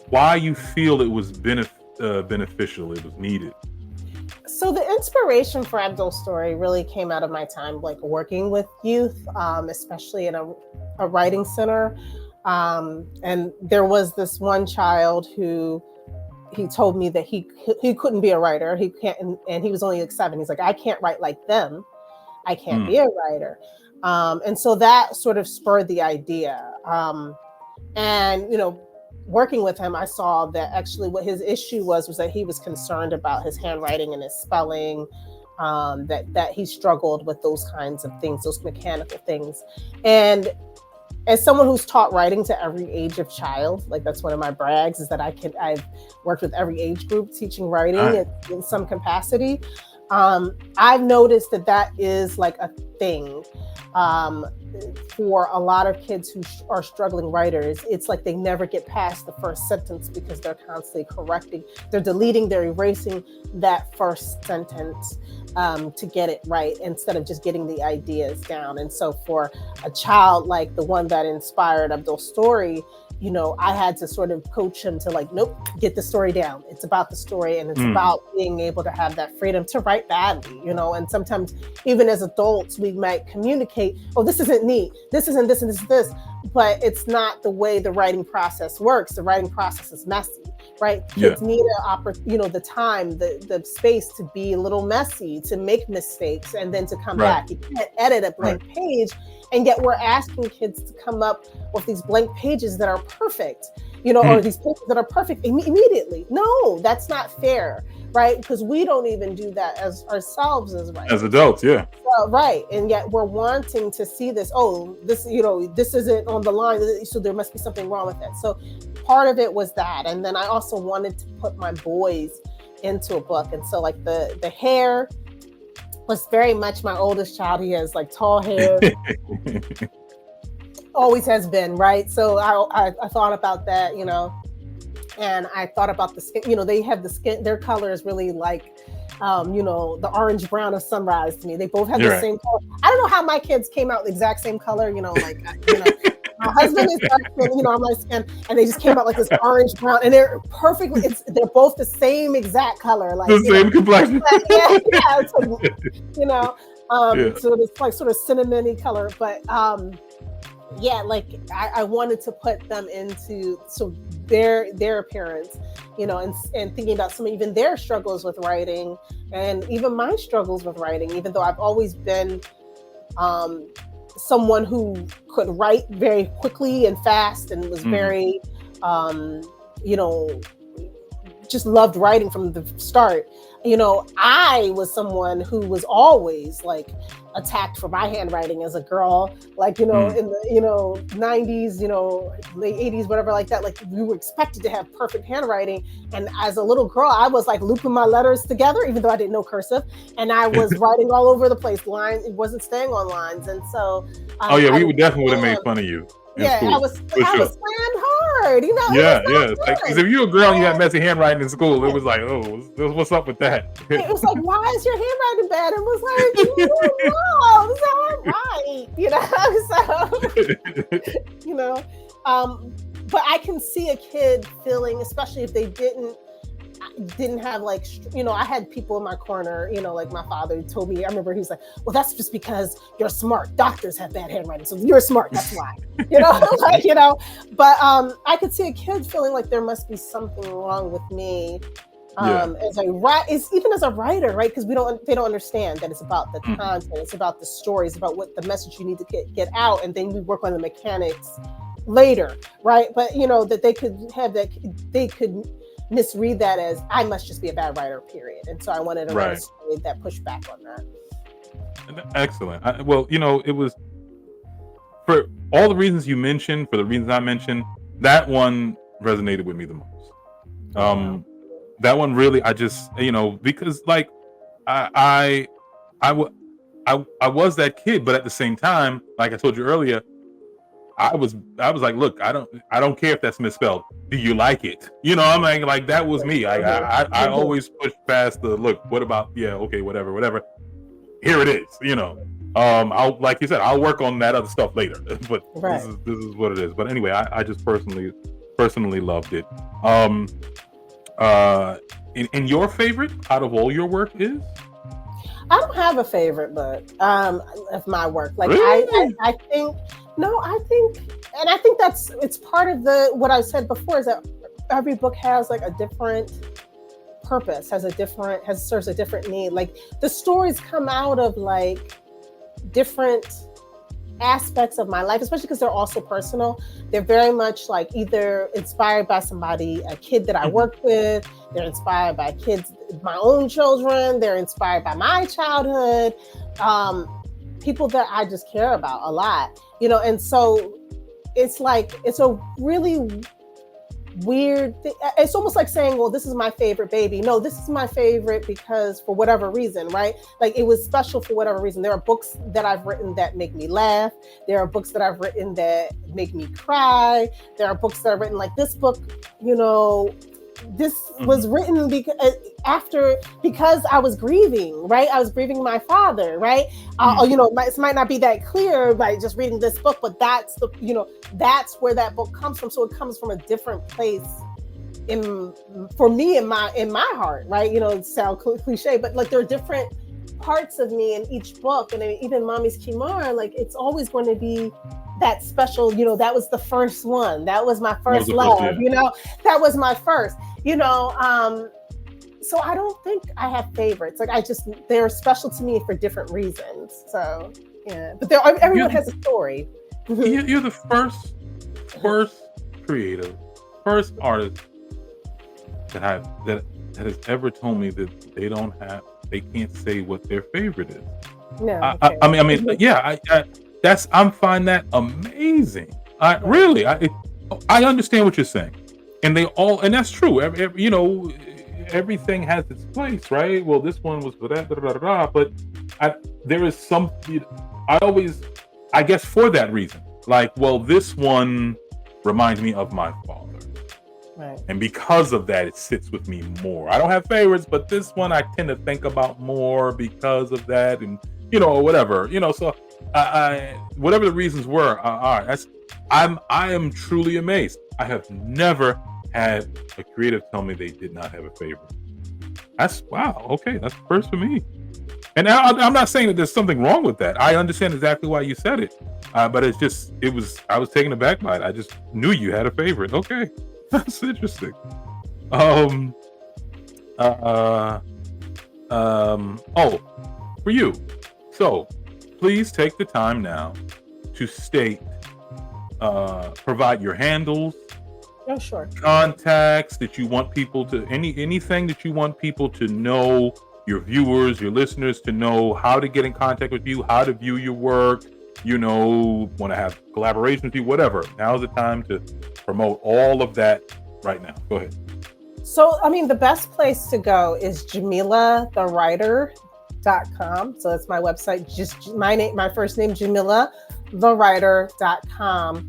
S3: why you feel it was beneficial, it was needed.
S2: So the inspiration for Abdul's story really came out of my time like working with youth, especially in a writing center. And there was this one child who he told me that he couldn't be a writer. He can't, and he was only like 7. He's like, I can't write like them. I can't be a writer. And so that sort of spurred the idea. And, you know, working with him, I saw that actually what his issue was that he was concerned about his handwriting and his spelling, that he struggled with those kinds of things, those mechanical things. And as someone who's taught writing to every age of child, like that's one of my brags, is that I've worked with every age group teaching writing in some capacity. I've noticed that is like a thing for a lot of kids who are struggling writers. It's like they never get past the first sentence because they're constantly correcting. They're deleting, they're erasing that first sentence to get it right instead of just getting the ideas down. And so for a child like the one that inspired Abdul's story, you know, I had to sort of coach him to like, nope, get the story down. It's about the story, and it's about being able to have that freedom to write badly, you know. And sometimes even as adults, we might communicate, oh, this isn't neat, this isn't this, and this is this, but it's not the way the writing process works. The writing process is messy, right? Kids need the time, the space to be a little messy, to make mistakes, and then to come back. You can't edit a blank page, and yet we're asking kids to come up with these blank pages that are perfect, you know, or these pages that are perfect immediately. No, that's not fair, right? Because we don't even do that as ourselves as writers.
S3: As adults, yeah.
S2: Right, and yet we're wanting to see this, oh, this, you know, this isn't on the line, so there must be something wrong with it. So part of it was that, and then I also wanted to put my boys into a book, and so like the hair was very much my oldest child. He has like tall hair. Always has been, right? So I thought about that, you know, and I thought about the skin. You know, they have the skin, their color is really like, you know, the orange brown of sunrise to me. They both have the same color. I don't know how my kids came out the exact same color, you know, like, you know, my husband is dark skin, you know, I'm light skin, and they just came out like this orange brown, and they're perfectly, they're both the same exact color, like
S3: the same complexion.
S2: So, you know, so it's like sort of cinnamony color, but yeah, like I wanted to put them into their appearance, you know, and thinking about some even their struggles with writing, and even my struggles with writing, even though I've always been someone who could write very quickly and fast and was very, you know, just loved writing from the start. You know, I was someone who was always like attacked for my handwriting as a girl, like, you know, in the, you know, 90s, you know, late 80s, whatever like that, like we were expected to have perfect handwriting. And as a little girl, I was like looping my letters together, even though I didn't know cursive, and I was writing all over the place. Lines, it wasn't staying on lines. And so
S3: we would definitely have made fun of you.
S2: Yeah,
S3: school,
S2: I was slammed hard, you know.
S3: Yeah, because if you were a girl and you had messy handwriting in school, it was like, oh, what's up with that?
S2: It was like, why is your handwriting bad? It was like, no, this is how I'm right, you know. So, you know, but I can see a kid feeling, especially if they didn't have like, you know, I had people in my corner, you know, like my father told me, I remember he was like, well, that's just because you're smart. Doctors have bad handwriting, so you're smart, that's why, you know, like, you know, but I could see a kid feeling like there must be something wrong with me As a even as a writer, right? Because they don't understand that it's about the content, it's about the stories, about what the message you need to get out, and then we work on the mechanics later, right? But that they could misread that as I must just be a bad writer, period. And so I wanted to write a story that pushed back on that.
S3: Excellent. It was for all the reasons you mentioned, for the reasons I mentioned, that one resonated with me the most. That one really, I just, because like I was that kid, but at the same time, like I told you earlier, I was like, look, I don't care if that's misspelled. Do you like it? I'm like that was me. I always pushed past the look. What about okay, whatever. Here it is. I'll, like you said, I'll work on that other stuff later. But this is what it is. But anyway, I just personally loved it. And your favorite out of all your work is?
S2: I don't have a favorite book of my work. Like
S3: really?
S2: I think it's part of what I said before, is that every book has like a different purpose, serves a different need. Like the stories come out of like different aspects of my life, especially because they're also personal. They're very much like either inspired by a kid that I worked with. They're inspired by kids, my own children. They're inspired by my childhood, people that I just care about a lot, and so it's like, it's a really weird thing. It's almost like saying, well, this is my favorite baby. No, this is my favorite because for whatever reason, right? Like it was special for whatever reason. There are books that I've written that make me laugh. There are books that I've written that make me cry. There are books that I've written, like this book, this was written because I was grieving, right? I was grieving my father, right? It might not be that clear by just reading this book, but that's that's where that book comes from. So it comes from a different place for me in my heart, right? It sounds cliche, but like there are different parts of me in each book, and even Mommy's Kimar, like it's always going to be that special, that was the first one. That was my first love, that was my first, so I don't think I have favorites. Like they're special to me for different reasons. So, yeah, but everyone has a story.
S3: You're the first creative, first artist that has ever told me that they can't say what their favorite is.
S2: No.
S3: I find that amazing. I understand what you're saying, and and that's true. Everything has its place, right? Well, this one was for that, but there is something. I guess for that reason, like, well, this one reminds me of my father.
S2: Right.
S3: And because of that, it sits with me more. I don't have favorites, but this one I tend to think about more because of that, and whatever. So whatever the reasons were, all right. I am truly amazed. I have never had a creative tell me they did not have a favorite. That's wow. Okay, that's first for me. And I'm not saying that there's something wrong with that. I understand exactly why you said it, but I was taken aback by it. I just knew you had a favorite. Okay, that's interesting. For you. So please take the time now to provide your handles.
S2: Oh, sure.
S3: Contacts that you want people to, anything that you want people to know, your viewers, your listeners to know how to get in contact with you, how to view your work, want to have collaboration with you, whatever. Now's the time to promote all of that right now. Go ahead.
S2: So, the best place to go is JamilahTheWriter.com. So that's my website, just my first name, JamilahTheWriter.com.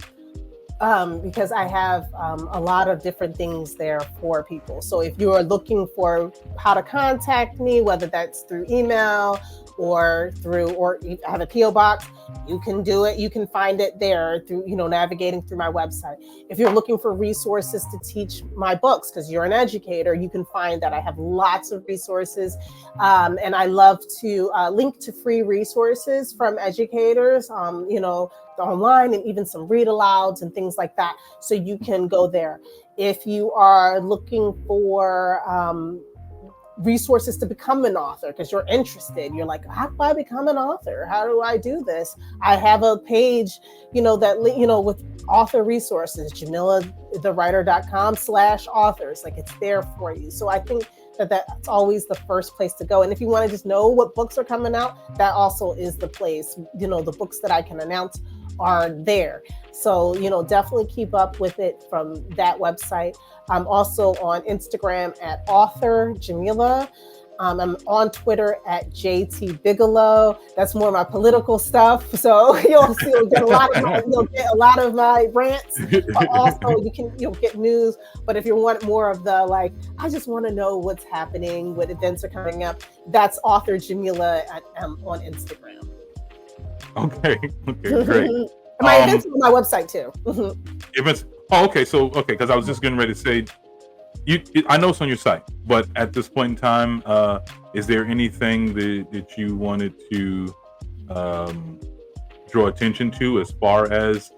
S2: Because I have a lot of different things there for people. So if you are looking for how to contact me, whether that's through email or I have a PO box, you can do it. You can find it there through, navigating through my website. If you're looking for resources to teach my books, because you're an educator, you can find that I have lots of resources. And I love to link to free resources from educators, online, and even some read alouds and things like that. So you can go there. If you are looking for resources to become an author because you're interested. You're like, how do I become an author? How do I do this? I have a page, with author resources, JamilahTheWriter.com/authors. Like, it's there for you. So I think that's always the first place to go. And if you want to just know what books are coming out, that also is the place. The books that I can announce are there. So, definitely keep up with it from that website. I'm also on Instagram at author Jamilah. I'm on Twitter at JT Bigelow. That's more my political stuff. So you'll get a lot of my rants. But also you'll get news. But if you want more of the I just want to know what's happening, what events are coming up, that's author Jamilah on Instagram.
S3: Okay, great.
S2: My events on my website too.
S3: Events. Oh, okay. So, because I was just getting ready to say, I know it's on your site, but at this point in time, is there anything that you wanted to draw attention to as far as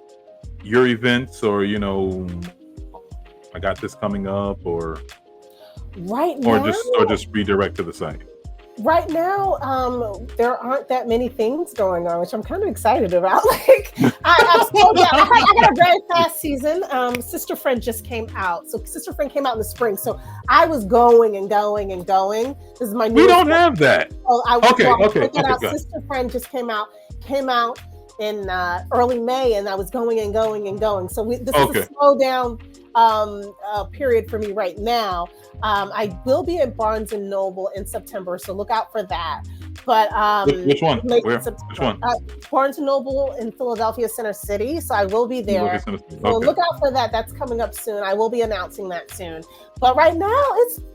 S3: your events, or I got this coming up, or just redirect to the site?
S2: Right now, there aren't that many things going on, which I'm kind of excited about. I got a very fast season. Sister Friend just came out. So Sister Friend came out in the spring. So I was going and going and going. This is my new.
S3: We don't have that. Okay.
S2: Sister Friend just came out in early May, and I was going and going and going. So this is a slow down period for me right now. I will be at Barnes and Noble in September, so look out for that. But
S3: which one? Where? Which one?
S2: Barnes and Noble in Philadelphia Center City. So I will be there. So look out for that. That's coming up soon. I will be announcing that soon. But right now it's kind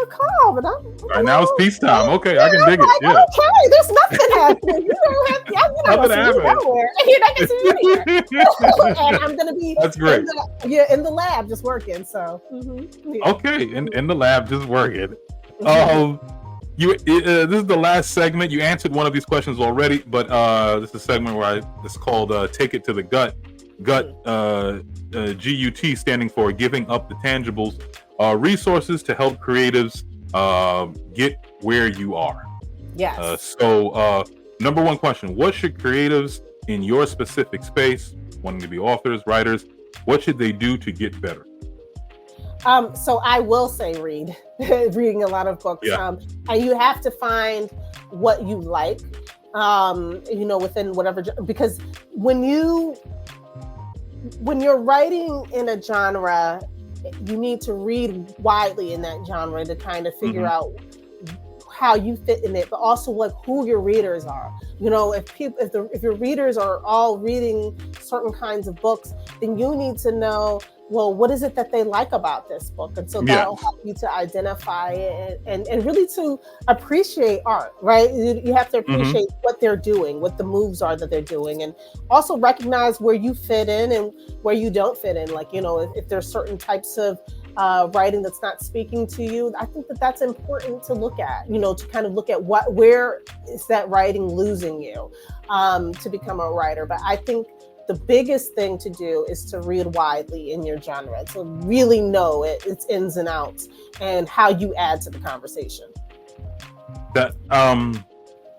S2: of calm. But
S3: right now it's peacetime. Okay, I can dig it. Yeah.
S2: Okay, there's nothing happening. Nothing happening. You're not going to see me here. And I'm going to be.
S3: That's great.
S2: In the lab, just working. So. Yeah.
S3: Okay, in the lab, just working. This is the last segment. You answered one of these questions already, but this is a segment where it's called "Take It to the Gut." GUT standing for Giving Up the Tangibles, resources to help creatives get where you are.
S2: Yes.
S3: So, number one question: what should creatives in your specific space, wanting to be authors, writers, what should they do to get better?
S2: So I will say reading a lot of books.
S3: Yeah.
S2: And you have to find what you like, within whatever, because when you're writing in a genre, you need to read widely in that genre to kind of figure out how you fit in it, but also who your readers are. If your readers are all reading certain kinds of books, then you need to know, well, what is it that they like about this book? And so that'll help you to identify it and really to appreciate art, right? You have to appreciate what they're doing, what the moves are that they're doing, and also recognize where you fit in and where you don't fit in. If there's certain types of writing that's not speaking to you, I think that's important to look at, to kind of look at where is that writing losing you to become a writer. But I think the biggest thing to do is to read widely in your genre, to really know its ins and outs and how you add to the conversation.
S3: That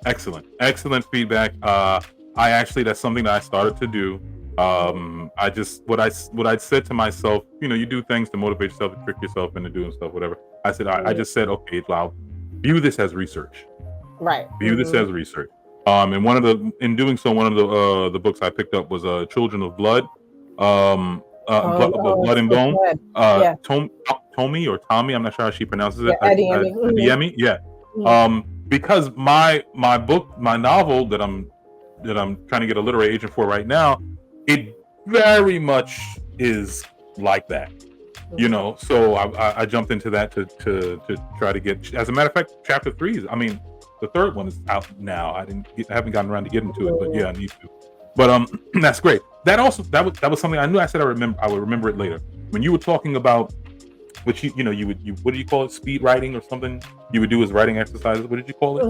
S3: excellent feedback. That's something that I started to do. What I said to myself, you do things to motivate yourself, to trick yourself into doing stuff, whatever. I said, I just said, okay, I'll view this as research.
S2: Right.
S3: View this as research. And in doing so, one of the books I picked up was Children of Blood, Blood and Bone. Tommy or Tommy, I'm not sure how she pronounces it. Adeyemi. Yeah. Because my book, my novel that I'm trying to get a literary agent for right now, it very much is like that. So I jumped into that to try to get. As a matter of fact, chapter 3 the third one is out now. I haven't gotten around to getting to it, but yeah, I need to. But that's great. That was something I knew. I said I would remember it later. When you were talking about which you what do you call it? Speed writing or something? You would do as writing exercises. What did you call it?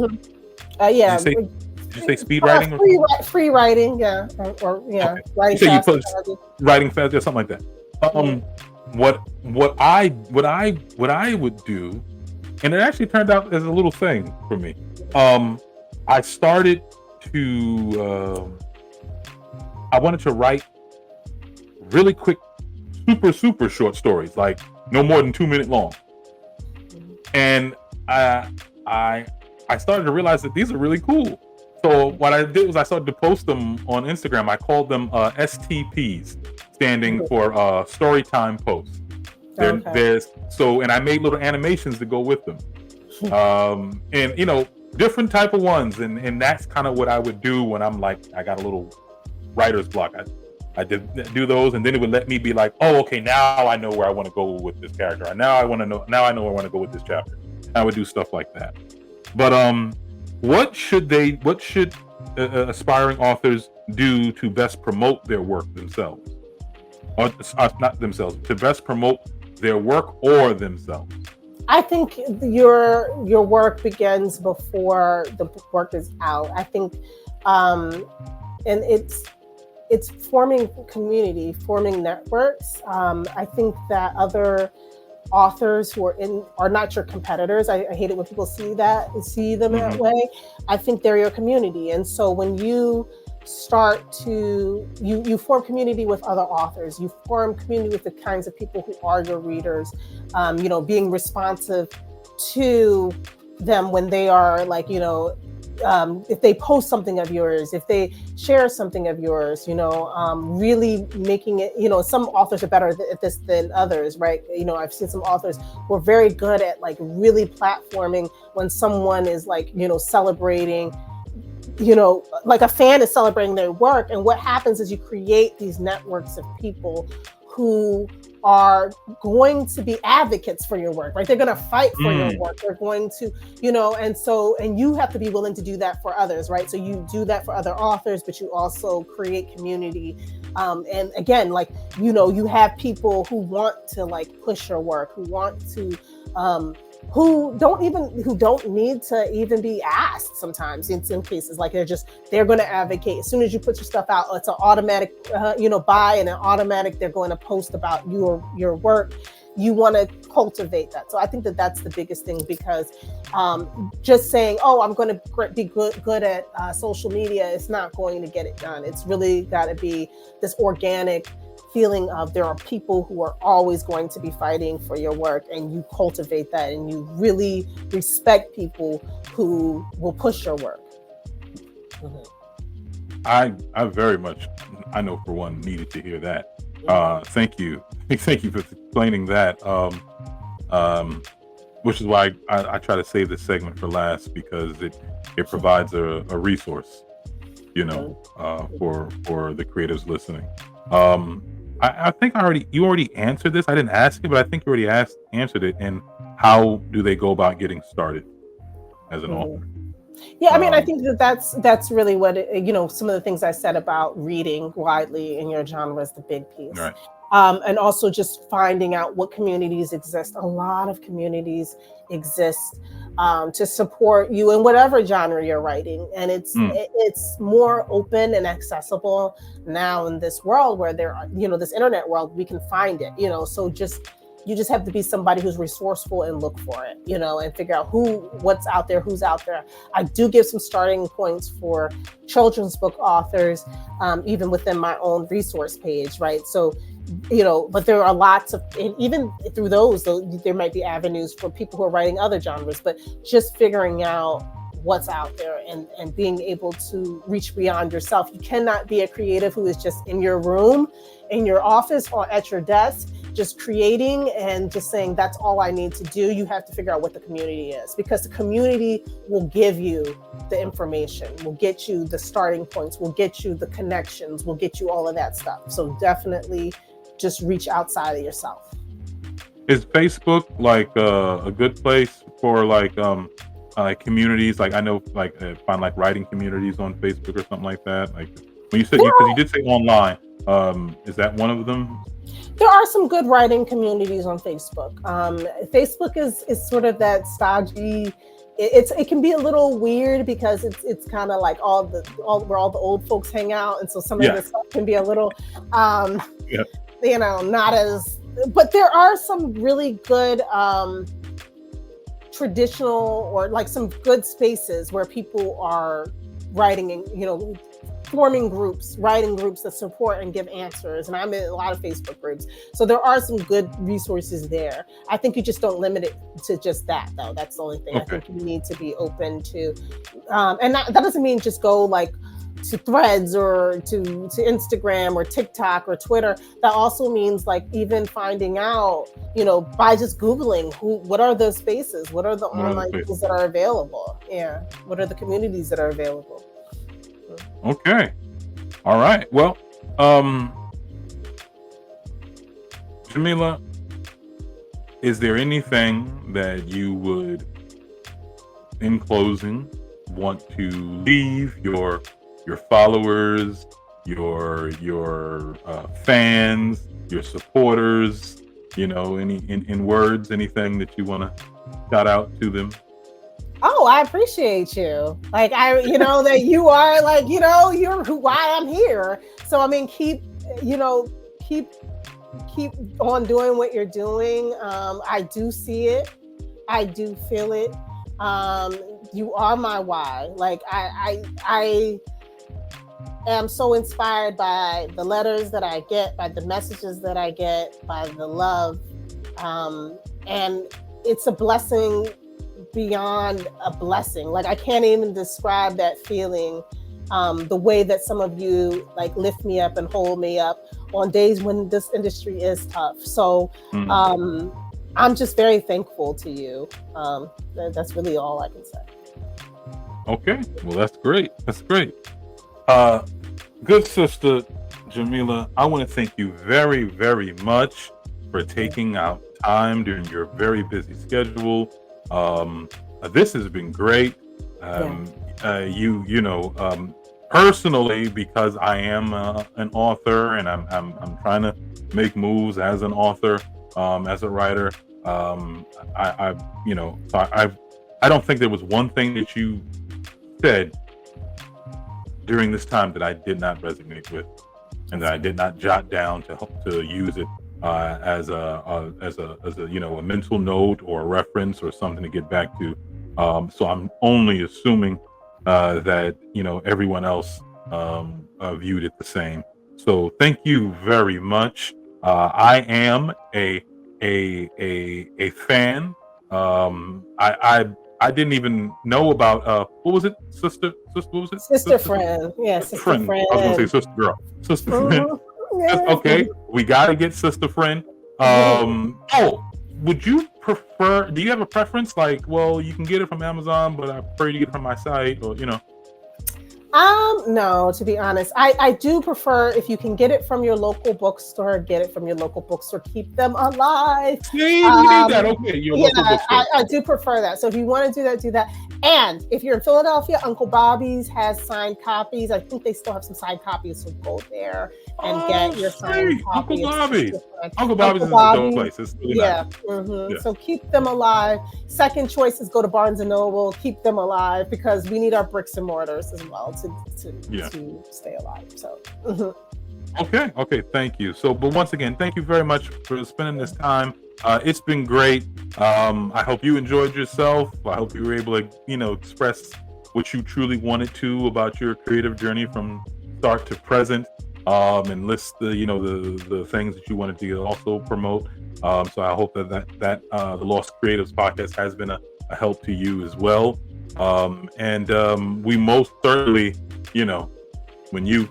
S2: Yeah.
S3: Did you say speed writing?
S2: Free writing, yeah, or yeah, okay. Writing fast.
S3: Writing fast, or something like that. What I would do And it actually turned out as a little thing for me. I started to, I wanted to write really quick, super short stories, like no more than 2 minutes long. And I started to realize that these are really cool. So what I did was I started to post them on Instagram. I called them STPs, standing for Storytime Posts. And I made little animations to go with them. And you know, different type of ones. And that's kind of what I would do when I'm like, I got a little writer's block. I did do those, and then it would let me be like, oh, okay, now I know where I want to go with this character. Or now I know where I want to go with this chapter. I would do stuff like that. But what should aspiring authors do to best promote their work themselves? Or not themselves, to best promote their work or themselves?
S2: I think your work begins before the work is out. I think, and it's forming community, forming networks. I think that other authors who are not your competitors. I hate it when people see them that way. I think they're your community. And so when you start to, you form community with other authors, you form community with the kinds of people who are your readers, you know, being responsive to them when they are like, you know, if they post something of yours, if they share something of yours, you know, really making it, you know, some authors are better at this than others, right? You know, I've seen some authors who are very good at like really platforming when someone is like, you know, celebrating, you know, like a fan is celebrating their work. And what happens is you create these networks of people who are going to be advocates for your work, right? They're going to fight for your work. They're going to, you know, and you have to be willing to do that for others, right? So you do that for other authors, but you also create community. And again, like, you know, you have people who want to like push your work, who want to, who don't need to even be asked sometimes in some cases. Like they're going to advocate. As soon as you put your stuff out, it's an automatic, you know, buy, and an automatic, they're going to post about your work. You want to cultivate that. So I think that that's the biggest thing, because just saying, oh, I'm going to be good at social media, is not going to get it done. It's really got to be this organic feeling of there are people who are always going to be fighting for your work, and you cultivate that, and you really respect people who will push your work.
S3: I very much, I know for one, needed to hear that. Thank you for explaining that. Which is why I try to save this segment for last, because it provides a resource, you know, for the creatives listening. I think you already answered this. I didn't ask it, but I think you already answered it. And how do they go about getting started as an author?
S2: Yeah, I mean, I think that's really what you know, some of the things I said about reading widely in your genre is the big piece.
S3: Right.
S2: And also just finding out what communities exist. A lot of communities exist to support you in whatever genre you're writing. And it's more open and accessible now in this world where there are, you know, this internet world, we can find it, you know, so you just have to be somebody who's resourceful and look for it, you know, and figure out what's out there, who's out there. I do give some starting points for children's book authors, even within my own resource page, right? So, you know, but there are lots of, and even through those, there might be avenues for people who are writing other genres, but just figuring out what's out there and being able to reach beyond yourself. You cannot be a creative who is just in your room, in your office, or at your desk, just creating and just saying, that's all I need to do. You have to figure out what the community is, because the community will give you the information, will get you the starting points, will get you the connections, will get you all of that stuff. So definitely just reach outside of yourself.
S3: Is Facebook like a good place for like communities? Like I know, like find like writing communities on Facebook or something like that. Like when you said, because you did say online, is that one of them?
S2: There are some good writing communities on Facebook. Facebook is sort of that stodgy. It can be a little weird because it's kind of like where all the old folks hang out, and so some of this stuff can be a little, you know, not as. But there are some really good traditional or like some good spaces where people are writing and, you know, forming groups, writing groups that support and give answers. And I'm in a lot of Facebook groups. So there are some good resources there. I think you just don't limit it to just that, though. That's the only thing. Okay. I think you need to be open to, and that doesn't mean just go like to Threads or to Instagram or TikTok or Twitter. That also means like even finding out, you know, by just Googling what are those spaces? What are the online things that are available? Yeah. What are the communities that are available?
S3: Okay. All right. Well, Jamilah, is there anything that you would, in closing, want to leave your followers, your fans, your supporters, you know, in words, anything that you want to shout out to them?
S2: Oh, I appreciate you. Like, you know, that you are like, you know, you're why I'm here. So, I mean, keep on doing what you're doing. I do see it. I do feel it. You are my why. Like, I am so inspired by the letters that I get, by the messages that I get, by the love. And it's a blessing beyond a blessing. Like, I can't even describe that feeling, the way that some of you like lift me up and hold me up on days when this industry is tough. So I'm just very thankful to you. That's really all I can say.
S3: Okay, well, that's great. That's great. Good sister Jamilah, I want to thank you very, very much for taking out time during your very busy schedule. This has been great. You know, personally, because I am an author and I'm trying to make moves as an author, as a writer. I don't think there was one thing that you said during this time that I did not resonate with, and that I did not jot down to use it as a you know, a mental note or a reference or something to get back to. So I'm only assuming that, you know, everyone else viewed it the same. So thank you very much. I am a fan. I didn't even know about what was it? Sister, what was it?
S2: Sister friend. Yeah, sister friend.
S3: I was gonna say sister girl. Sister friend. Okay, we gotta get sister friend. Oh, would you prefer? Do you have a preference? Like, well, you can get it from Amazon, but I prefer you to get it from my site, or, you know.
S2: No, to be honest, I do prefer if you can get it from your local bookstore, get it from your local bookstore, keep them alive.
S3: See, we need that. Okay, your local bookstore.
S2: I do prefer that. So if you want to do that, do that. And if you're in Philadelphia, Uncle Bobby's has signed copies. I think they still have some signed copies, so go there and get your signed copy.
S3: Uncle Bobby's is a dope place. It's really nice.
S2: Yeah. So keep them alive. Second choice is go to Barnes & Noble, keep them alive, because we need our bricks and mortars as well to stay alive. So
S3: okay, thank you. So, but once again, thank you very much for spending this time. It's been great. I hope you enjoyed yourself. I hope you were able to, you know, express what you truly wanted to about your creative journey from start to present, and list the, you know, the things that you wanted to also promote. So I hope that the Lost Creatives podcast has been a help to you as well. And we most certainly, you know, when you've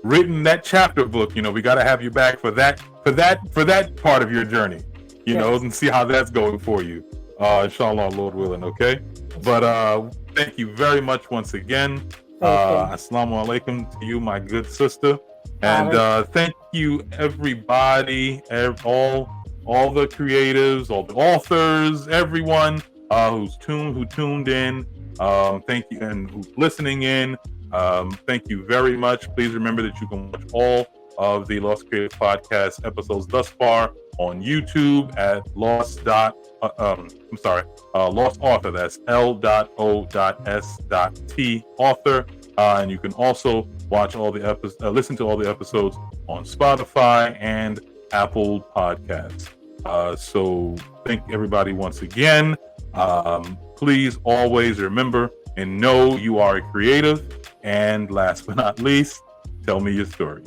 S3: written that chapter book, you know, we got to have you back for that part of your journey, you know, and see how that's going for you. Inshallah, Lord willing. Okay. But thank you very much once again. Assalamu alaikum to you, my good sister. And thank you, everybody, all the creatives, all the authors, everyone who tuned in. Thank you, and who's listening in. Thank you very much. Please remember that you can watch all of the Lost Creative Podcast episodes thus far on YouTube at Lost Author. That's L.O.S.T author. And you can also watch all the listen to all the episodes on Spotify and Apple Podcasts. So thank everybody once again. Please always remember and know you are a creative. And last but not least, tell me your story.